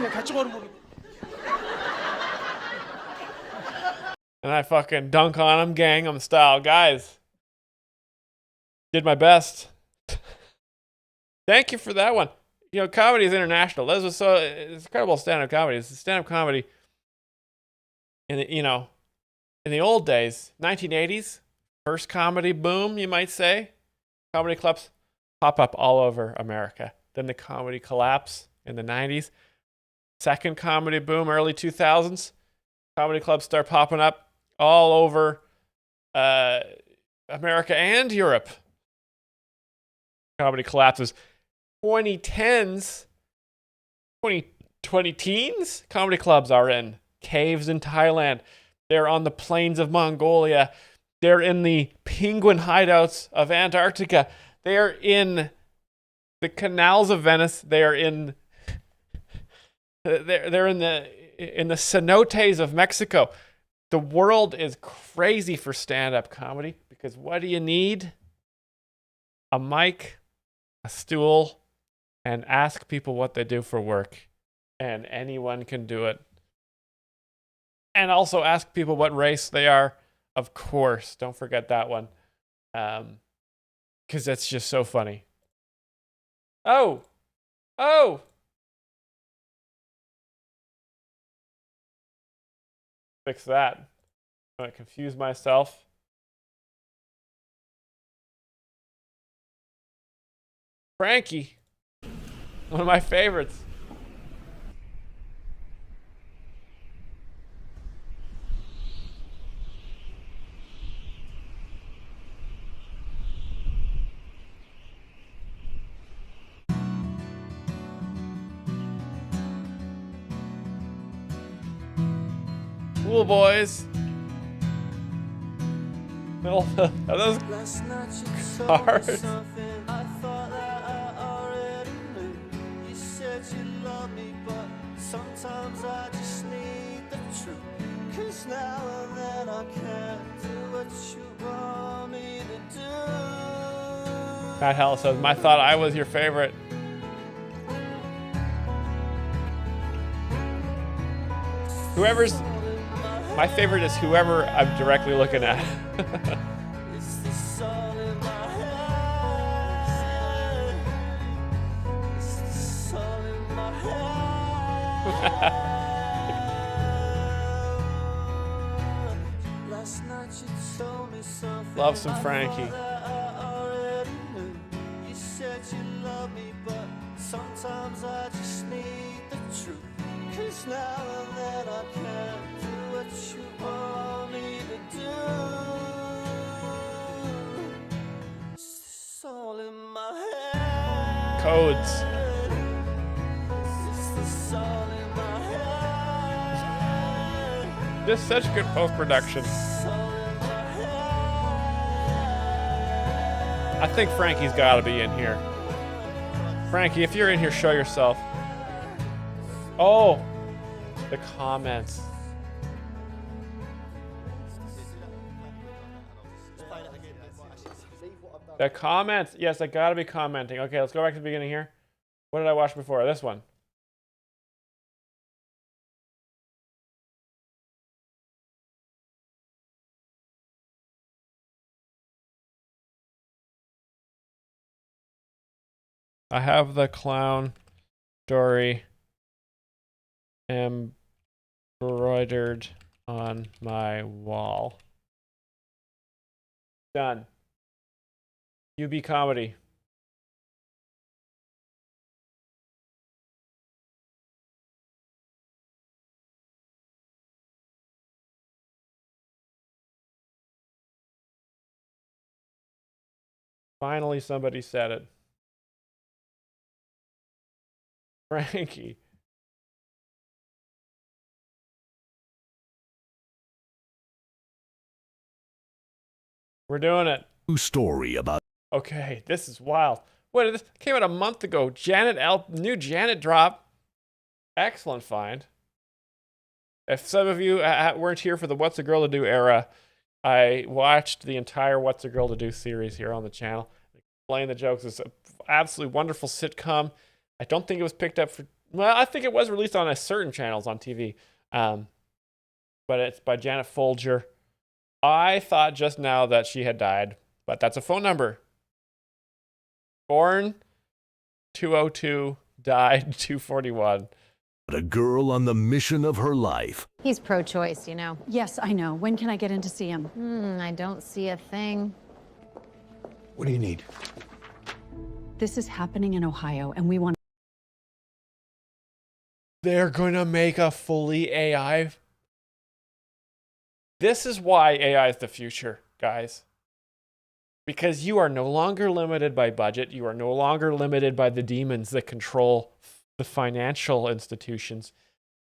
яг хажуугаар бүр And I fucking dunk on him, Gangnam Style. Guys, did my best. Thank you for that one. You know, comedy is international. This was it's incredible stand-up comedy. It's stand-up comedy in the old days, 1980s, first comedy boom, you might say. Comedy clubs pop up all over America. Then the comedy collapse in the 90s. Second comedy boom, early 2000s. Comedy clubs start popping up all over America and Europe. Comedy collapses. 2010s, 20 teens, comedy clubs are in caves in Thailand. They're on the plains of Mongolia. They're in the penguin hideouts of Antarctica. They're in the canals of Venice. They're in the cenotes of Mexico. The world is crazy for stand-up comedy because what do you need? A mic, a stool, and ask people what they do for work. And anyone can do it. And also ask people what race they are. Of course, don't forget that one. Because that's just so funny. Oh! Fix that. I'm going to confuse myself. Frankie. One of my favorites. Cool boys. Are those cars? Sometimes I just need the truth. 'Cause now and then I can't do what you want me to do. Matt Hell says, I thought I was your favorite. My favorite is whoever I'm directly looking at. Love some Frankie. You said you love me, but sometimes I just need the truth. 'Cause now and then I can't do what you want me to do. It's all in my head. Codes. It's all in my head. Just such good post-production. I think Frankie's got to be in here. Frankie, if you're in here, show yourself. Oh, the comments. The comments. Yes, I got to be commenting. Okay, let's go back to the beginning here. What did I watch before? This one. I have the clown story embroidered on my wall. Done. UB comedy. Finally, somebody said it. Frankie. We're doing it. True story about. Okay, this is wild. Wait, this came out a month ago. New Janet drop. Excellent find. If some of you weren't here for the What's a Girl to Do era, I watched the entire What's a Girl to Do series here on the channel. Explain the Jokes is an absolutely wonderful sitcom. I don't think it was picked up for... Well, I think it was released on certain channels on TV. But it's by Janet Folger. I thought just now that she had died, but that's a phone number. Born 202, died 241. A girl on the mission of her life. He's pro-choice, you know. Yes, I know. When can I get in to see him? I don't see a thing. What do you need? This is happening in Ohio, and we want... They're going to make a fully AI. This is why AI is the future, guys. Because you are no longer limited by budget. You are no longer limited by the demons that control the financial institutions.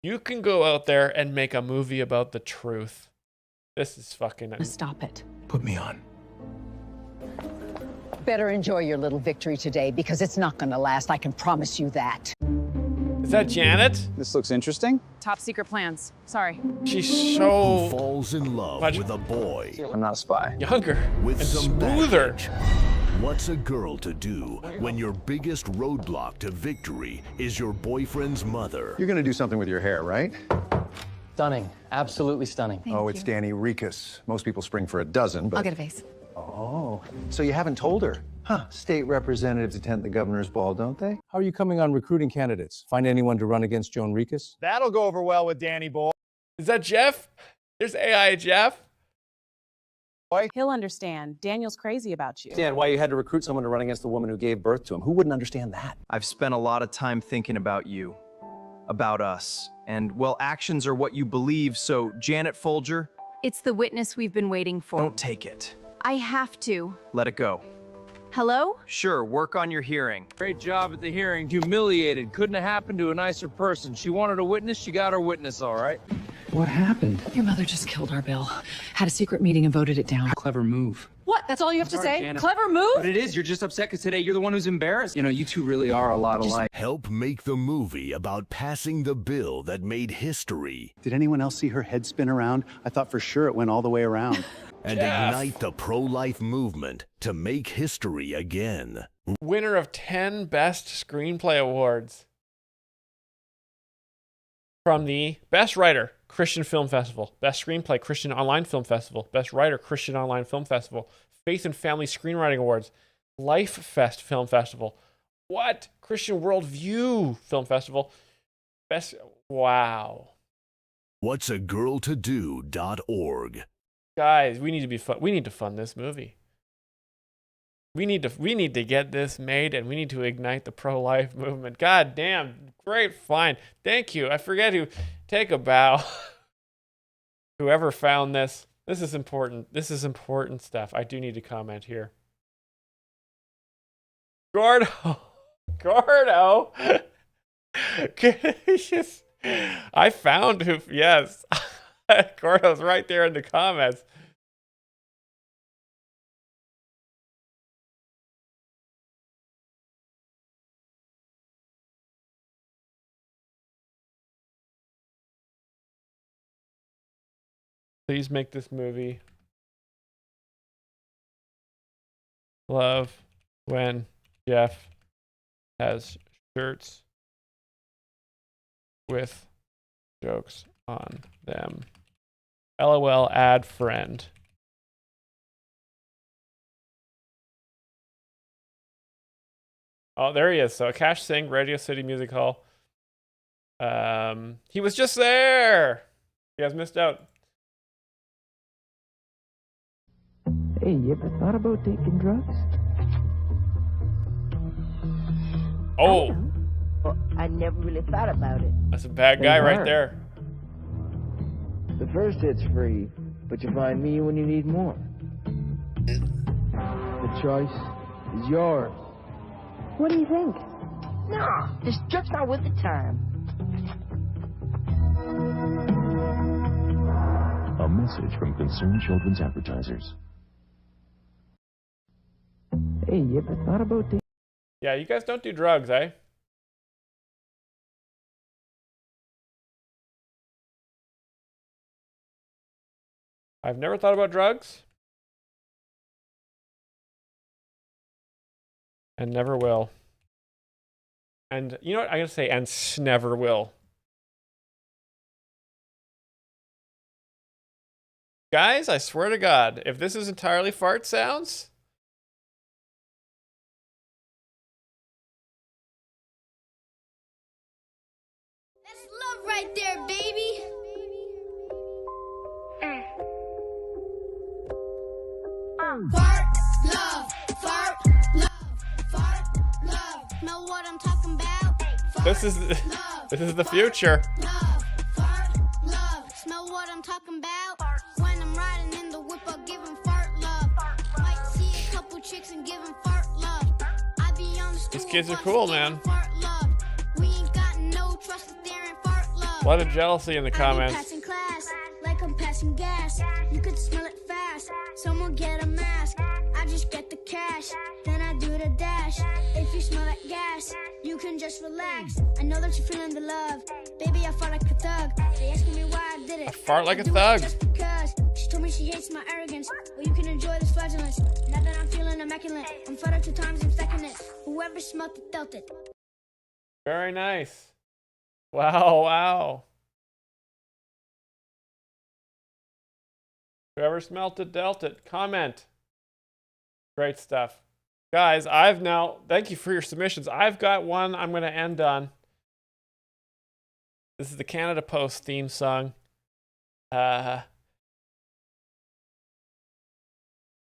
You can go out there and make a movie about the truth. This is fucking... Stop it. Put me on. Better enjoy your little victory today, because it's not gonna last, I can promise you that. Is that Janet? This looks interesting. Top secret plans. Sorry. She's so... Who falls in love with a boy. I'm not a spy. Younger. With and some smoother. baggage. What's a girl to do when your biggest roadblock to victory is your boyfriend's mother? You're gonna do something with your hair, right? Stunning. Absolutely stunning. It's Danny Rikas. Most people spring for a dozen, but... I'll get a vase. Oh, so you haven't told her? Huh, state representatives attend the governor's ball, don't they? How are you coming on recruiting candidates? Find anyone to run against Joan Rikas? That'll go over well with Danny Boy. Is that Jeff? There's AI Jeff. He'll understand. Daniel's crazy about you. Understand why you had to recruit someone to run against the woman who gave birth to him. Who wouldn't understand that? I've spent a lot of time thinking about you, about us, and, well, actions are what you believe, so, Janet Folger... It's the witness we've been waiting for. Don't take it. I have to. Let it go. Hello? Sure, work on your hearing. Great job at the hearing. Humiliated. Couldn't have happened to a nicer person. She wanted a witness. She got her witness, all right. What happened? Your mother just killed our bill. Had a secret meeting and voted it down. Clever move. What? That's all you have to say? Janet. Clever move? But it is. You're just upset because today you're the one who's embarrassed. You know, you two really are a lot alike. Help make the movie about passing the bill that made history. Did anyone else see her head spin around? I thought for sure it went all the way around. And ignite the pro-life movement to make history again. Winner of 10 Best Screenplay Awards. From the Best Writer, Christian Film Festival. Best Screenplay, Christian Online Film Festival. Best Writer, Christian Online Film Festival. Faith and Family Screenwriting Awards. Life Fest Film Festival. What? Christian Worldview Film Festival. Best... Wow. What's a girl to do.org. Guys, we need to be fun. We need to fund this movie. We need to get this made, and we need to ignite the pro-life movement. God damn, great find. Thank you. I forget who. Take a bow. Whoever found this. This is important. This is important stuff. I do need to comment here. Gordo. I found who. Yes. Gordo's right there in the comments. Please make this movie. Love when Jeff has shirts with jokes on them. LOL, add friend. Oh, there he is. So Cash Singh, Radio City Music Hall. He was just there. You guys missed out. Hey, you ever thought about taking drugs? Oh. Well, I never really thought about it. That's a bad guy right there. The first hit's free, but you find me when you need more. The choice is yours. What do you think? Nah, it's just not with the time. A message from Concerned Children's Advertisers. Hey, you ever thought about this? Yeah, you guys don't do drugs, eh? I've never thought about drugs. And never will. And you know what? I gotta say, and never will. Guys, I swear to God, if this is entirely fart sounds, That's love right there, baby. Fart, love, fart, love, fart, love. Know what I'm talking about? this is the future. Love, fart, love. Smell what I'm talking about? When I'm riding in the whip, I'll give 'em fart love. Might see a couple chicks and give 'em fart love. I be on the school These kids are bus cool, giving man. fart love. We ain't got no trust if there ain't fart love. A lot of jealousy in the I be comments. passing class, like I'm passing gas. You could smell it fast. Someone get a mask. I just get the cash, then I do the dash. If you smell like gas, you can just relax. I know that you're feeling the love. Baby, I fart like a thug. They asking me why I did it. I fart like a do it thug. just because. She told me she hates my arrogance. Well, you can enjoy this flatulence. Now that I'm feeling immaculate, I'm farted 2 times, I'm stacking it. Whoever smelt it, felt it. Very nice. Wow, wow. Whoever smelt it, dealt it. Comment. Great stuff. Guys, thank you for your submissions. I've got one I'm going to end on. This is the Canada Post theme song.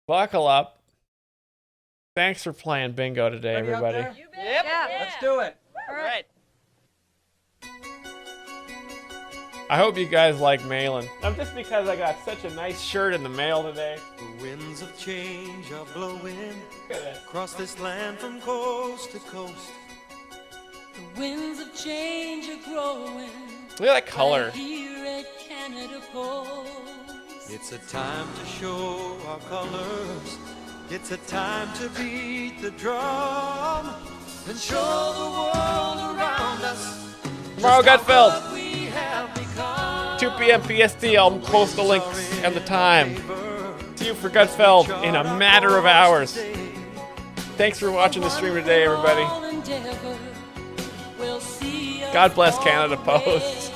Buckle up. Thanks for playing bingo today, everybody. Yep, let's do it. All right. I hope you guys like mailing. Just because I got such a nice shirt in the mail today. The winds of change are blowing across this land from coast to coast. The winds of change are growing. Look at that color. Right here at Canada Post. It's a time to show our colors. It's a time to beat the drum and show the world around us. Tomorrow, Gutfeld. what we have become. 2 p.m. PST. I'll post the links and the time. See you for Gutfeld in a matter of hours. Thanks for watching the stream today, everybody. God bless Canada Post.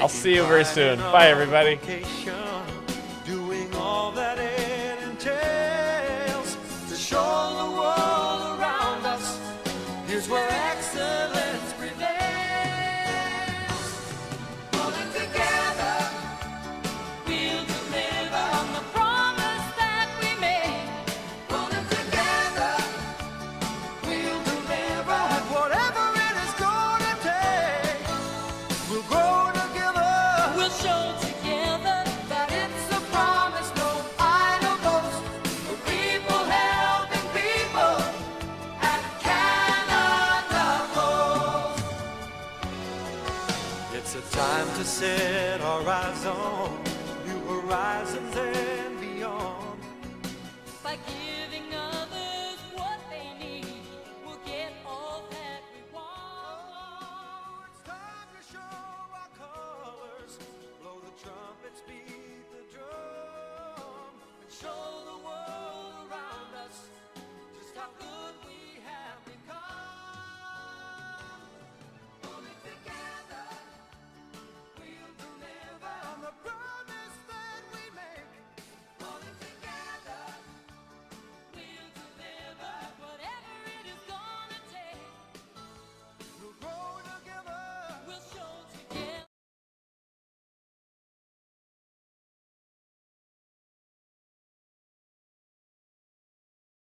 I'll see you very soon. Bye, everybody. Doing all that it entails to show the world around us. Here's where excellence prevails. Pulling together, we'll deliver on the promise that we made. Pulling together, we'll deliver whatever it is gonna take. We'll grow together. We'll show together that it's a promise, no idle boast. For people helping people at Canada Post. It's a time to set our eyes on new horizons and beyond. By giving